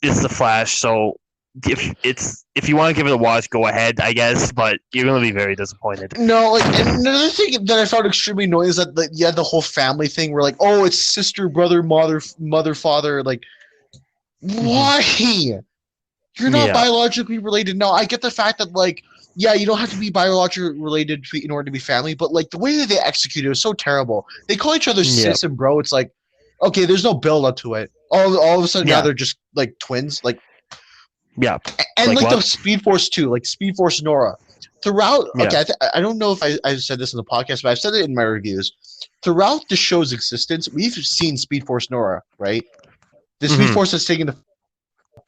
[SPEAKER 2] it's the Flash, so if you want to give it a watch, go ahead, I guess. But you're gonna be very disappointed.
[SPEAKER 1] no, like and another thing that I found extremely annoying is that you had the whole family thing where like, oh, it's sister, brother, mother, father. Like,
[SPEAKER 2] Hmm.
[SPEAKER 1] why? You're not
[SPEAKER 2] Yeah,
[SPEAKER 1] biologically related. No, I get the fact that like, yeah, you don't have to be biologically related in order to be family, but like the way that they execute it was so terrible. They call each other
[SPEAKER 2] yeah,
[SPEAKER 1] sis and bro. It's like, okay, there's no build up to it. All of a sudden now
[SPEAKER 2] yeah,
[SPEAKER 1] they're just like twins. Like
[SPEAKER 2] yeah.
[SPEAKER 1] and
[SPEAKER 2] Like
[SPEAKER 1] like the
[SPEAKER 2] what?
[SPEAKER 1] Speed Force 2, like Speed Force Nora. Throughout,
[SPEAKER 2] Yeah.
[SPEAKER 1] okay, I don't know if I've said this in the podcast, but I've said it in my reviews. Throughout the show's existence, we've seen Speed Force Nora, right? The Speed
[SPEAKER 2] Hmm.
[SPEAKER 1] Force that's taking the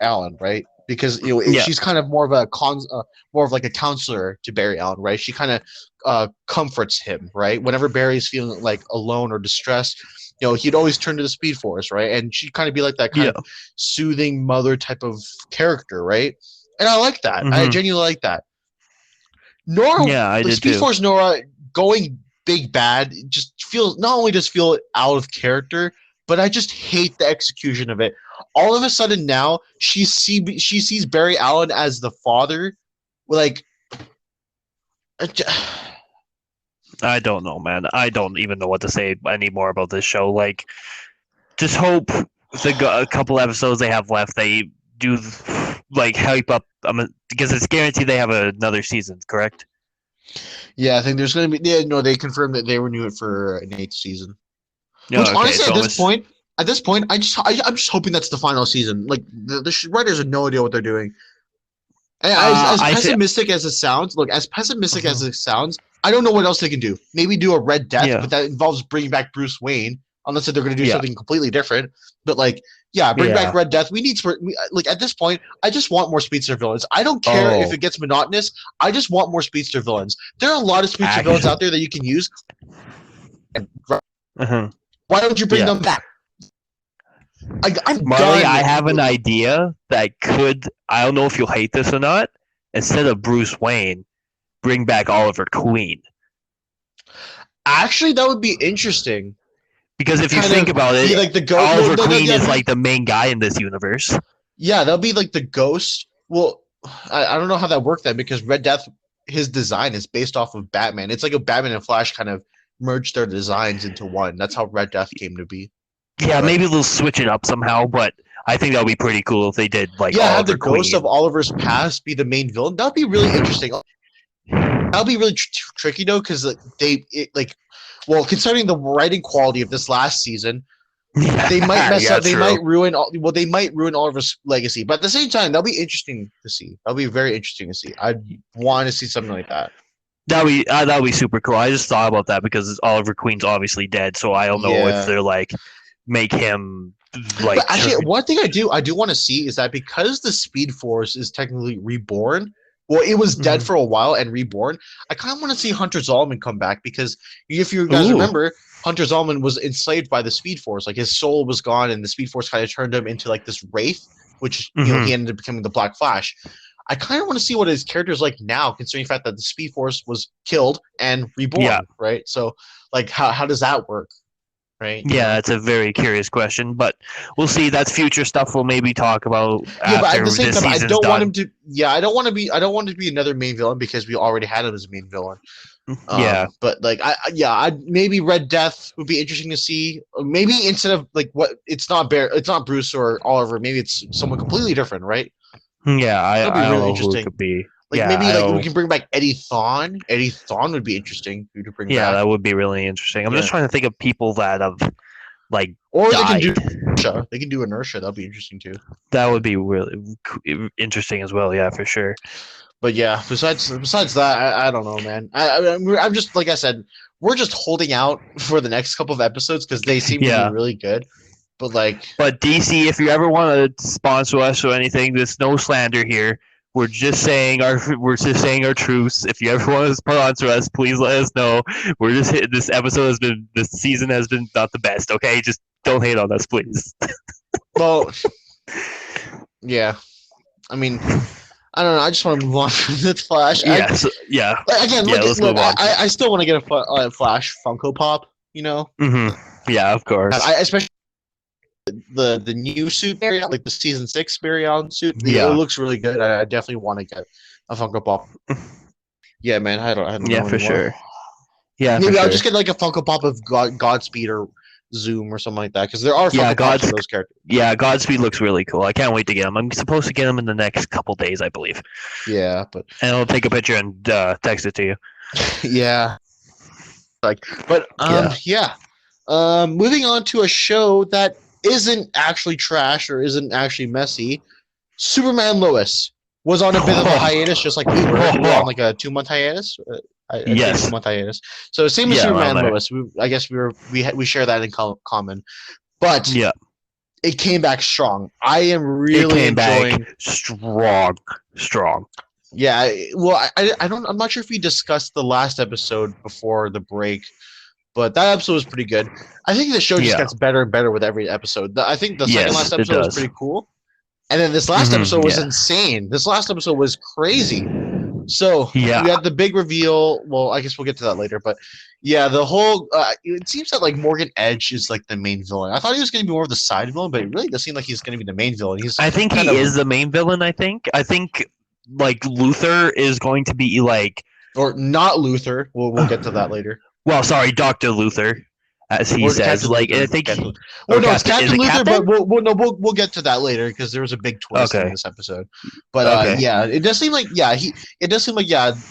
[SPEAKER 1] Allen, right? Because
[SPEAKER 2] Yeah.
[SPEAKER 1] she's kind of more of a more of like a counselor to Barry Allen, right? She kind of comforts him, right? Whenever Barry's feeling like alone or distressed, he'd always turn to the Speed Force, right? And she'd kind of be like that kind
[SPEAKER 2] Yeah.
[SPEAKER 1] of soothing mother type of character, right? And I like that. I
[SPEAKER 2] Hmm.
[SPEAKER 1] genuinely like that. Nora,
[SPEAKER 2] Yeah, I
[SPEAKER 1] the
[SPEAKER 2] did
[SPEAKER 1] Speed
[SPEAKER 2] too.
[SPEAKER 1] Force Nora going big bad just feels not only does feel out of character, but I just hate the execution of it. All of a sudden now she sees Barry Allen as the father, like
[SPEAKER 2] I don't know, man. I don't even know what to say anymore about this show. Like, just hope a couple episodes they have left, they do like hype up. Because it's guaranteed they have another season, correct?
[SPEAKER 1] Yeah, I think there's gonna be. Yeah, no, they confirmed that they renew it for an eighth season. Which
[SPEAKER 2] Yeah. Okay.
[SPEAKER 1] honestly,
[SPEAKER 2] So
[SPEAKER 1] at this point, I'm just hoping that's the final season. Like the writers have no idea what they're doing. And as
[SPEAKER 2] I think.
[SPEAKER 1] pessimistic as it sounds, look, as pessimistic as it sounds, I don't know what else they can do. Maybe do a Red Death,
[SPEAKER 2] Yeah.
[SPEAKER 1] but that involves bringing back Bruce Wayne, unless they're going to do
[SPEAKER 2] Yeah.
[SPEAKER 1] something completely different. But like, yeah, bring back
[SPEAKER 2] Yeah.
[SPEAKER 1] Red Death. Like at this point, I just want more speedster villains. I don't care if
[SPEAKER 2] Oh,
[SPEAKER 1] it gets monotonous. I just want more speedster villains. There are a lot of speedster villains
[SPEAKER 2] actually.
[SPEAKER 1] out there that you can use.
[SPEAKER 2] Uh-huh.
[SPEAKER 1] Why don't you bring
[SPEAKER 2] Yeah.
[SPEAKER 1] them back? I'm
[SPEAKER 2] Marley,
[SPEAKER 1] done.
[SPEAKER 2] I have an idea that could. I don't know if you'll hate this or not. Instead of Bruce Wayne, bring back Oliver Queen.
[SPEAKER 1] Actually, that would be interesting.
[SPEAKER 2] Because if you
[SPEAKER 1] Kind
[SPEAKER 2] think
[SPEAKER 1] of
[SPEAKER 2] about
[SPEAKER 1] be
[SPEAKER 2] it,
[SPEAKER 1] like the ghost.
[SPEAKER 2] Oliver
[SPEAKER 1] No,
[SPEAKER 2] Queen
[SPEAKER 1] yeah,
[SPEAKER 2] is like the main guy in this universe.
[SPEAKER 1] yeah, that'll be like the ghost. Well, I don't know how that worked then because Red Death, his design is based off of Batman. It's like a Batman and Flash kind of merged their designs into one. That's how Red Death came to be.
[SPEAKER 2] Yeah,
[SPEAKER 1] But
[SPEAKER 2] maybe they'll switch it up somehow, but I think that would be pretty cool if they did like
[SPEAKER 1] yeah, have
[SPEAKER 2] Oliver
[SPEAKER 1] the ghost
[SPEAKER 2] Queen.
[SPEAKER 1] of Oliver's past be the main villain. That'd be really interesting. That'll be really tricky though, because well, considering the writing quality of this last season, they might mess
[SPEAKER 2] Yeah,
[SPEAKER 1] up. They
[SPEAKER 2] true.
[SPEAKER 1] might ruin. Well, they might ruin Oliver's legacy. But at the same time, that'll be interesting to see. That'll be very interesting to see. I'd want to see something like that.
[SPEAKER 2] That'd be super cool. I just thought about that because Oliver Queen's obviously dead, so I don't know if
[SPEAKER 1] Yeah.
[SPEAKER 2] they're like make him like.
[SPEAKER 1] But actually, one thing I do want to see is that because the Speed Force is technically reborn. Well, it was dead for a while and reborn. I kind of want to see Hunter Zolman come back because if you guys remember, Hunter Zolman was enslaved by the Speed Force. Like his soul was gone, and the Speed Force kind of turned him into like this wraith, which you know he ended up becoming the Black Flash. I kind of want to see what his character is like now, considering the fact that the Speed Force was killed and reborn, right? So, like, how does that work, right?
[SPEAKER 2] Yeah, that's a very curious question, but we'll see. That's future stuff we'll maybe talk about
[SPEAKER 1] Yeah, but at
[SPEAKER 2] after
[SPEAKER 1] the same
[SPEAKER 2] this
[SPEAKER 1] time, I
[SPEAKER 2] season's
[SPEAKER 1] don't want
[SPEAKER 2] done.
[SPEAKER 1] him to. Yeah, I don't want to be another main villain because we already had him as a main villain.
[SPEAKER 2] Yeah.
[SPEAKER 1] But like, I maybe Red Death would be interesting to see. Maybe instead of like it's not Bruce or Oliver. Maybe it's someone completely different, right?
[SPEAKER 2] Yeah,
[SPEAKER 1] That'd be
[SPEAKER 2] I don't
[SPEAKER 1] really
[SPEAKER 2] know who
[SPEAKER 1] interesting.
[SPEAKER 2] it could be.
[SPEAKER 1] Like
[SPEAKER 2] Yeah,
[SPEAKER 1] maybe
[SPEAKER 2] I
[SPEAKER 1] like
[SPEAKER 2] don't-
[SPEAKER 1] we can bring back Eddie Thawne. Eddie Thawne would be interesting for you to bring
[SPEAKER 2] yeah,
[SPEAKER 1] back.
[SPEAKER 2] that would be really interesting. I'm
[SPEAKER 1] Yeah.
[SPEAKER 2] just trying to think of people that have like
[SPEAKER 1] Or
[SPEAKER 2] died.
[SPEAKER 1] they can do Inertia. They can do Inertia. That'd be interesting too.
[SPEAKER 2] That would be really interesting as well. Yeah, for sure.
[SPEAKER 1] But yeah, besides that, I don't know, man. I'm just like I said, we're just holding out for the next couple of episodes because they seem to be really good. But like,
[SPEAKER 2] but DC, if you ever want to sponsor us or anything, there's no slander here. We're just saying our truths. If you ever want to sponsor us, please let us know. We're just this season has been not the best. Okay, just don't hate on us, please.
[SPEAKER 1] well, yeah. I mean, I don't know. I just want to move on from the Flash.
[SPEAKER 2] Let's move on.
[SPEAKER 1] I still want to get a Flash Funko Pop. You know.
[SPEAKER 2] Mm-hmm. Yeah, of course.
[SPEAKER 1] Especially the new suit Baryon, like the season 6 Baryon suit.
[SPEAKER 2] Yeah,
[SPEAKER 1] it looks really good. I definitely want to get a Funko Pop. Yeah, man. I don't know
[SPEAKER 2] for
[SPEAKER 1] anymore.
[SPEAKER 2] sure. Yeah,
[SPEAKER 1] maybe I'll just get like a Funko Pop of Godspeed or Zoom or something like that because there are Funko Pops of those characters.
[SPEAKER 2] Yeah, Godspeed looks really cool. I can't wait to get them. I'm supposed to get them in the next couple days, I believe.
[SPEAKER 1] Yeah,
[SPEAKER 2] and I'll take a picture and text it to you.
[SPEAKER 1] Yeah. Moving on to a show that isn't actually trash or isn't actually messy. Superman Lois was on a bit of a hiatus, just like we were. We were on like a 2-month hiatus.
[SPEAKER 2] Yes,
[SPEAKER 1] 2-month hiatus. So same as Superman Lois. I guess we share that in common. But it came back strong. I am really enjoying
[SPEAKER 2] strong.
[SPEAKER 1] Yeah, well, I'm not sure if we discussed the last episode before the break, but that episode was pretty good. I think the show just gets better and better with every episode. I think the second last episode was pretty cool, and then this last episode was insane. This last episode was crazy. So we had the big reveal. Well, I guess we'll get to that later, but yeah, the whole it seems that like Morgan Edge is like the main villain. I thought he was going to be more of the side villain, but it really does seem like he's going to be the main villain.
[SPEAKER 2] I think he is the main villain. I think like Luthor is going to be like,
[SPEAKER 1] or not Luthor. We'll get to that later.
[SPEAKER 2] Well, sorry, Dr. Luther, as he
[SPEAKER 1] Or
[SPEAKER 2] says.
[SPEAKER 1] Captain
[SPEAKER 2] Like,
[SPEAKER 1] Luther.
[SPEAKER 2] I think,
[SPEAKER 1] Well,
[SPEAKER 2] or
[SPEAKER 1] no, it's
[SPEAKER 2] Captain, is
[SPEAKER 1] Captain
[SPEAKER 2] it
[SPEAKER 1] Luther, but
[SPEAKER 2] Captain?
[SPEAKER 1] we'll get to that later because there was a big twist in
[SPEAKER 2] Okay,
[SPEAKER 1] this episode. But
[SPEAKER 2] okay.
[SPEAKER 1] yeah, it does seem like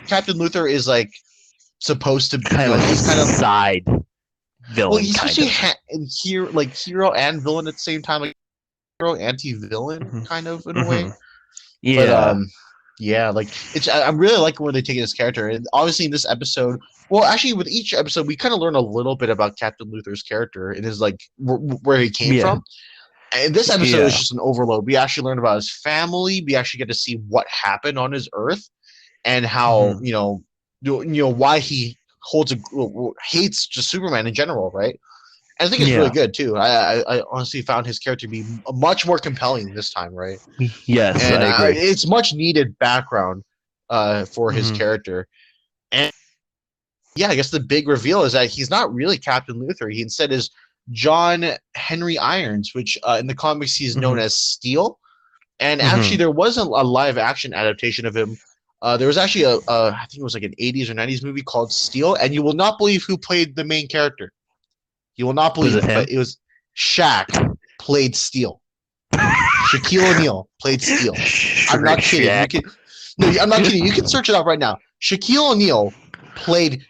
[SPEAKER 1] Captain Luther is like supposed to,
[SPEAKER 2] Kind of a
[SPEAKER 1] he's kind of,
[SPEAKER 2] side
[SPEAKER 1] well,
[SPEAKER 2] villain,
[SPEAKER 1] he's
[SPEAKER 2] kind
[SPEAKER 1] actually
[SPEAKER 2] of.
[SPEAKER 1] here like hero and villain at the same time, like hero anti-villain
[SPEAKER 2] Hmm.
[SPEAKER 1] kind of in a
[SPEAKER 2] Hmm.
[SPEAKER 1] way. But
[SPEAKER 2] Yeah.
[SPEAKER 1] yeah, like I'm really liking where they take this character, and obviously in this episode, well, actually with each episode, we kind of learn a little bit about Captain Luther's character and his like where he came
[SPEAKER 2] Yeah.
[SPEAKER 1] from. And this episode is
[SPEAKER 2] Yeah.
[SPEAKER 1] just an overload. We actually learn about his family. We actually get to see what happened on his Earth and how
[SPEAKER 2] Hmm.
[SPEAKER 1] why he hates just Superman in general, right? And I think it's really
[SPEAKER 2] Yeah.
[SPEAKER 1] good too. I honestly found his character to be much more compelling this time, right?
[SPEAKER 2] Yes,
[SPEAKER 1] And
[SPEAKER 2] I agree.
[SPEAKER 1] it's much needed background for his
[SPEAKER 2] Hmm.
[SPEAKER 1] character. And yeah, I guess the big reveal is that he's not really Captain Luther. He instead is John Henry Irons, which in the comics he's known
[SPEAKER 2] Hmm.
[SPEAKER 1] as Steel. And actually,
[SPEAKER 2] Hmm.
[SPEAKER 1] there was a live action adaptation of him. There was actually I think it was like an 80s or 90s movie called Steel, and you will not believe who played the main character. You will not
[SPEAKER 2] Was
[SPEAKER 1] believe
[SPEAKER 2] it
[SPEAKER 1] it, but
[SPEAKER 2] him?
[SPEAKER 1] it was Shaq played Steel. Shaquille O'Neal played Steel. I'm not kidding. You
[SPEAKER 2] Shrek.
[SPEAKER 1] can no, I'm not kidding. You can search it up right now. Shaquille O'Neal played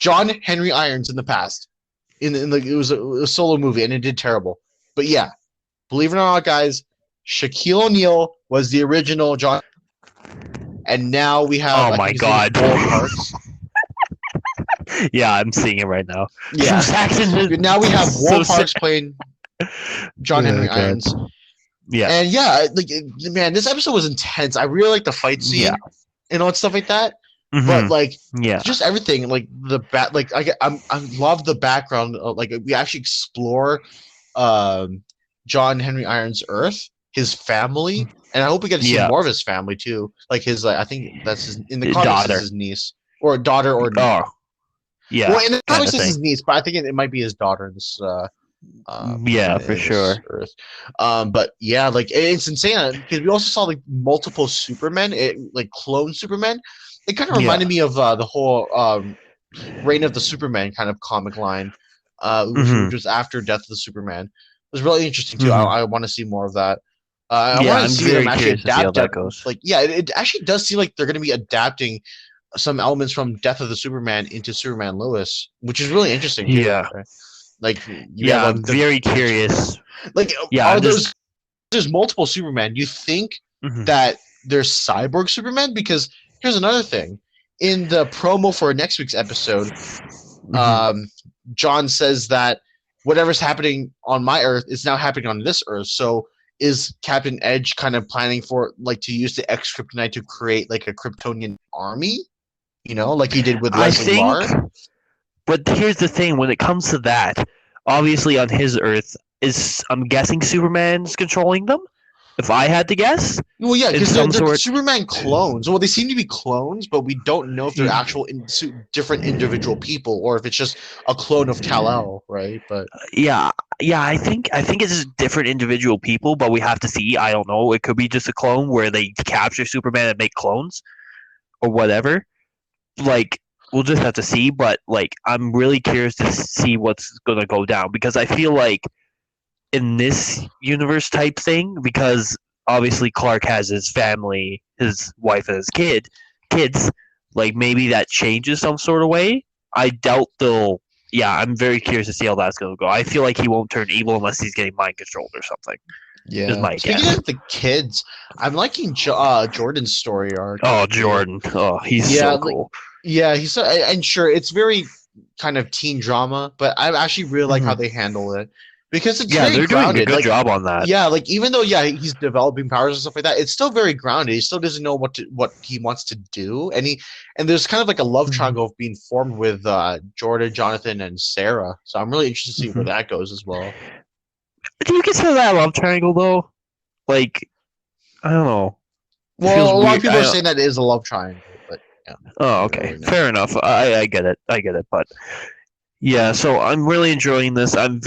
[SPEAKER 1] John Henry Irons in the past. In the it was a solo movie and it did terrible. But yeah, believe it or not, guys, Shaquille O'Neal was the original John, and now we have
[SPEAKER 2] Oh
[SPEAKER 1] I
[SPEAKER 2] my
[SPEAKER 1] think his name is
[SPEAKER 2] god.
[SPEAKER 1] Will Parks.
[SPEAKER 2] Yeah, I'm seeing it right now.
[SPEAKER 1] Yeah, now we have Will
[SPEAKER 2] So sad.
[SPEAKER 1] Parks playing John
[SPEAKER 2] Oh
[SPEAKER 1] Henry
[SPEAKER 2] god.
[SPEAKER 1] Irons,
[SPEAKER 2] Yeah.
[SPEAKER 1] and yeah, like man, this episode was intense. I really like the fight
[SPEAKER 2] Yeah.
[SPEAKER 1] scene and all that stuff like that. But
[SPEAKER 2] Hmm.
[SPEAKER 1] like
[SPEAKER 2] Yeah.
[SPEAKER 1] just everything, like the bat, like I love the background. Like we actually explore um, John Henry Irons' Earth, his family, and I hope we get to see
[SPEAKER 2] Yeah.
[SPEAKER 1] more of his family too. Like his, I think that's his in the comics is
[SPEAKER 2] Daughter.
[SPEAKER 1] his niece or daughter or
[SPEAKER 2] Oh, yeah.
[SPEAKER 1] well in the
[SPEAKER 2] Kind
[SPEAKER 1] comics
[SPEAKER 2] of
[SPEAKER 1] it's
[SPEAKER 2] thing.
[SPEAKER 1] his niece, but I think it might be his daughter in this
[SPEAKER 2] Yeah, for
[SPEAKER 1] in this
[SPEAKER 2] sure.
[SPEAKER 1] Earth. But yeah, like it's insane because we also saw like multiple Supermen, like clone Supermen. It kind of
[SPEAKER 2] Yeah.
[SPEAKER 1] reminded me of the whole Reign of the Superman kind of comic line,
[SPEAKER 2] Hmm.
[SPEAKER 1] which was after Death of the Superman. It was really interesting too.
[SPEAKER 2] Hmm.
[SPEAKER 1] I want to see more of that. I
[SPEAKER 2] Yeah,
[SPEAKER 1] want to
[SPEAKER 2] I'm
[SPEAKER 1] see them
[SPEAKER 2] very
[SPEAKER 1] actually
[SPEAKER 2] curious to see how
[SPEAKER 1] adapt.
[SPEAKER 2] that goes.
[SPEAKER 1] Like, yeah, it actually does seem like they're going to be adapting some elements from Death of the Superman into Superman Lewis, which is really interesting too.
[SPEAKER 2] Yeah.
[SPEAKER 1] Right? Like, you have
[SPEAKER 2] Yeah, I'm very curious.
[SPEAKER 1] like,
[SPEAKER 2] Yeah,
[SPEAKER 1] are
[SPEAKER 2] I'm just.
[SPEAKER 1] those there's multiple Superman? You think
[SPEAKER 2] Mhm.
[SPEAKER 1] that there's cyborg Superman? Because here's another thing. In the promo for next week's episode,
[SPEAKER 2] Mhm.
[SPEAKER 1] John says that whatever's happening on my Earth is now happening on this Earth. So is Captain Edge kind of planning for like to use the X Kryptonite to create like a Kryptonian army? You know, like he did with
[SPEAKER 2] I
[SPEAKER 1] Leslie
[SPEAKER 2] think,
[SPEAKER 1] Lar.
[SPEAKER 2] but here's the thing: when it comes to that, obviously on his Earth, is I'm guessing Superman's controlling them. If I had to guess,
[SPEAKER 1] Well, yeah,
[SPEAKER 2] in
[SPEAKER 1] because
[SPEAKER 2] some
[SPEAKER 1] they're
[SPEAKER 2] sort.
[SPEAKER 1] Superman clones. Well, they seem to be clones, but we don't know if they're actual different individual people or if it's just a clone of Kal-El, right? But
[SPEAKER 2] Yeah, yeah. I think it's just different individual people, but we have to see. I don't know. It could be just a clone where they capture Superman and make clones or whatever. Like, we'll just have to see. But like, I'm really curious to see what's gonna go down because I feel like in this universe type thing, because obviously Clark has his family, his wife and his kids. Like maybe that changes some sort of way. I doubt they'll. Yeah, I'm very curious to see how that's gonna go. I feel like he won't turn evil unless he's getting mind controlled or something. Is
[SPEAKER 1] yeah,
[SPEAKER 2] my
[SPEAKER 1] speaking
[SPEAKER 2] guess.
[SPEAKER 1] of the kids, I'm liking Jordan's story arc.
[SPEAKER 2] Oh, Jordan. Oh, he's
[SPEAKER 1] Yeah,
[SPEAKER 2] so
[SPEAKER 1] like
[SPEAKER 2] cool.
[SPEAKER 1] yeah, he's so, and sure it's very kind of teen drama, but I actually really like how
[SPEAKER 2] Hmm.
[SPEAKER 1] they handle it because it's
[SPEAKER 2] Yeah,
[SPEAKER 1] very
[SPEAKER 2] they're doing a
[SPEAKER 1] grounded.
[SPEAKER 2] good
[SPEAKER 1] Like
[SPEAKER 2] job on that.
[SPEAKER 1] yeah, like even though yeah he's developing powers and stuff like that, it's still very grounded. He still doesn't know what he wants to do, and there's kind of like a love
[SPEAKER 2] Hmm.
[SPEAKER 1] triangle being formed with Jordan, Jonathan, and Sarah. So I'm really interested to see where
[SPEAKER 2] Hmm.
[SPEAKER 1] that goes as well.
[SPEAKER 2] Do you consider that a love triangle though? Like, I don't know. It feels
[SPEAKER 1] Well, a lot of
[SPEAKER 2] weird.
[SPEAKER 1] people are saying that it is a love triangle, but yeah,
[SPEAKER 2] Oh,
[SPEAKER 1] I don't
[SPEAKER 2] okay.
[SPEAKER 1] really know.
[SPEAKER 2] Fair enough. I get it. I get it. But yeah, so I'm really enjoying this. I'm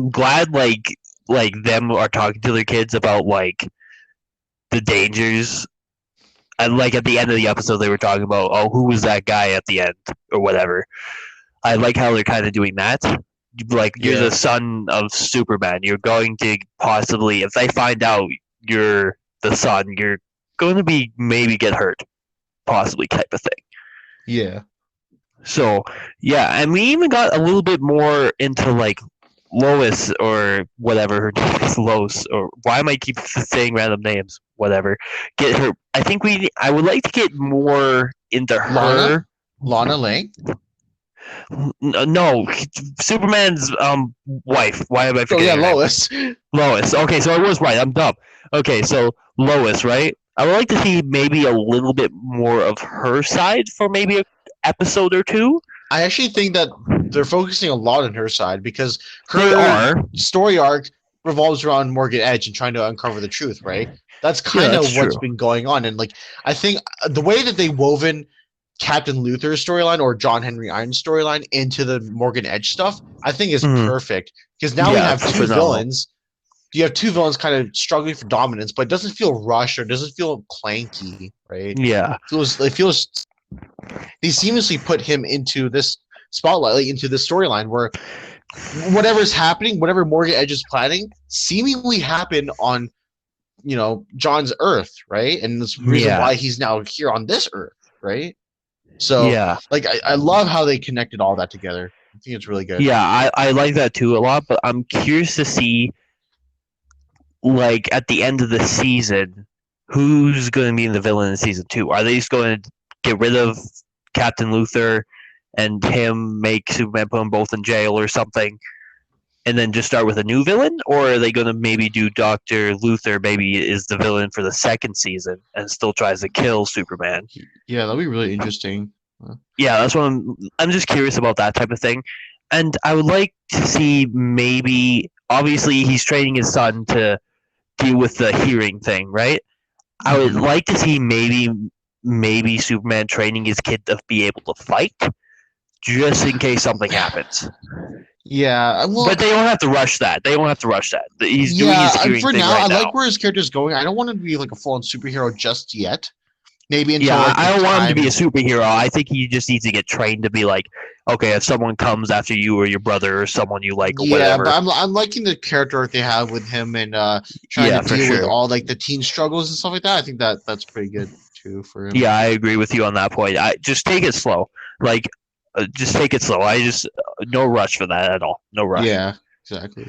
[SPEAKER 2] glad like them are talking to their kids about like the dangers. And like at the end of the episode, they were talking about, oh, who was that guy at the end or whatever. I like how they're kind of doing that. Like you're
[SPEAKER 1] Yeah.
[SPEAKER 2] the son of Superman. You're going to possibly, if they find out you're the son, you're going to be maybe get hurt, possibly type of thing.
[SPEAKER 1] Yeah.
[SPEAKER 2] So yeah, and we even got a little bit more into like Lois or whatever her name is, Lois, or why am I keep saying random names? Whatever. Get her. I think I would like to get more into
[SPEAKER 1] Lana?
[SPEAKER 2] her.
[SPEAKER 1] Lana Lang?
[SPEAKER 2] No, Superman's wife. Why am I
[SPEAKER 1] Oh yeah,
[SPEAKER 2] forgetting her name?
[SPEAKER 1] Lois.
[SPEAKER 2] Lois. Okay, so I was right. I'm dumb. Okay, so Lois, right? I would like to see maybe a little bit more of her side for maybe an episode or two.
[SPEAKER 1] I actually think that they're focusing a lot on her side because
[SPEAKER 2] They
[SPEAKER 1] her
[SPEAKER 2] are.
[SPEAKER 1] story arc revolves around Morgan Edge and trying to uncover the truth, right? That's
[SPEAKER 2] Yeah,
[SPEAKER 1] kind
[SPEAKER 2] that's
[SPEAKER 1] of what's
[SPEAKER 2] true.
[SPEAKER 1] been going on. And like I think the way that they woven Captain Luther's storyline or John Henry Irons storyline into the Morgan Edge stuff, I think is
[SPEAKER 2] Mm-hmm.
[SPEAKER 1] perfect. Because now we
[SPEAKER 2] Yeah,
[SPEAKER 1] have
[SPEAKER 2] it's
[SPEAKER 1] two
[SPEAKER 2] phenomenal.
[SPEAKER 1] villains. You have two villains kind of struggling for dominance, but it doesn't feel rushed or doesn't feel clanky, right?
[SPEAKER 2] Yeah,
[SPEAKER 1] It feels they seamlessly put him into this spotlight, like, into this storyline where whatever's happening, whatever Morgan Edge is planning, seemingly happened on John's Earth, right? And this reason
[SPEAKER 2] yeah,
[SPEAKER 1] why he's now here on this Earth, right? So,
[SPEAKER 2] yeah,
[SPEAKER 1] like, I love how they connected all that together. I think it's really good.
[SPEAKER 2] yeah. I like that too a lot, but I'm curious to see like at the end of the season who's going to be the villain in season 2. Are they just going to get rid of Captain Luther and him make Superman put them both in jail or something, and then just start with a new villain, or are they going to maybe do Dr. Luther maybe is the villain for the second season and still tries to kill Superman?
[SPEAKER 1] Yeah, that'll be really interesting.
[SPEAKER 2] Yeah, that's what I'm just curious about that type of thing. And I would like to see maybe obviously he's training his son to deal with the hearing thing, right? I would
[SPEAKER 1] Mm-hmm.
[SPEAKER 2] like to see maybe Superman training his kid to be able to fight just in case something happens.
[SPEAKER 1] Yeah, well,
[SPEAKER 2] But they don't have to rush that. They don't have to rush that. He's doing his
[SPEAKER 1] yeah.
[SPEAKER 2] hearing
[SPEAKER 1] For
[SPEAKER 2] thing
[SPEAKER 1] now,
[SPEAKER 2] right
[SPEAKER 1] I
[SPEAKER 2] now.
[SPEAKER 1] like where his character's going. I don't want him to be like a full-on superhero just yet. Maybe until
[SPEAKER 2] Yeah,
[SPEAKER 1] like the
[SPEAKER 2] I don't want him to
[SPEAKER 1] time
[SPEAKER 2] be a superhero. I think he just needs to get trained to be like, okay, if someone comes after you or your brother or someone you like or
[SPEAKER 1] Yeah, but
[SPEAKER 2] whatever.
[SPEAKER 1] I'm liking the character arc they have with him and trying to
[SPEAKER 2] Yeah, for
[SPEAKER 1] deal with
[SPEAKER 2] sure.
[SPEAKER 1] all like the teen struggles and stuff like that. I think that's pretty good too for him.
[SPEAKER 2] Yeah, I agree with you on that point. I just take it slow. Like, just take it slow. I just no rush for that at all. No rush.
[SPEAKER 1] Yeah, exactly.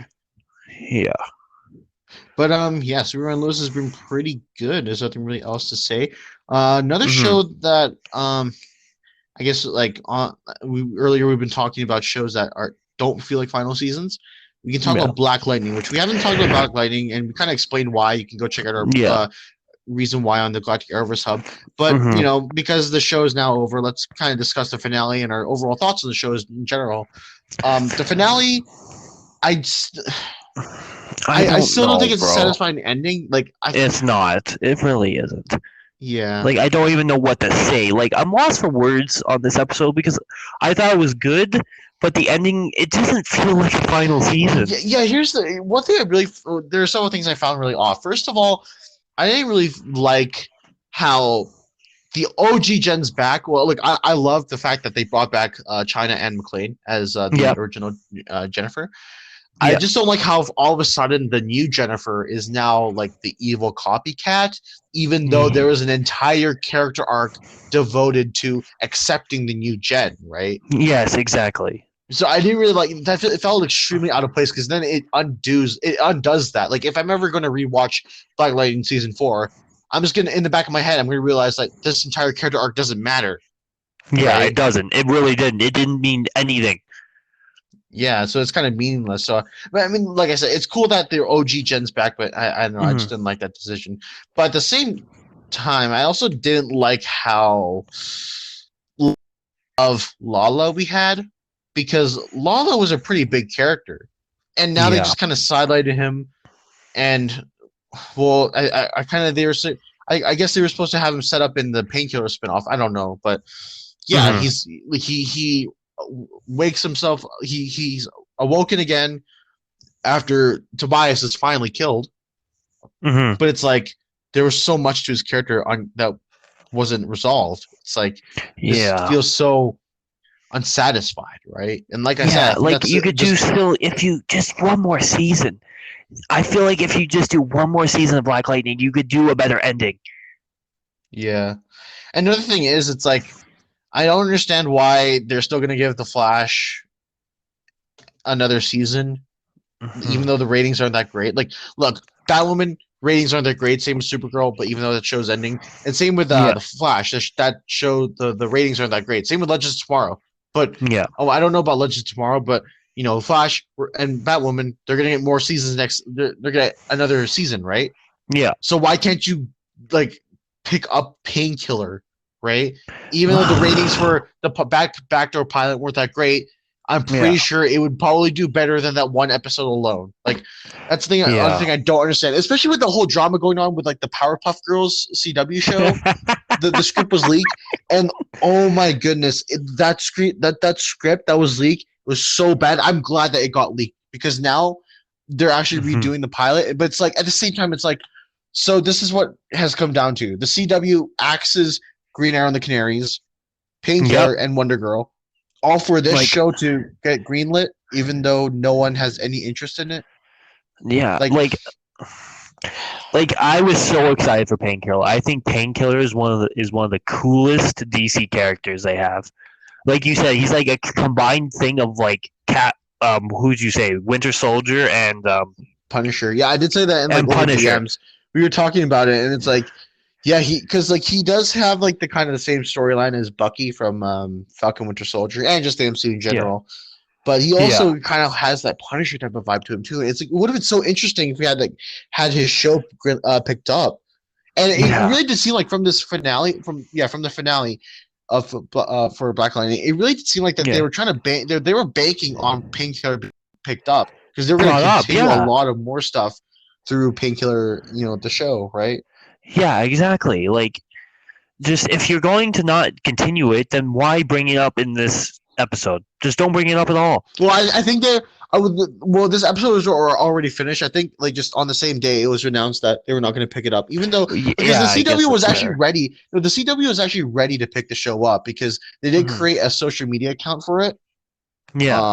[SPEAKER 2] Yeah.
[SPEAKER 1] But yeah, Superman Lois has been pretty good. There's nothing really else to say. Another
[SPEAKER 2] Hmm.
[SPEAKER 1] show that I guess like earlier we've been talking about shows that are don't feel like final seasons. We can talk
[SPEAKER 2] Yeah.
[SPEAKER 1] about Black Lightning, which we haven't talked about Black Lightning, and we kind of explained why. You can go check out our
[SPEAKER 2] Yeah.
[SPEAKER 1] reason why on the Galactic Arrowverse Hub. But
[SPEAKER 2] Hmm.
[SPEAKER 1] because the show is now over, let's kind of discuss the finale and our overall thoughts on the shows in general. The finale, I
[SPEAKER 2] I
[SPEAKER 1] I
[SPEAKER 2] don't
[SPEAKER 1] still don't think
[SPEAKER 2] know,
[SPEAKER 1] it's a
[SPEAKER 2] bro.
[SPEAKER 1] satisfying ending. Like
[SPEAKER 2] It's not. It really isn't.
[SPEAKER 1] yeah.
[SPEAKER 2] Like I don't even know what to say. Like I'm lost for words on this episode because I thought it was good, but the ending it doesn't feel like a final season.
[SPEAKER 1] Yeah, here's the one thing I really. There are several things I found really off. First of all, I didn't really like how the OG Jen's back. Well, look, I love the fact that they brought back China and McLean as the
[SPEAKER 2] Yeah.
[SPEAKER 1] original Jennifer. I
[SPEAKER 2] Yeah.
[SPEAKER 1] just don't like how all of a sudden the new Jennifer is now like the evil copycat, even though there was an entire character arc devoted to accepting the new Jen, right?
[SPEAKER 2] Yes, exactly.
[SPEAKER 1] So I didn't really like that. It felt extremely out of place because then it undoes that. Like if I'm ever going to rewatch Black Lightning season 4, I'm just gonna in the back of my head I'm gonna realize that this entire character arc doesn't matter,
[SPEAKER 2] Yeah,
[SPEAKER 1] right?
[SPEAKER 2] it doesn't. It really didn't. It didn't mean anything.
[SPEAKER 1] Yeah, so it's kind of meaningless. So, but I mean, like I said, it's cool that the OG Jen's back, but I don't know, I just
[SPEAKER 2] Mhm.
[SPEAKER 1] didn't like that decision. But at the same time, I also didn't like how of Lala we had because Lala was a pretty big character, and now they
[SPEAKER 2] Yeah.
[SPEAKER 1] just kind of sidelighted him. And well, I kind of they were I guess they were supposed to have him set up in the Painkiller spinoff. I don't know, but yeah,
[SPEAKER 2] Mhm.
[SPEAKER 1] he wakes himself. He's awoken again after Tobias is finally killed.
[SPEAKER 2] Mhm.
[SPEAKER 1] But it's like there was so much to his character on that wasn't resolved. It's like this
[SPEAKER 2] Yeah.
[SPEAKER 1] feels so unsatisfied, right? And like I said,
[SPEAKER 2] Yeah,
[SPEAKER 1] I think
[SPEAKER 2] like
[SPEAKER 1] that's
[SPEAKER 2] you could do
[SPEAKER 1] just
[SPEAKER 2] still if you just one more season. I feel like if you just do one more season of Black Lightning, you could do a better ending.
[SPEAKER 1] yeah. And another thing is, it's like I don't understand why they're still gonna give the Flash another season, even
[SPEAKER 2] Hmm.
[SPEAKER 1] though the ratings aren't that great. Like, look, Batwoman ratings aren't that great. Same with Supergirl, but even though that show's ending, and same with
[SPEAKER 2] Yeah,
[SPEAKER 1] the Flash, that show the ratings aren't that great. Same with Legends of Tomorrow, but
[SPEAKER 2] yeah,
[SPEAKER 1] oh, I don't know about Legends of Tomorrow, but Flash and Batwoman, they're gonna get more seasons next. They're gonna get another season, right?
[SPEAKER 2] yeah.
[SPEAKER 1] So why can't you like pick up Painkiller, right? Even though the ratings for the backdoor pilot weren't that great, I'm
[SPEAKER 2] Yeah,
[SPEAKER 1] pretty sure it would probably do better than that one episode alone. Like that's the other
[SPEAKER 2] yeah.
[SPEAKER 1] thing I don't understand, especially with the whole drama going on with like the Powerpuff Girls CW show. The script was leaked, and oh my goodness, that script that was leaked was so bad. I'm glad that it got leaked because now they're actually
[SPEAKER 2] Hmm.
[SPEAKER 1] redoing the pilot. But it's like at the same time, it's like so this is what has come down to the CW axes Green Arrow and the Canaries,
[SPEAKER 2] Yep.
[SPEAKER 1] Painkiller, and Wonder Girl, all for this
[SPEAKER 2] Like,
[SPEAKER 1] show to get greenlit, even though no one has any interest in it.
[SPEAKER 2] yeah.
[SPEAKER 1] Like,
[SPEAKER 2] Like I was so excited for Painkiller. I think Painkiller is one of the coolest DC characters they have. Like you said, he's like a combined thing of like Cat. Who'd you say? Winter Soldier
[SPEAKER 1] Punisher. Yeah, I did say that in like
[SPEAKER 2] and
[SPEAKER 1] over
[SPEAKER 2] Punisher.
[SPEAKER 1] DMs. We were talking about it, and it's like, yeah, because like he does have like the kind of the same storyline as Bucky from Falcon Winter Soldier, and just the MCU in
[SPEAKER 2] Yeah,
[SPEAKER 1] general. But he
[SPEAKER 2] yeah,
[SPEAKER 1] also kind of has that Punisher type of vibe to him too. It's like, it would have been so interesting if we had like had his show picked up, and it
[SPEAKER 2] yeah,
[SPEAKER 1] really did seem like from this finale, from the finale of for Black Lightning, it really did seem like that they
[SPEAKER 2] yeah.
[SPEAKER 1] were trying to they were banking on Painkiller picked up because they were going to
[SPEAKER 2] Brought up,
[SPEAKER 1] continue a
[SPEAKER 2] yeah,
[SPEAKER 1] lot of more stuff through Painkiller, the show, right?
[SPEAKER 2] yeah, exactly. Like, just if you're going to not continue it, then why bring it up in this episode? Just don't bring it up at all.
[SPEAKER 1] Well, I think they. I would. Well, this episode was already finished. I think, like, just on the same day, it was announced that they were not going to pick it up, even though because
[SPEAKER 2] Yeah,
[SPEAKER 1] the
[SPEAKER 2] I guess
[SPEAKER 1] CW was
[SPEAKER 2] that's
[SPEAKER 1] actually
[SPEAKER 2] fair.
[SPEAKER 1] ready. No, the CW was actually ready to pick the show up because they did
[SPEAKER 2] Hmm.
[SPEAKER 1] create a social media account for it.
[SPEAKER 2] Yeah,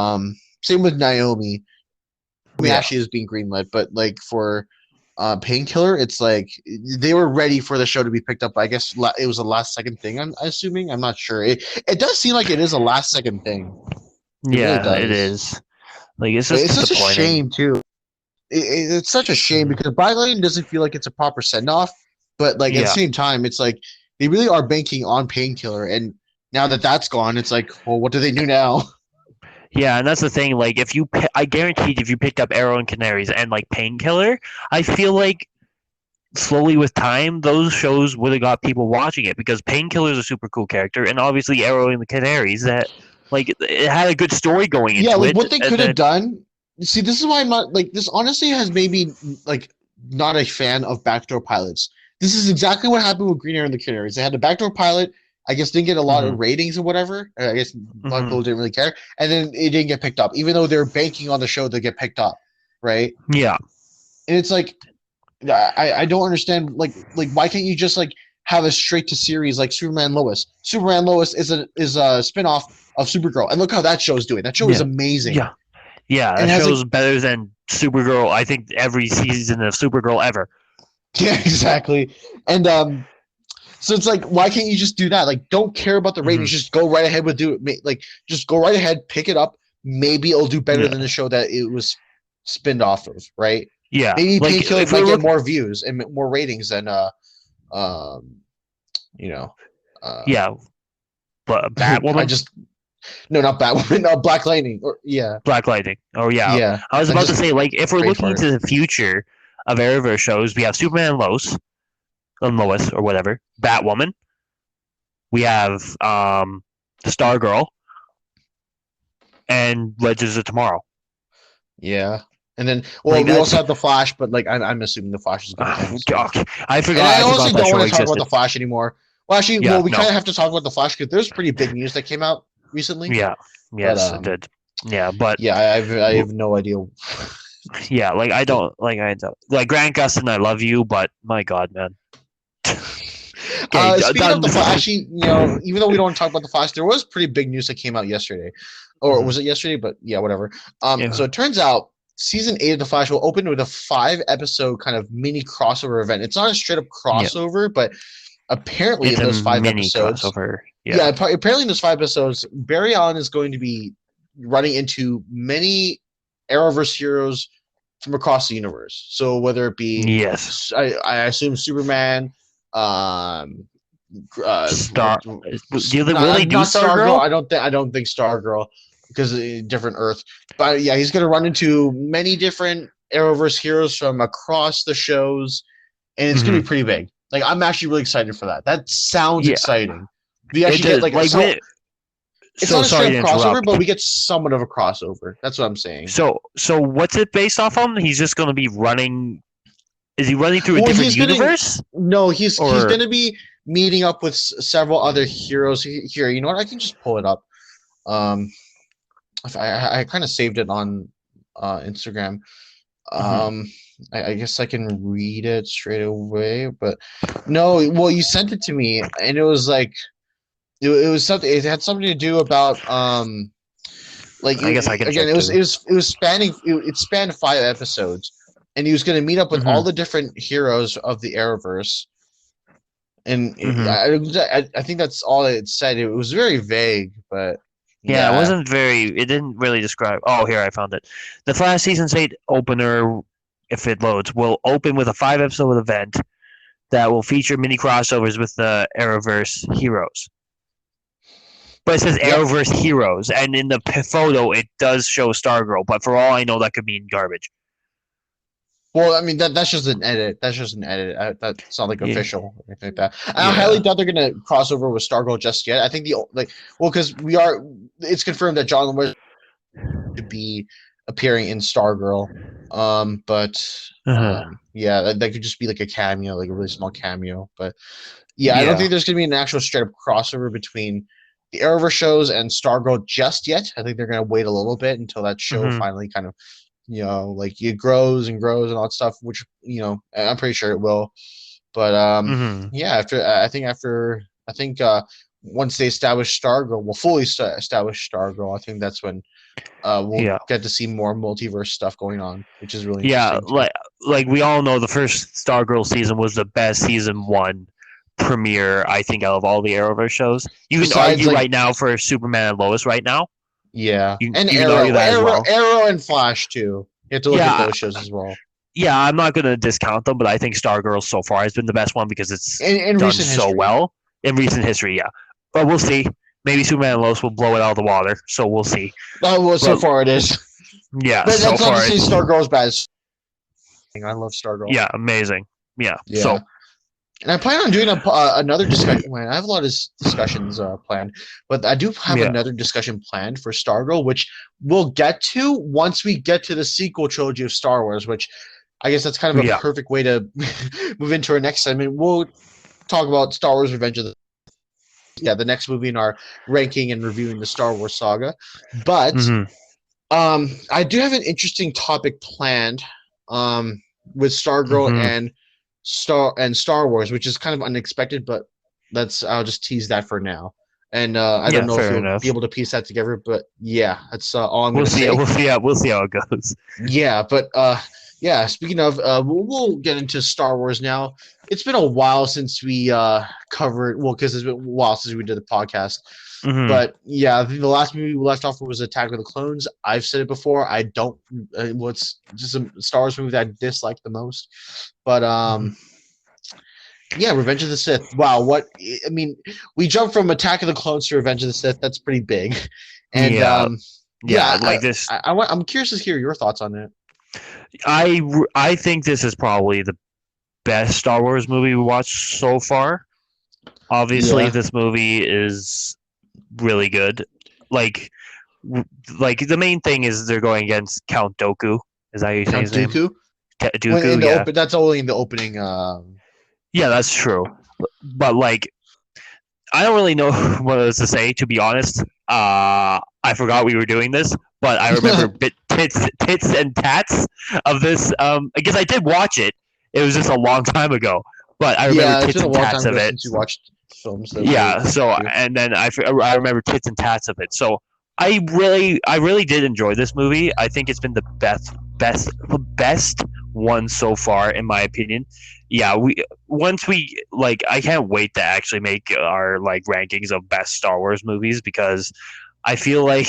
[SPEAKER 1] Same with Naomi. Naomi
[SPEAKER 2] yeah,
[SPEAKER 1] actually is being greenlit, but like for Painkiller, it's like they were ready for the show to be picked up. I guess it was a last second thing. I'm assuming. I'm not sure. It does seem like it is a last second thing. It really
[SPEAKER 2] yeah. It
[SPEAKER 1] does.
[SPEAKER 2] is. Like, it's
[SPEAKER 1] But
[SPEAKER 2] just
[SPEAKER 1] it's such a
[SPEAKER 2] disappointing.
[SPEAKER 1] shame too. It's such a shame
[SPEAKER 2] Mhm.
[SPEAKER 1] because Black Lightning doesn't feel like it's a proper send off, but like at the
[SPEAKER 2] Yeah,
[SPEAKER 1] same time, it's like they really are banking on Painkiller, and now that that's gone, it's like, well, what do they do now?
[SPEAKER 2] yeah, and that's the thing. Like, I guaranteed if you picked up Arrow and Canaries and like Painkiller, I feel like slowly with time, those shows would have got people watching it because Painkiller is a super cool character, and obviously Arrow and the Canaries that like it had a good story going
[SPEAKER 1] Yeah,
[SPEAKER 2] into
[SPEAKER 1] like
[SPEAKER 2] it,
[SPEAKER 1] what they
[SPEAKER 2] and
[SPEAKER 1] could have
[SPEAKER 2] then
[SPEAKER 1] done. See, this is why I'm not like this. Honestly, has made me like not a fan of backdoor pilots. This is exactly what happened with Green Arrow and the Canaries. They had the backdoor pilot. I guess didn't get a lot
[SPEAKER 2] hmm
[SPEAKER 1] of ratings or whatever. I guess a lot of
[SPEAKER 2] hmm
[SPEAKER 1] people didn't really care, and then it didn't get picked up, even though they're banking on the show to get picked up, right?
[SPEAKER 2] yeah,
[SPEAKER 1] And it's like I don't understand like why can't you just like have a straight to series like Superman Lois? Superman Lois is a spinoff of Supergirl, and look how that show's doing. That show is
[SPEAKER 2] yeah,
[SPEAKER 1] amazing,
[SPEAKER 2] yeah, yeah.
[SPEAKER 1] and
[SPEAKER 2] That
[SPEAKER 1] it has like
[SPEAKER 2] show's better than Supergirl. I think every season of Supergirl ever.
[SPEAKER 1] yeah exactly, and so it's like why can't you just do that? Like don't care about the ratings,
[SPEAKER 2] Hmm.
[SPEAKER 1] just go right ahead with do it. Like just go right ahead, pick it up. Maybe it'll do better than
[SPEAKER 2] Yeah,
[SPEAKER 1] the show that it was spinned off of, right?
[SPEAKER 2] yeah.
[SPEAKER 1] Maybe
[SPEAKER 2] Like
[SPEAKER 1] Painkiller
[SPEAKER 2] if we're
[SPEAKER 1] might get
[SPEAKER 2] looking,
[SPEAKER 1] more views and more ratings than um you know uh
[SPEAKER 2] yeah, but
[SPEAKER 1] I
[SPEAKER 2] Batwoman,
[SPEAKER 1] just no not Batwoman, no Black Lightning or yeah
[SPEAKER 2] Black Lightning. Oh yeah,
[SPEAKER 1] yeah
[SPEAKER 2] I was
[SPEAKER 1] I
[SPEAKER 2] about to
[SPEAKER 1] just
[SPEAKER 2] say like if we're looking
[SPEAKER 1] brainfarted.
[SPEAKER 2] into the future of Arrowverse shows, we have Superman and Lois or whatever, Batwoman. We have Stargirl and Legends of Tomorrow.
[SPEAKER 1] Yeah, and then well
[SPEAKER 2] Like
[SPEAKER 1] we also
[SPEAKER 2] that's
[SPEAKER 1] have the Flash, but like I'm assuming the Flash is gonna end soon.
[SPEAKER 2] God, I
[SPEAKER 1] And
[SPEAKER 2] forgot
[SPEAKER 1] I
[SPEAKER 2] I
[SPEAKER 1] honestly
[SPEAKER 2] forgot that
[SPEAKER 1] don't
[SPEAKER 2] show
[SPEAKER 1] want to talk about
[SPEAKER 2] existed.
[SPEAKER 1] the Flash anymore. Well, actually,
[SPEAKER 2] Yeah,
[SPEAKER 1] well, we kind
[SPEAKER 2] no.
[SPEAKER 1] of have to talk about the Flash because there's pretty big news that came out recently.
[SPEAKER 2] Yeah.
[SPEAKER 1] But
[SPEAKER 2] Yes, it did. Yeah, but
[SPEAKER 1] yeah, I have no idea.
[SPEAKER 2] yeah, like I don't like Grant Gustin, I love you, but my God, man. Okay,
[SPEAKER 1] Speaking of
[SPEAKER 2] done.
[SPEAKER 1] the Flash, actually, even though we don't talk about the Flash, there was pretty big news that came out yesterday, or was it yesterday? But yeah, whatever. So
[SPEAKER 2] Yeah.
[SPEAKER 1] it turns out season 8 of the Flash will open with a 5 episode kind of mini crossover event. It's not a straight up
[SPEAKER 2] Yeah.
[SPEAKER 1] crossover, but apparently
[SPEAKER 2] It's
[SPEAKER 1] in
[SPEAKER 2] a
[SPEAKER 1] those five
[SPEAKER 2] mini
[SPEAKER 1] episodes,
[SPEAKER 2] crossover.
[SPEAKER 1] yeah,
[SPEAKER 2] Yeah.
[SPEAKER 1] apparently in those 5 episodes, Barry Allen is going to be running into many Arrowverse heroes from across the universe. So whether it be,
[SPEAKER 2] Yes.
[SPEAKER 1] I assume Superman, um,
[SPEAKER 2] Star. Do they
[SPEAKER 1] not
[SPEAKER 2] really do
[SPEAKER 1] not Stargirl.
[SPEAKER 2] Stargirl?
[SPEAKER 1] I don't think Stargirl because different Earth. But yeah, he's gonna run into many different Arrowverse heroes from across the shows, and it's gonna be pretty big. Like I'm actually really excited for that. That sounds
[SPEAKER 2] Yeah.
[SPEAKER 1] exciting. We
[SPEAKER 2] It
[SPEAKER 1] actually get
[SPEAKER 2] does.
[SPEAKER 1] like
[SPEAKER 2] Like
[SPEAKER 1] so.
[SPEAKER 2] when.
[SPEAKER 1] It's
[SPEAKER 2] So
[SPEAKER 1] not a
[SPEAKER 2] sorry
[SPEAKER 1] straight
[SPEAKER 2] to
[SPEAKER 1] up crossover,
[SPEAKER 2] interrupt.
[SPEAKER 1] but we get somewhat of a crossover. That's what I'm saying.
[SPEAKER 2] So what's it based off on? He's just going to be running. Is he running through a
[SPEAKER 1] Well,
[SPEAKER 2] different
[SPEAKER 1] he's gonna
[SPEAKER 2] universe?
[SPEAKER 1] no, he's
[SPEAKER 2] Or
[SPEAKER 1] gonna be meeting up with several other heroes here. You know what? I can just pull it up. Um, I kind of saved it on Instagram.
[SPEAKER 2] Mhm.
[SPEAKER 1] Um, I guess I can read it straight away, but no. Well, you sent it to me, and it was like it was something. It had something to do about like
[SPEAKER 2] I guess I can
[SPEAKER 1] again,
[SPEAKER 2] check too.
[SPEAKER 1] it was spanning it spanned 5 episodes, and he was going to meet up with all
[SPEAKER 2] Mhm.
[SPEAKER 1] the different heroes of the Arrowverse. And
[SPEAKER 2] Mhm.
[SPEAKER 1] I think that's all it said. It was very vague, but
[SPEAKER 2] Yeah, it
[SPEAKER 1] yeah.
[SPEAKER 2] wasn't very. It didn't really describe. Oh, here I found it. The Flash season 8 opener, if it loads, will open with a 5 episode event that will feature mini crossovers with the Arrowverse heroes. But it says
[SPEAKER 1] Yep.
[SPEAKER 2] Arrowverse heroes, and in the photo it does show Stargirl. But for all I know, that could mean garbage.
[SPEAKER 1] Well, I mean that's just an edit. That's just an edit. That's not like
[SPEAKER 2] Yeah,
[SPEAKER 1] official or anything like that. And I highly
[SPEAKER 2] yeah.
[SPEAKER 1] doubt they're gonna cross over with Stargirl just yet. I think because it's confirmed that John Lewis to be appearing in Stargirl. But
[SPEAKER 2] Uh-huh.
[SPEAKER 1] yeah, that could just be like a cameo, like a really small cameo. But yeah, I don't
[SPEAKER 2] Yeah.
[SPEAKER 1] think there's gonna be an actual straight up crossover between the Arrowverse shows and Stargirl just yet. I think they're gonna wait a little bit until that show
[SPEAKER 2] Hmm.
[SPEAKER 1] finally kind of like it grows and grows and all that stuff, which I'm pretty sure it will. But
[SPEAKER 2] Hmm.
[SPEAKER 1] yeah, I think once they establish Stargirl, well, fully establish Stargirl, I think that's when we'll
[SPEAKER 2] Yeah.
[SPEAKER 1] get to see more multiverse stuff going on, which is really
[SPEAKER 2] Yeah.
[SPEAKER 1] interesting too.
[SPEAKER 2] Like we all know, the first Stargirl season was the best season one premiere, I think, out of all the Arrowverse shows. You can
[SPEAKER 1] Besides,
[SPEAKER 2] argue
[SPEAKER 1] like,
[SPEAKER 2] right now for Superman and Lois right now.
[SPEAKER 1] yeah,
[SPEAKER 2] You
[SPEAKER 1] and
[SPEAKER 2] you can argue that as well.
[SPEAKER 1] Arrow and Flash too. You have to look at
[SPEAKER 2] Yeah,
[SPEAKER 1] those shows as well.
[SPEAKER 2] yeah. I'm not gonna discount them, but I think Stargirl so far has been the best one because it's
[SPEAKER 1] In
[SPEAKER 2] done
[SPEAKER 1] recent
[SPEAKER 2] so
[SPEAKER 1] history,
[SPEAKER 2] well in recent history. Yeah, but we'll see. Maybe Superman and Lois will blow it out of the water, so we'll see.
[SPEAKER 1] well, so
[SPEAKER 2] But
[SPEAKER 1] far it is.
[SPEAKER 2] yeah,
[SPEAKER 1] But
[SPEAKER 2] so
[SPEAKER 1] that's not to
[SPEAKER 2] far
[SPEAKER 1] say
[SPEAKER 2] it's
[SPEAKER 1] Stargirl's bad. I love Stargirl.
[SPEAKER 2] yeah, amazing. Yeah.
[SPEAKER 1] Yeah.
[SPEAKER 2] So
[SPEAKER 1] And I plan on doing another discussion. Well, I have a lot of discussions planned, but I do have
[SPEAKER 2] yeah.
[SPEAKER 1] another discussion planned for Stargirl, which we'll get to once we get to the sequel trilogy of Star Wars, which I guess that's kind of a
[SPEAKER 2] Yeah.
[SPEAKER 1] perfect way to move into our next segment. We'll talk about Star Wars Revenge of the next movie in our ranking and reviewing the Star Wars saga. But
[SPEAKER 2] Hmm.
[SPEAKER 1] I do have an interesting topic planned with Stargirl
[SPEAKER 2] Hmm.
[SPEAKER 1] and Star Wars, which is kind of unexpected, but I'll just tease that for now. And I don't
[SPEAKER 2] Yeah.
[SPEAKER 1] know if
[SPEAKER 2] Fair
[SPEAKER 1] you'll be
[SPEAKER 2] enough.
[SPEAKER 1] able to piece that together, but yeah, that's all I'm
[SPEAKER 2] We'll
[SPEAKER 1] gonna
[SPEAKER 2] see.
[SPEAKER 1] say.
[SPEAKER 2] We'll see. We'll see how it goes.
[SPEAKER 1] Yeah, but yeah. Speaking of, we'll get into Star Wars now. It's been a while since we covered. Well, because it's been a while since we did the podcast.
[SPEAKER 2] Hmm.
[SPEAKER 1] But yeah, I think the last movie we left off was Attack of the Clones. I've said it before. I don't. It's just a Star Wars movie that I dislike the most. But yeah, Revenge of the Sith. Wow, what I mean, we jumped from Attack of the Clones to Revenge of the Sith. That's pretty big. And
[SPEAKER 2] Yeah. Yeah.
[SPEAKER 1] yeah,
[SPEAKER 2] Like this.
[SPEAKER 1] I'm curious to hear your thoughts on it.
[SPEAKER 2] I think this is probably the best Star Wars movie we watched so far. Obviously,
[SPEAKER 1] Yeah,
[SPEAKER 2] this movie is really good. Like, like the main thing is they're going against Count Dooku. Is that how you say
[SPEAKER 1] Count
[SPEAKER 2] his name?
[SPEAKER 1] Dooku. When in
[SPEAKER 2] Dooku.
[SPEAKER 1] the
[SPEAKER 2] Yeah,
[SPEAKER 1] open, that's only in the opening.
[SPEAKER 2] yeah, that's true. But like, I don't really know what else to say. To be honest, I forgot we were doing this, but I remember tits and tats of this. I guess I did watch it. It was just a long time ago. but I remember
[SPEAKER 1] Yeah, it's
[SPEAKER 2] tits
[SPEAKER 1] been a
[SPEAKER 2] and
[SPEAKER 1] long time
[SPEAKER 2] tats of
[SPEAKER 1] ago
[SPEAKER 2] it.
[SPEAKER 1] since you watched films that were.
[SPEAKER 2] Yeah. So and then I remember tits and tats of it. So I really did enjoy this movie. I think it's been the best one so far in my opinion. Yeah, we once we like I can't wait to actually make our like rankings of best Star Wars movies because I feel like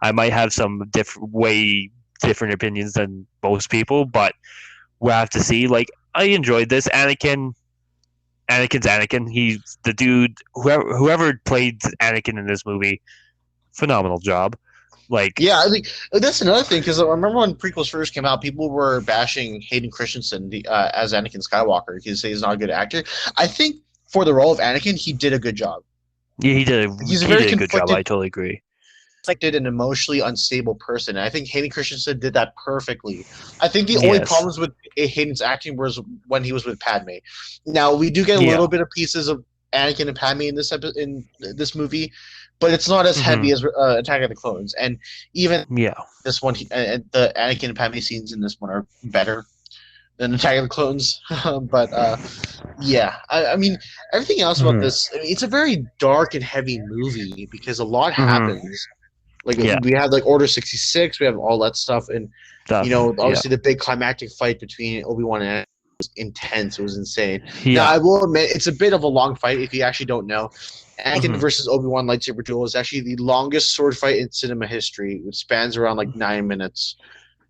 [SPEAKER 2] I might have some way different opinions than most people, but we'll have to see. Like I enjoyed this. Anakin's Anakin. He's the dude. Whoever played Anakin in this movie, phenomenal job. Like,
[SPEAKER 1] Yeah, I think that's another thing because I remember when prequels first came out, people were bashing Hayden Christensen as Anakin Skywalker because he's not a good actor. I think for the role of Anakin, he did a good job.
[SPEAKER 2] yeah,
[SPEAKER 1] He's a
[SPEAKER 2] he
[SPEAKER 1] very
[SPEAKER 2] did a good job.
[SPEAKER 1] conflicted,
[SPEAKER 2] I totally agree.
[SPEAKER 1] and emotionally unstable person. And I think Hayden Christensen did that perfectly. I think the only
[SPEAKER 2] Yes.
[SPEAKER 1] problems with Hayden's acting was when he was with Padme. Now we do get a
[SPEAKER 2] Yeah.
[SPEAKER 1] little bit of pieces of Anakin and Padme in in this movie, but it's not as
[SPEAKER 2] Hmm.
[SPEAKER 1] heavy as Attack of the Clones. And even
[SPEAKER 2] Yeah.
[SPEAKER 1] this one, the Anakin and Padme scenes in this one are better than Attack of the Clones. But yeah, I mean, everything else about
[SPEAKER 2] Hmm.
[SPEAKER 1] this, I mean, it's a very dark and heavy movie because a lot
[SPEAKER 2] Hmm.
[SPEAKER 1] happens. Like
[SPEAKER 2] Yeah.
[SPEAKER 1] we have like Order 66, we have all that stuff, and
[SPEAKER 2] Stuff. Yeah.
[SPEAKER 1] obviously the big climactic fight between Obi-Wan and Anakin was intense. It was insane. Now
[SPEAKER 2] Yeah.
[SPEAKER 1] I will admit it's a bit of a long fight if you actually don't know. Anakin
[SPEAKER 2] Hmm.
[SPEAKER 1] versus Obi-Wan lightsaber duel is actually the longest sword fight in cinema history. It spans around like 9 minutes.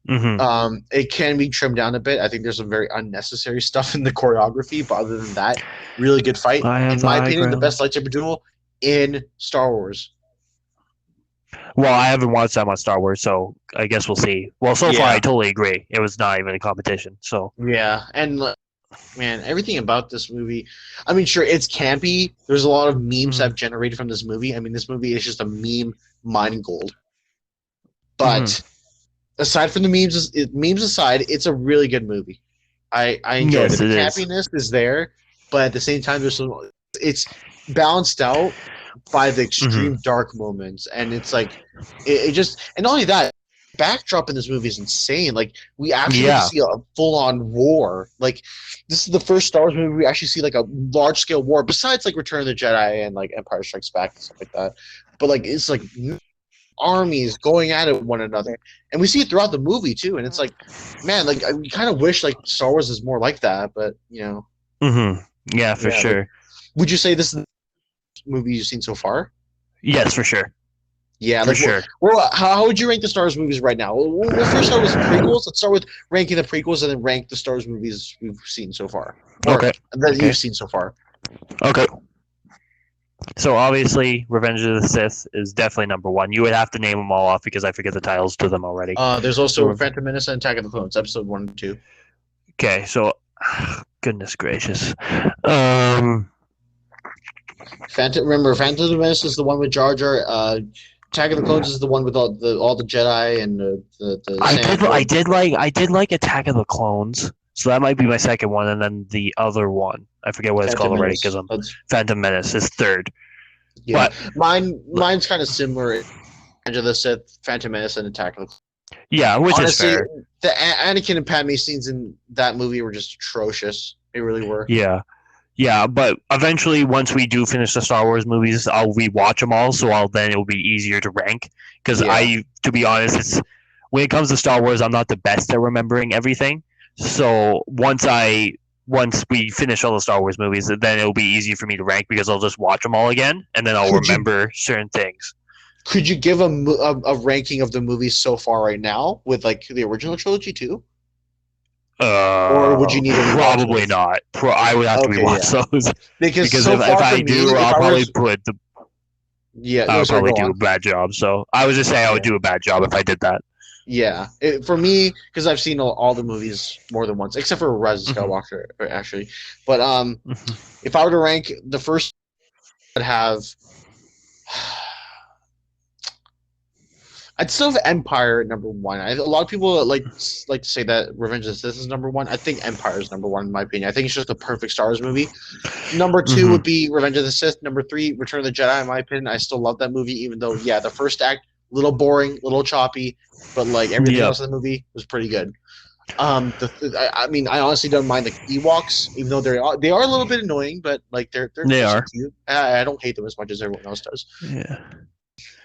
[SPEAKER 2] Hmm.
[SPEAKER 1] It can be trimmed down a bit. I think there's some very unnecessary stuff in the choreography, but other than that, really good fight.
[SPEAKER 2] I have
[SPEAKER 1] In
[SPEAKER 2] the
[SPEAKER 1] my
[SPEAKER 2] high
[SPEAKER 1] opinion, the
[SPEAKER 2] ground.
[SPEAKER 1] best lightsaber duel in Star Wars.
[SPEAKER 2] Well, I haven't watched that much Star Wars, so I guess we'll see. Well, so far I
[SPEAKER 1] Yeah,
[SPEAKER 2] totally agree. It was not even a competition. So.
[SPEAKER 1] yeah, and man, everything about this movie. I mean, sure, it's campy. There's a lot of memes that
[SPEAKER 2] Hmm.
[SPEAKER 1] have generated from this movie. I mean, this movie is just a meme mining gold.
[SPEAKER 2] Hmm.
[SPEAKER 1] But aside from the memes aside, it's a really good movie. I enjoyed it.
[SPEAKER 2] Yes,
[SPEAKER 1] The
[SPEAKER 2] it is.
[SPEAKER 1] campiness is there, but at the same time, it's balanced out by the
[SPEAKER 2] Hmm.
[SPEAKER 1] extreme dark moments, and it's like it just and not only that. Backdrop in this movie is insane. Like we actually get to
[SPEAKER 2] Yeah.
[SPEAKER 1] see a full-on war. Like this is the first Star Wars movie we actually see like a large-scale war. Besides like Return of the Jedi and like Empire Strikes Back and stuff like that, but like it's like armies going at it one another, and we see it throughout the movie too. And it's like, man, like I kind of wish like Star Wars is more like that. But
[SPEAKER 2] Hmm. Yeah, for
[SPEAKER 1] yeah. Like,
[SPEAKER 2] sure.
[SPEAKER 1] would you say this is the movie you've seen so far?
[SPEAKER 2] Yes, for sure.
[SPEAKER 1] Yeah.
[SPEAKER 2] For
[SPEAKER 1] Like,
[SPEAKER 2] sure.
[SPEAKER 1] how would you rank the Star Wars movies right now? We'll first start with prequels. Let's start with ranking the prequels, and then rank the Star Wars movies we've seen so far, or
[SPEAKER 2] Okay.
[SPEAKER 1] that
[SPEAKER 2] Okay.
[SPEAKER 1] you've seen so far.
[SPEAKER 2] Okay. So obviously, Revenge of the Sith is definitely number one. You would have to name them all off because I forget the titles to them already.
[SPEAKER 1] There's
[SPEAKER 2] So
[SPEAKER 1] also Phantom Menace and Attack of the Clones, episode 1 and 2.
[SPEAKER 2] okay, so goodness gracious. Um,
[SPEAKER 1] Phantom of the Menace is the one with Jar Jar. Attack of the Clones is the one with all the Jedi and the sand.
[SPEAKER 2] I did like Attack of the Clones. So that might be my second one, and then the other one I forget what it's
[SPEAKER 1] Phantom
[SPEAKER 2] called already because
[SPEAKER 1] Menace.
[SPEAKER 2] I'm
[SPEAKER 1] That's
[SPEAKER 2] Phantom Menace is third.
[SPEAKER 1] yeah.
[SPEAKER 2] But
[SPEAKER 1] Mine's kind of similar. Revenge of the Sith, Phantom Menace, and Attack of the Clones.
[SPEAKER 2] yeah, which is
[SPEAKER 1] Honestly,
[SPEAKER 2] fair.
[SPEAKER 1] the Anakin and Padme scenes in that movie were just atrocious. They really were.
[SPEAKER 2] Yeah, yeah, but eventually, once we do finish the Star Wars movies, I'll rewatch them all, so then it'll be easier to rank. Because
[SPEAKER 1] Yeah.
[SPEAKER 2] to be honest, it's when it comes to Star Wars, I'm not the best at remembering everything. So once we finish all the Star Wars movies, then it'll be easy for me to rank because I'll just watch them all again, and then I'll
[SPEAKER 1] Could you
[SPEAKER 2] remember certain things.
[SPEAKER 1] could you give a ranking of the movies so far right now with like the original trilogy too, or would you need to rewatch
[SPEAKER 2] Probably
[SPEAKER 1] those?
[SPEAKER 2] not. I would have to
[SPEAKER 1] Okay, yeah.
[SPEAKER 2] rewatch those
[SPEAKER 1] Because
[SPEAKER 2] because
[SPEAKER 1] so
[SPEAKER 2] if
[SPEAKER 1] far for
[SPEAKER 2] I
[SPEAKER 1] me,
[SPEAKER 2] do,
[SPEAKER 1] if
[SPEAKER 2] I'll
[SPEAKER 1] I
[SPEAKER 2] probably
[SPEAKER 1] was
[SPEAKER 2] put the
[SPEAKER 1] yeah,
[SPEAKER 2] I
[SPEAKER 1] no,
[SPEAKER 2] would
[SPEAKER 1] sorry,
[SPEAKER 2] probably
[SPEAKER 1] go
[SPEAKER 2] do a
[SPEAKER 1] on.
[SPEAKER 2] bad job. So I was just saying I would
[SPEAKER 1] Yeah.
[SPEAKER 2] do a bad job if I did that.
[SPEAKER 1] Yeah, for me, because I've seen all the movies more than once, except for Rise of
[SPEAKER 2] Hmm.
[SPEAKER 1] Skywalker, actually. But
[SPEAKER 2] Hmm.
[SPEAKER 1] if I were to rank the first, I'd have, I'd still have Empire at number one. A lot of people like to say that Revenge of the Sith is number one. I think Empire is number one in my opinion. I think it's just a perfect Star Wars movie. Number two
[SPEAKER 2] Hmm.
[SPEAKER 1] would be Revenge of the Sith. Number three, Return of the Jedi. In my opinion, I still love that movie, even though the first act little boring, little choppy, but like everything
[SPEAKER 2] Yep.
[SPEAKER 1] else in the movie was pretty good. I mean, I honestly don't mind the Ewoks, even though they are a little bit annoying, but like
[SPEAKER 2] They
[SPEAKER 1] they're so
[SPEAKER 2] are.
[SPEAKER 1] cute. I don't hate them as much as everyone else does.
[SPEAKER 2] Yeah.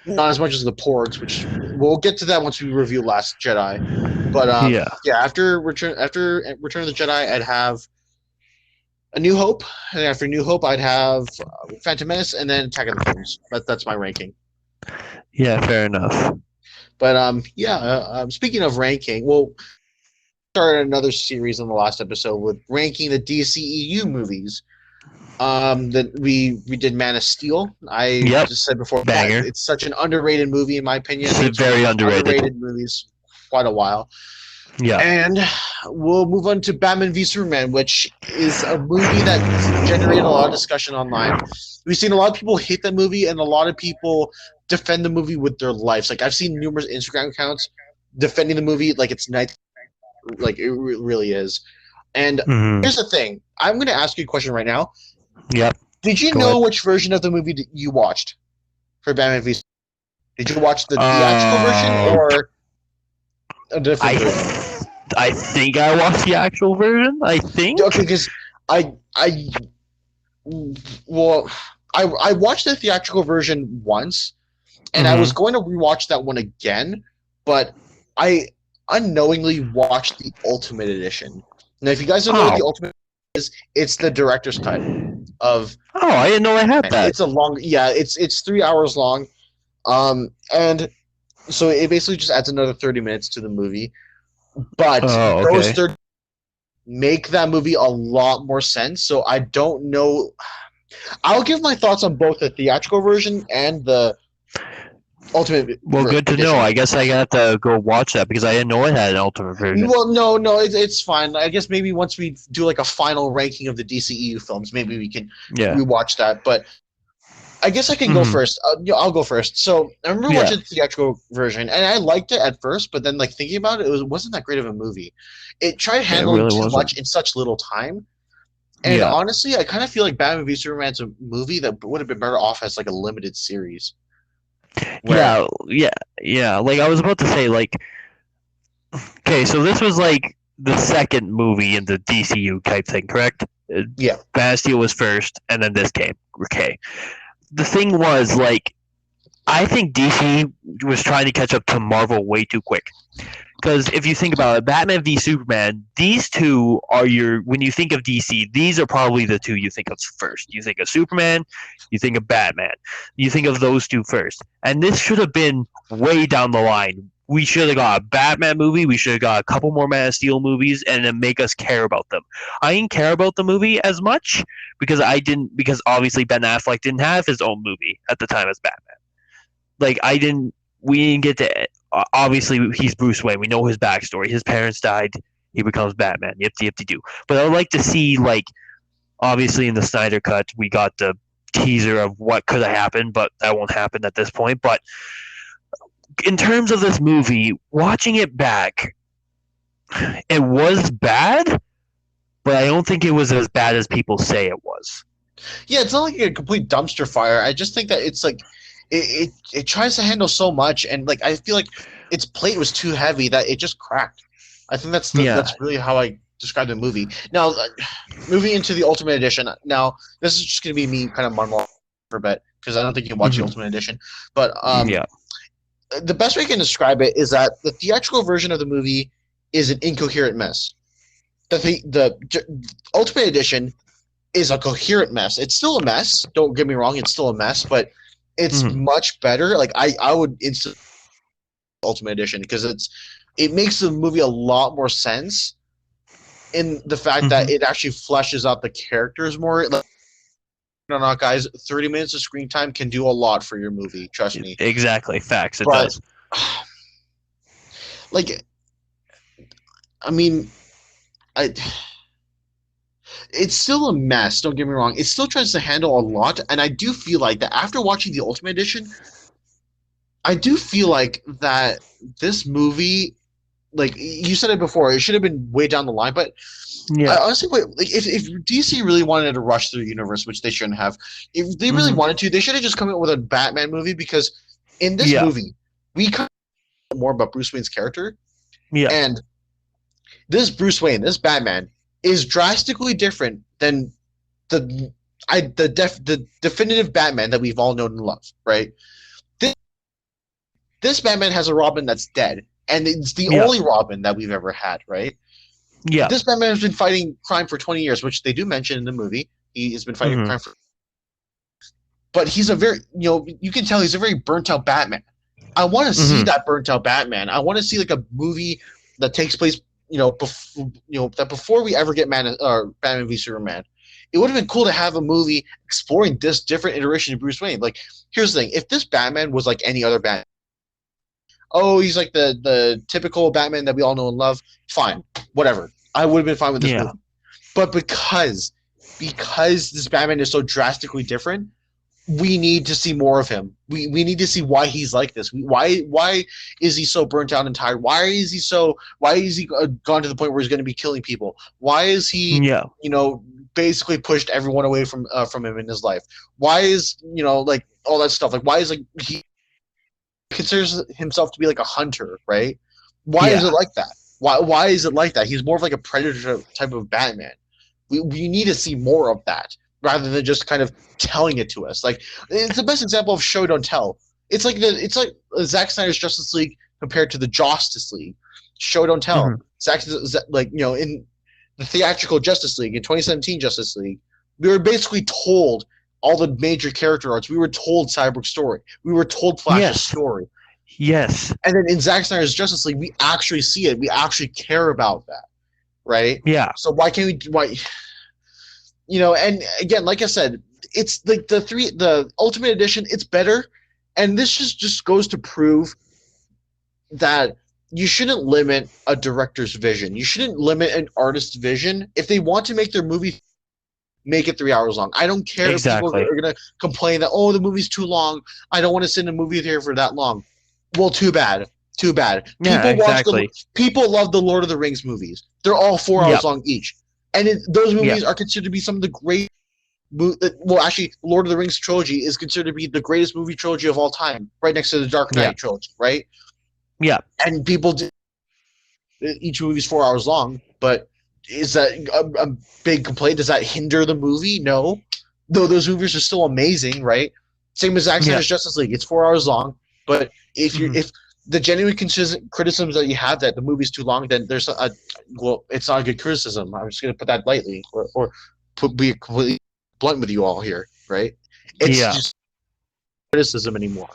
[SPEAKER 1] Not as much as the Porgs, which we'll get to that once we review Last Jedi. But
[SPEAKER 2] Yeah.
[SPEAKER 1] yeah, after Return of the Jedi, I'd have A New Hope, and after New Hope, I'd have Phantom Menace, and then Attack of the Clones. That's my ranking.
[SPEAKER 2] Yeah. Fair enough.
[SPEAKER 1] But yeah. Speaking of ranking, we'll start another series in the last episode with ranking the DCEU movies. That we did Man of Steel. I
[SPEAKER 2] Yep.
[SPEAKER 1] just said before that
[SPEAKER 2] Banger.
[SPEAKER 1] it's such an underrated movie in my opinion. I think
[SPEAKER 2] It's
[SPEAKER 1] it's one of the
[SPEAKER 2] very
[SPEAKER 1] most
[SPEAKER 2] underrated.
[SPEAKER 1] underrated movies quite a while.
[SPEAKER 2] Yeah.
[SPEAKER 1] And we'll move on to Batman v Superman, which is a movie that generated a lot of discussion online. We've seen a lot of people hate the movie, and a lot of people defend the movie with their lives. Like I've seen numerous Instagram accounts defending the movie like it's night, like it really is. And
[SPEAKER 2] Hmm.
[SPEAKER 1] here's the thing: I'm going to ask you a question right now.
[SPEAKER 2] Yep.
[SPEAKER 1] Did you
[SPEAKER 2] Go
[SPEAKER 1] know
[SPEAKER 2] ahead.
[SPEAKER 1] which version of the movie you watched for Batman v? Did you watch the theatrical version
[SPEAKER 2] Uh,
[SPEAKER 1] or a different version?
[SPEAKER 2] I I think I watched the actual version. I think.
[SPEAKER 1] Okay, because I well, I watched the theatrical version once, and I was
[SPEAKER 2] Hmm.
[SPEAKER 1] going to rewatch that one again, but I unknowingly watched the Ultimate Edition. Now, if you guys don't know what the
[SPEAKER 2] Oh.
[SPEAKER 1] Ultimate is, it's the director's cut of.
[SPEAKER 2] Oh, I didn't know I had that.
[SPEAKER 1] It's a long, yeah, it's 3 hours long, and so it basically just adds another 30 minutes to the movie. But
[SPEAKER 2] Oh,
[SPEAKER 1] those
[SPEAKER 2] okay.
[SPEAKER 1] 30 make that movie a lot more sense. So I don't know. I'll give my thoughts on both the theatrical version and the Ultimate
[SPEAKER 2] Well, good to know.
[SPEAKER 1] Edition.
[SPEAKER 2] I guess I got to go watch that because I didn't know it had an ultimate version.
[SPEAKER 1] Well, no, it's fine. I guess maybe once we do like a final ranking of the DCEU films, maybe we can
[SPEAKER 2] Yeah.
[SPEAKER 1] rewatch that. But I guess I can go
[SPEAKER 2] Hmm.
[SPEAKER 1] first. I'll go first. So I remember
[SPEAKER 2] Yeah.
[SPEAKER 1] watching the theatrical version, and I liked it at first, but then like thinking about it, wasn't that great of a movie. It tried
[SPEAKER 2] It
[SPEAKER 1] handling
[SPEAKER 2] really
[SPEAKER 1] too
[SPEAKER 2] wasn't.
[SPEAKER 1] much in such little time. And
[SPEAKER 2] Yeah.
[SPEAKER 1] honestly, I kind of feel like Batman v Superman's a movie that would have been better off as like a limited series. Where
[SPEAKER 2] Yeah. Yeah. Yeah. Like I was about to say, like, okay, so this was like the second movie in the DCU type thing, correct?
[SPEAKER 1] yeah,
[SPEAKER 2] Man of Steel was first, and then this came. Okay. The thing was, like, I think DC was trying to catch up to Marvel way too quick. Because if you think about it, Batman v Superman, these two are your. When you think of DC, these are probably the two you think of first. You think of Superman, you think of Batman. You think of those two first. And this should have been way down the line. We should have got a Batman movie. We should have got a couple more Man of Steel movies, and then make us care about them. I didn't care about the movie as much because I didn't. Because obviously Ben Affleck didn't have his own movie at the time as Batman. Like I didn't. We didn't get to obviously he's Bruce Wayne. We know his backstory. His parents died. He becomes Batman. Yip de do. But I would like to see, like, obviously in the Snyder cut, we got the teaser of what could have happened, but that won't happen at this point. But in terms of this movie, watching it back, it was bad, but I don't think it was as bad as people say it was.
[SPEAKER 1] yeah, it's not like a complete dumpster fire. I just think that it's like it tries to handle so much, and like I feel like its plate was too heavy that it just cracked. I think
[SPEAKER 2] Yeah.
[SPEAKER 1] that's really how I describe the movie. Now, moving into the Ultimate Edition. Now, this is just gonna be me kind of monologuing for a bit because I don't think you watched the
[SPEAKER 2] Mm-hmm.
[SPEAKER 1] Ultimate Edition, but
[SPEAKER 2] Yeah.
[SPEAKER 1] the best way I can describe it is that the theatrical version of the movie is an incoherent mess. The Ultimate Edition is a coherent mess. It's still a mess. Don't get me wrong, it's still a mess, but it's
[SPEAKER 2] Mm-hmm.
[SPEAKER 1] much better. Like I would instantly Ultimate Edition because it makes the movie a lot more sense in the fact
[SPEAKER 2] Mm-hmm.
[SPEAKER 1] that it actually fleshes out the characters more. Like, no, no, guys, 30 minutes of screen time can do a lot for your movie. Trust me.
[SPEAKER 2] Exactly. Facts. It
[SPEAKER 1] But
[SPEAKER 2] does.
[SPEAKER 1] like, I mean, I it's still a mess. Don't get me wrong. It still tries to handle a lot, and I do feel like that after watching the Ultimate Edition, I do feel like that this movie, like you said it before, it should have been way down the line. But I
[SPEAKER 2] Yeah.
[SPEAKER 1] honestly, like if DC really wanted to rush through the universe, which they shouldn't have, if they really
[SPEAKER 2] Mm-hmm.
[SPEAKER 1] wanted to, they should have just come up with a Batman movie because in this
[SPEAKER 2] Yeah.
[SPEAKER 1] movie we kind of know more about Bruce Wayne's character,
[SPEAKER 2] Yeah.
[SPEAKER 1] and This Bruce Wayne, this Batman, is drastically different than the the definitive Batman that we've all known and loved, right? This, this Batman has a Robin that's dead, and it's the
[SPEAKER 2] Yeah.
[SPEAKER 1] only Robin that we've ever had, right?
[SPEAKER 2] Yeah.
[SPEAKER 1] This Batman has been fighting crime for 20 years, which they do mention in the movie. He has been fighting crime for, but he's a very, you can tell he's a very burnt out Batman. I want to see that burnt out Batman. I want to see like a movie that takes place, that before we ever get Batman v Superman. It would have been cool to have a movie exploring this different iteration of Bruce Wayne. Like, here's the thing: if this Batman was like any other Batman, oh, he's like the typical Batman that we all know and love, fine, whatever. I would have been fine with this movie. But because this Batman is so drastically different, we need to see more of him. We need to see why he's like this. Why is he so burnt out and tired? Why is he gone to the point where he's going to be killing people? Why is he basically pushed everyone away from him in his life? Why is like all that stuff? Like why is he considers himself to be like a hunter, right? Why is it like that? Why is it like that? He's more of like a predator type of Batman. We need to see more of that rather than just kind of telling it to us. Like it's the best example of show don't tell. It's like Zack Snyder's Justice League compared to the Justice League. Show don't tell. In the theatrical Justice League in 2017 Justice League, we were basically told all the major character arcs. We were told Cyborg's story. We were told Flash's story.
[SPEAKER 2] Yes.
[SPEAKER 1] And then in Zack Snyder's Justice League, we actually see it. We actually care about that, right?
[SPEAKER 2] Yeah.
[SPEAKER 1] So why can't we? And again, like I said, it's like the Ultimate Edition. It's better, and this just goes to prove that you shouldn't limit a director's vision. You shouldn't limit an artist's vision. If they want to make their movie, make it 3 hours long. I don't care if people are going to complain that, oh, the movie's too long. I don't want to sit in a movie theater for that long. Well, too bad. Too bad.
[SPEAKER 2] Yeah,
[SPEAKER 1] People love the Lord of the Rings movies. They're all 4 hours long each. And those movies are considered to be some of the great. Well, actually, Lord of the Rings trilogy is considered to be the greatest movie trilogy of all time, right next to the Dark Knight trilogy, right?
[SPEAKER 2] Yeah.
[SPEAKER 1] And each movie's 4 hours long, but is that a big complaint? Does that hinder the movie? No. Though those movies are still amazing, right? Same as Zack Snyder's Justice League. It's 4 hours long, but if the genuine criticisms that you have that the movie's too long, then there's it's not a good criticism. I'm just going to put that lightly, or be completely blunt with you all here, right? It's just criticism anymore.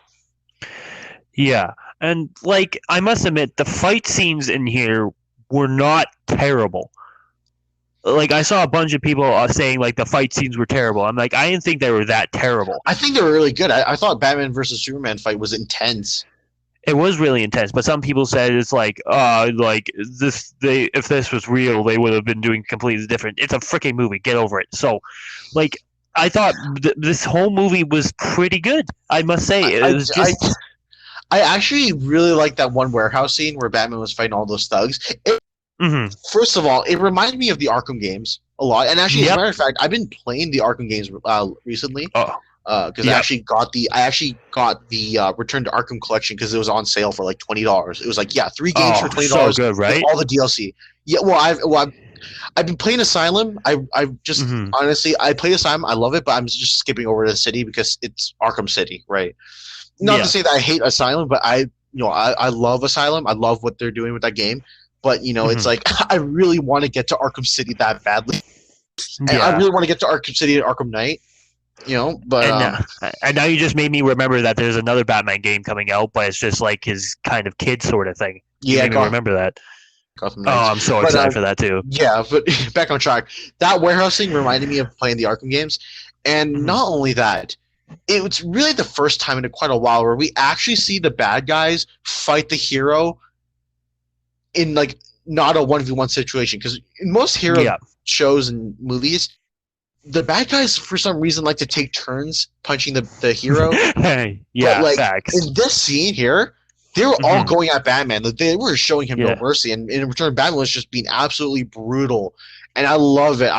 [SPEAKER 2] Yeah, and like I must admit, the fight scenes in here were not terrible. Like I saw a bunch of people saying like the fight scenes were terrible. I'm like, I didn't think they were that terrible.
[SPEAKER 1] I think they were really good. I thought Batman versus Superman fight was intense.
[SPEAKER 2] It was really intense, but some people said it's like if this was real, they would have been doing completely different. It's a freaking movie. Get over it. So, like, I thought this whole movie was pretty good. I must say,
[SPEAKER 1] I actually really like that one warehouse scene where Batman was fighting all those thugs. First of all, it reminded me of the Arkham games a lot. And actually, as a matter of fact, I've been playing the Arkham games recently. Because I actually got the Return to Arkham collection because it was on sale for like $20. It was like 3 games for $20.
[SPEAKER 2] So good, right?
[SPEAKER 1] All the DLC. Yeah, I've been playing Asylum. I've just honestly I play Asylum. I love it, but I'm just skipping over to the city because it's Arkham City, right? Not to say that I hate Asylum, but I love Asylum. I love what they're doing with that game. But it's like I really want to get to Arkham City that badly, and I really want to get to Arkham City and Arkham Knight. But
[SPEAKER 2] and now you just made me remember that there's another Batman game coming out, but it's just like his kind of kid sort of thing.
[SPEAKER 1] Yeah,
[SPEAKER 2] I remember that. I'm so excited for that too.
[SPEAKER 1] Yeah, but back on track. That warehousing reminded me of playing the Arkham games, and not only that, it's really the first time in quite a while where we actually see the bad guys fight the hero in like not a 1v1 situation. Because in most hero shows and movies, the bad guys for some reason like to take turns punching the hero.
[SPEAKER 2] But like
[SPEAKER 1] facts. In this scene here, they were all going at Batman. They were showing him no mercy, and in return, Batman was just being absolutely brutal. And I love it.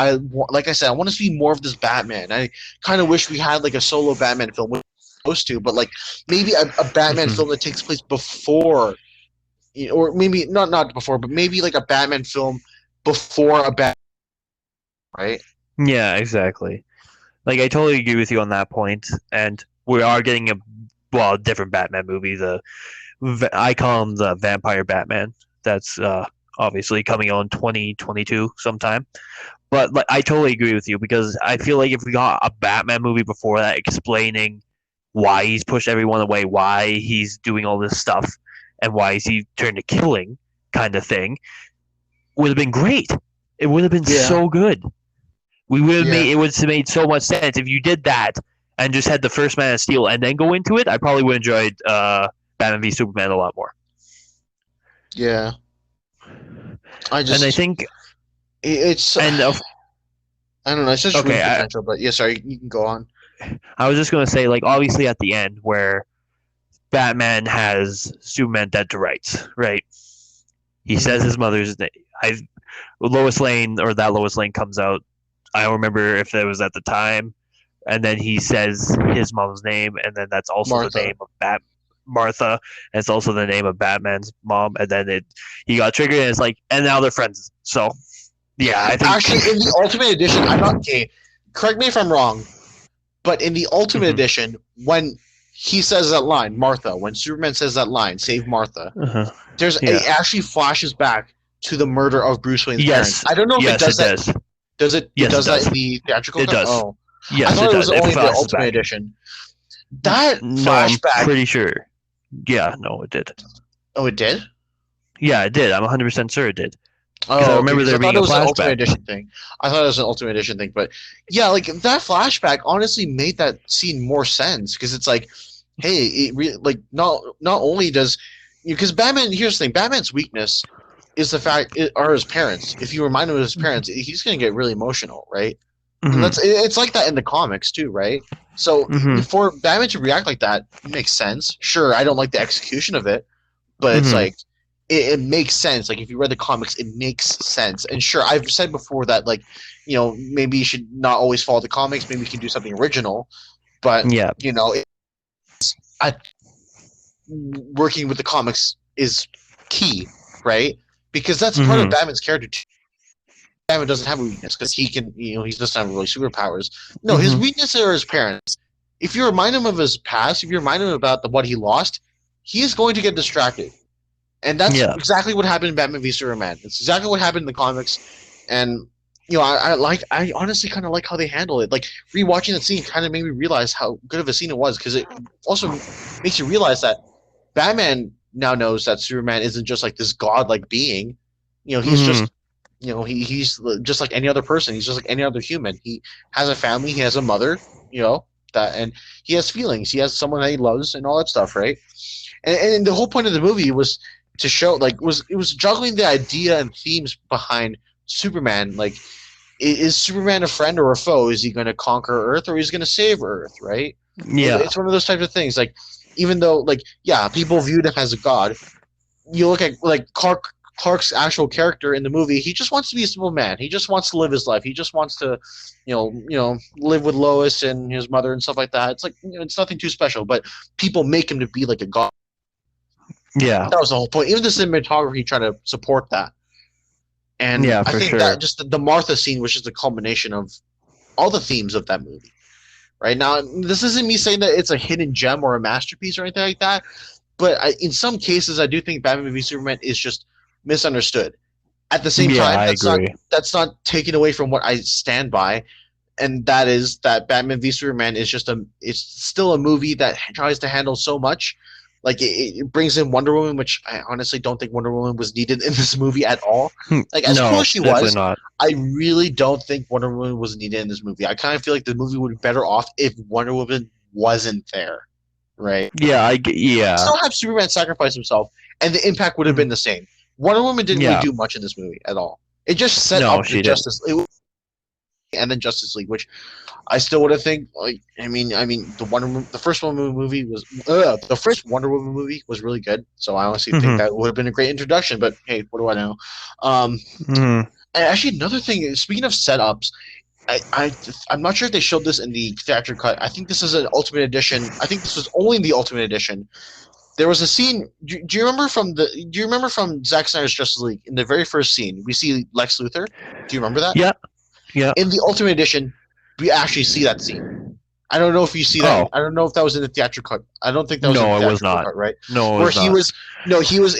[SPEAKER 1] Like I said, I want to see more of this Batman. I kind of wish we had like a solo Batman film, which we're supposed to, but like maybe a Batman film that takes place before or maybe not before, but maybe like a Batman film before a Batman, right?
[SPEAKER 2] Yeah, exactly. Like I totally agree with you on that point, and we are getting a different Batman movie. I call him the Vampire Batman. That's obviously coming out in 2022 sometime. But like, I totally agree with you because I feel like if we got a Batman movie before that explaining why he's pushed everyone away, why he's doing all this stuff, and why he turned to killing kind of thing, would have been great. It would have been
[SPEAKER 1] Yeah,
[SPEAKER 2] so good. We would have
[SPEAKER 1] yeah,
[SPEAKER 2] made it would have made so much sense if you did that and just had the first Man of Steel and then go into it. I probably would have enjoyed Batman v Superman a lot more.
[SPEAKER 1] yeah. I
[SPEAKER 2] And I
[SPEAKER 1] just
[SPEAKER 2] think
[SPEAKER 1] it's
[SPEAKER 2] and
[SPEAKER 1] I don't know. It's just room
[SPEAKER 2] okay,
[SPEAKER 1] potential, but yeah. Sorry, you can go on.
[SPEAKER 2] I was just gonna say like obviously at the end where Batman has Superman dead to rights, right? He says
[SPEAKER 1] Hmm.
[SPEAKER 2] his mother's name. I Lois Lane or that Lois Lane comes out. I don't remember if it was at the time, and then he says his mom's name, and then that's also the
[SPEAKER 1] Martha.
[SPEAKER 2] name of Martha, and it's also the name of Batman's mom, and then he got triggered, and it's like, and now they're friends. So yeah, I think.
[SPEAKER 1] Actually, in the Ultimate Edition, I'm not okay. Correct me if I'm wrong, but in the Ultimate
[SPEAKER 2] Mhm.
[SPEAKER 1] Edition, when he says that line, Martha, when Superman says that line, save Martha,
[SPEAKER 2] Uh-huh.
[SPEAKER 1] there's it
[SPEAKER 2] Yeah.
[SPEAKER 1] actually flashes back to the murder of Bruce Wayne's parents.
[SPEAKER 2] Yes.
[SPEAKER 1] I don't know if it
[SPEAKER 2] Yes,
[SPEAKER 1] does
[SPEAKER 2] it
[SPEAKER 1] that.
[SPEAKER 2] does.
[SPEAKER 1] It
[SPEAKER 2] Yes, it
[SPEAKER 1] does that
[SPEAKER 2] does.
[SPEAKER 1] in the theatrical
[SPEAKER 2] It
[SPEAKER 1] cut?
[SPEAKER 2] does.
[SPEAKER 1] Oh, I
[SPEAKER 2] Yes,
[SPEAKER 1] thought
[SPEAKER 2] it
[SPEAKER 1] it was
[SPEAKER 2] does. It
[SPEAKER 1] only in the
[SPEAKER 2] flashes
[SPEAKER 1] Ultimate
[SPEAKER 2] back.
[SPEAKER 1] Edition. That
[SPEAKER 2] No, I'm
[SPEAKER 1] flashback.
[SPEAKER 2] pretty sure. Yeah, no, it did.
[SPEAKER 1] Oh, it did.
[SPEAKER 2] Yeah, it did. I'm 100% sure it did. Because I
[SPEAKER 1] Oh, okay.
[SPEAKER 2] remember
[SPEAKER 1] Because I
[SPEAKER 2] there
[SPEAKER 1] thought
[SPEAKER 2] being
[SPEAKER 1] it
[SPEAKER 2] a
[SPEAKER 1] was an Ultimate
[SPEAKER 2] flashback.
[SPEAKER 1] Edition thing. I thought it was an Ultimate Edition thing, but yeah, like that flashback honestly made that scene more sense because it's like, hey, like not only does because Batman. Here's the thing: Batman's weakness is the fact are his parents. If you remind him of his parents, he's gonna get really emotional, right? And
[SPEAKER 2] Hmm.
[SPEAKER 1] it's like that in the comics too, right? So
[SPEAKER 2] Hmm.
[SPEAKER 1] for Batman to react like that makes sense. Sure, I don't like the execution of it, but it's
[SPEAKER 2] Hmm.
[SPEAKER 1] like it makes sense. Like if you read the comics, it makes sense. And sure, I've said before that like, maybe you should not always follow the comics. Maybe you can do something original. But
[SPEAKER 2] Yeah.
[SPEAKER 1] I, working with the comics is key, right? Because that's part of
[SPEAKER 2] Hmm.
[SPEAKER 1] Batman's character. Too. Batman doesn't have a weakness because he can, he doesn't have really superpowers. No, his
[SPEAKER 2] Hmm.
[SPEAKER 1] weaknesses are his parents. If you remind him of his past, if you remind him about what he lost, he is going to get distracted. And that's
[SPEAKER 2] Yeah.
[SPEAKER 1] exactly what happened in Batman v Superman. It's exactly what happened in the comics, and I honestly kind of like how they handle it. Like rewatching the scene kind of made me realize how good of a scene it was because it also makes you realize that Batman now knows that Superman isn't just like this godlike being. He's
[SPEAKER 2] Hmm.
[SPEAKER 1] just he's just like any other person. He's just like any other human. He has a family. He has a mother. That, and he has feelings. He has someone that he loves and all that stuff, right? And the whole point of the movie was to show like it was juggling the idea and themes behind Superman. Like, is Superman a friend or a foe? Is he going to conquer Earth or he's going to save Earth? Right?
[SPEAKER 2] Yeah.
[SPEAKER 1] It's one of those types of things. Like, even though like yeah, people viewed him as a god. You look at like Clark's actual character in the movie. He just wants to be a simple man. He just wants to live his life. He just wants to, live with Lois and his mother and stuff like that. It's like it's nothing too special. But people make him to be like a god.
[SPEAKER 2] Yeah.
[SPEAKER 1] That was the whole point. Even the cinematography tried to support that. And
[SPEAKER 2] Yeah,
[SPEAKER 1] I
[SPEAKER 2] for
[SPEAKER 1] think that
[SPEAKER 2] sure.
[SPEAKER 1] just the Martha scene was just a culmination of all the themes of that movie. Right now, this isn't me saying that it's a hidden gem or a masterpiece or anything like that, but in some cases, I do think Batman v Superman is just misunderstood. At the same
[SPEAKER 2] Yeah,
[SPEAKER 1] time,
[SPEAKER 2] I agree.
[SPEAKER 1] that's not taken away from what I stand by, and that is that Batman v Superman is just it's still a movie that tries to handle so much. Like it brings in Wonder Woman, which I honestly don't think Wonder Woman was needed in this movie at all. Like as cool
[SPEAKER 2] No,
[SPEAKER 1] as she
[SPEAKER 2] definitely
[SPEAKER 1] was,
[SPEAKER 2] not.
[SPEAKER 1] I really don't think Wonder Woman was needed in this movie. I kind of feel like the movie would be better off if Wonder Woman wasn't there, right?
[SPEAKER 2] Yeah, yeah.
[SPEAKER 1] Still have Superman sacrifice himself, and the impact would have
[SPEAKER 2] Mhm.
[SPEAKER 1] been the same. Wonder Woman didn't really
[SPEAKER 2] Yeah.
[SPEAKER 1] do much in this movie at all. It just set
[SPEAKER 2] No,
[SPEAKER 1] up the
[SPEAKER 2] she didn't.
[SPEAKER 1] Justice and then Justice League, which I still would have think like I mean the first Wonder Woman movie was the first Wonder Woman movie was really good. So I honestly think
[SPEAKER 2] Hmm.
[SPEAKER 1] that would have been a great introduction. But hey, what do I know? Um,
[SPEAKER 2] Hmm.
[SPEAKER 1] and actually, another thing. Speaking of setups, I'm not sure if they showed this in the theatrical cut. I think this is an Ultimate Edition. I think this was only in the Ultimate Edition. There was a scene. Do you remember from the? Do you remember from Zack Snyder's Justice League in the very first scene? We see Lex Luthor. Do you remember that?
[SPEAKER 2] Yeah, yeah.
[SPEAKER 1] In the Ultimate Edition, we actually see that scene. I don't know if you see that.
[SPEAKER 2] Oh,
[SPEAKER 1] I don't know if that was in the theatrical cut. I don't think that was in the
[SPEAKER 2] no, it was
[SPEAKER 1] theatrical
[SPEAKER 2] not.
[SPEAKER 1] cut, right?
[SPEAKER 2] No, it
[SPEAKER 1] Where
[SPEAKER 2] was not.
[SPEAKER 1] he was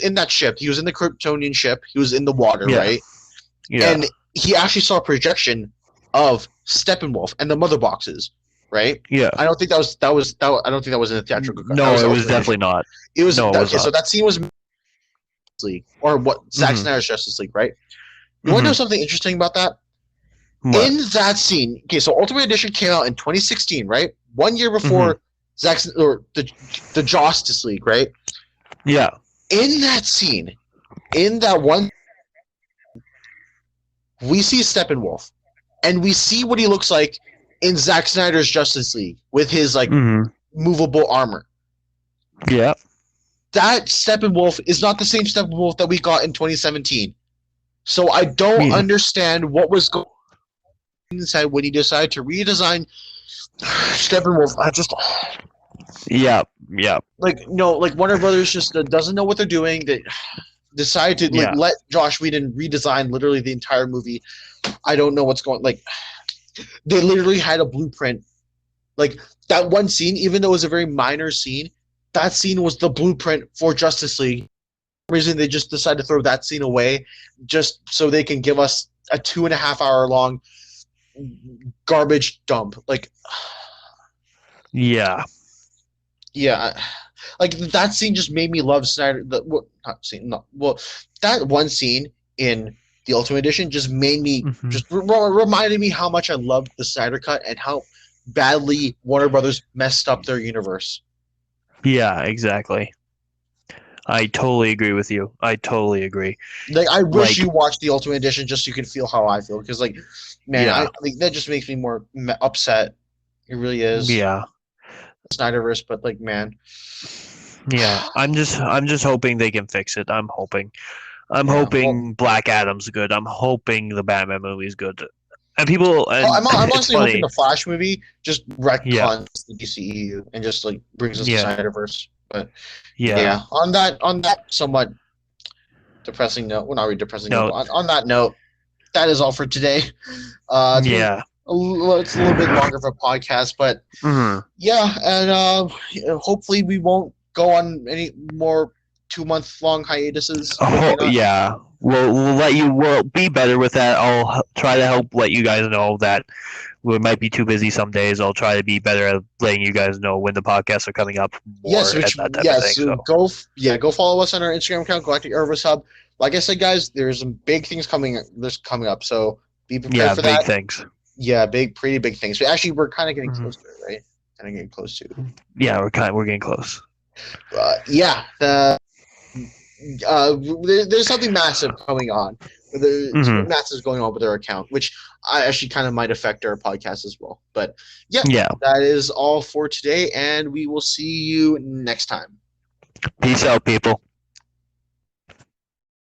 [SPEAKER 1] in that ship. He was in the Kryptonian ship. He was in the water,
[SPEAKER 2] Yeah,
[SPEAKER 1] right?
[SPEAKER 2] yeah.
[SPEAKER 1] And he actually saw a projection of Steppenwolf and the mother boxes, right?
[SPEAKER 2] Yeah.
[SPEAKER 1] I don't think that was I don't think that was in the theatrical cut.
[SPEAKER 2] No,
[SPEAKER 1] Was
[SPEAKER 2] it
[SPEAKER 1] the
[SPEAKER 2] was
[SPEAKER 1] Ultimate
[SPEAKER 2] definitely
[SPEAKER 1] Edition.
[SPEAKER 2] not.
[SPEAKER 1] It was
[SPEAKER 2] No, it was
[SPEAKER 1] okay. So
[SPEAKER 2] not.
[SPEAKER 1] that scene was League or what Zack
[SPEAKER 2] Mhm.
[SPEAKER 1] Snyder's Justice League, right? You want to know something interesting about that?
[SPEAKER 2] What?
[SPEAKER 1] In that scene, okay, so Ultimate Edition came out in 2016, right? 1 year before the Justice League, right?
[SPEAKER 2] Yeah.
[SPEAKER 1] In that scene, in that one, we see Steppenwolf, and we see what he looks like in Zack Snyder's Justice League with his like movable armor.
[SPEAKER 2] Yeah.
[SPEAKER 1] That Steppenwolf is not the same Steppenwolf that we got in 2017. So I don't understand what was going on inside when he decided to redesign Steppenwolf. I just
[SPEAKER 2] Yeah.
[SPEAKER 1] like Warner Brothers just doesn't know what they're doing. They decide to let Josh Whedon redesign literally the entire movie. I don't know what's going. Like they literally had a blueprint. Like that one scene, even though it was a very minor scene, that scene was the blueprint for Justice League. For some reason they just decided to throw that scene away just so they can give us a 2.5 hour long garbage dump. Like
[SPEAKER 2] Yeah.
[SPEAKER 1] Like that scene just made me love Snyder. That one scene in the Ultimate Edition just made me just reminded me how much I loved the Snyder Cut and how badly Warner Brothers messed up their universe.
[SPEAKER 2] Yeah, exactly. I totally agree with you. I totally agree.
[SPEAKER 1] Like I wish you watched the Ultimate Edition just so you could feel how I feel because like man, that just makes me more upset. It really is.
[SPEAKER 2] Yeah.
[SPEAKER 1] Snyderverse, but like man.
[SPEAKER 2] Yeah, I'm just hoping they can fix it. I'm hoping Black Adam's good. I'm hoping the Batman movie's good. And people, and
[SPEAKER 1] I'm honestly
[SPEAKER 2] funny.
[SPEAKER 1] hoping the Flash movie just retcons the DCEU and just like brings us to Snyderverse. But on that somewhat depressing note, well, not really depressing note. On that note, that is all for today. It's a little bit longer of a podcast, but and hopefully we won't go on any more 2-month long hiatuses.
[SPEAKER 2] We'll be better with that. I'll try to help let you guys know that we might be too busy some days. I'll try to be better at letting you guys know when the podcasts are coming up. Go
[SPEAKER 1] follow us on our Instagram account, Galactic Universe Hub. Like I said, guys, there's some big things coming up, so be prepared for that.
[SPEAKER 2] Big things.
[SPEAKER 1] Yeah, pretty big things. But actually, we're kind of getting close to it, right? Kind of getting close to it.
[SPEAKER 2] Yeah, we're getting close.
[SPEAKER 1] There's something massive coming on. There's massive going on with our account, which I actually kind of might affect our podcast as well. But that is all for today, and we will see you next time.
[SPEAKER 2] Peace out, people.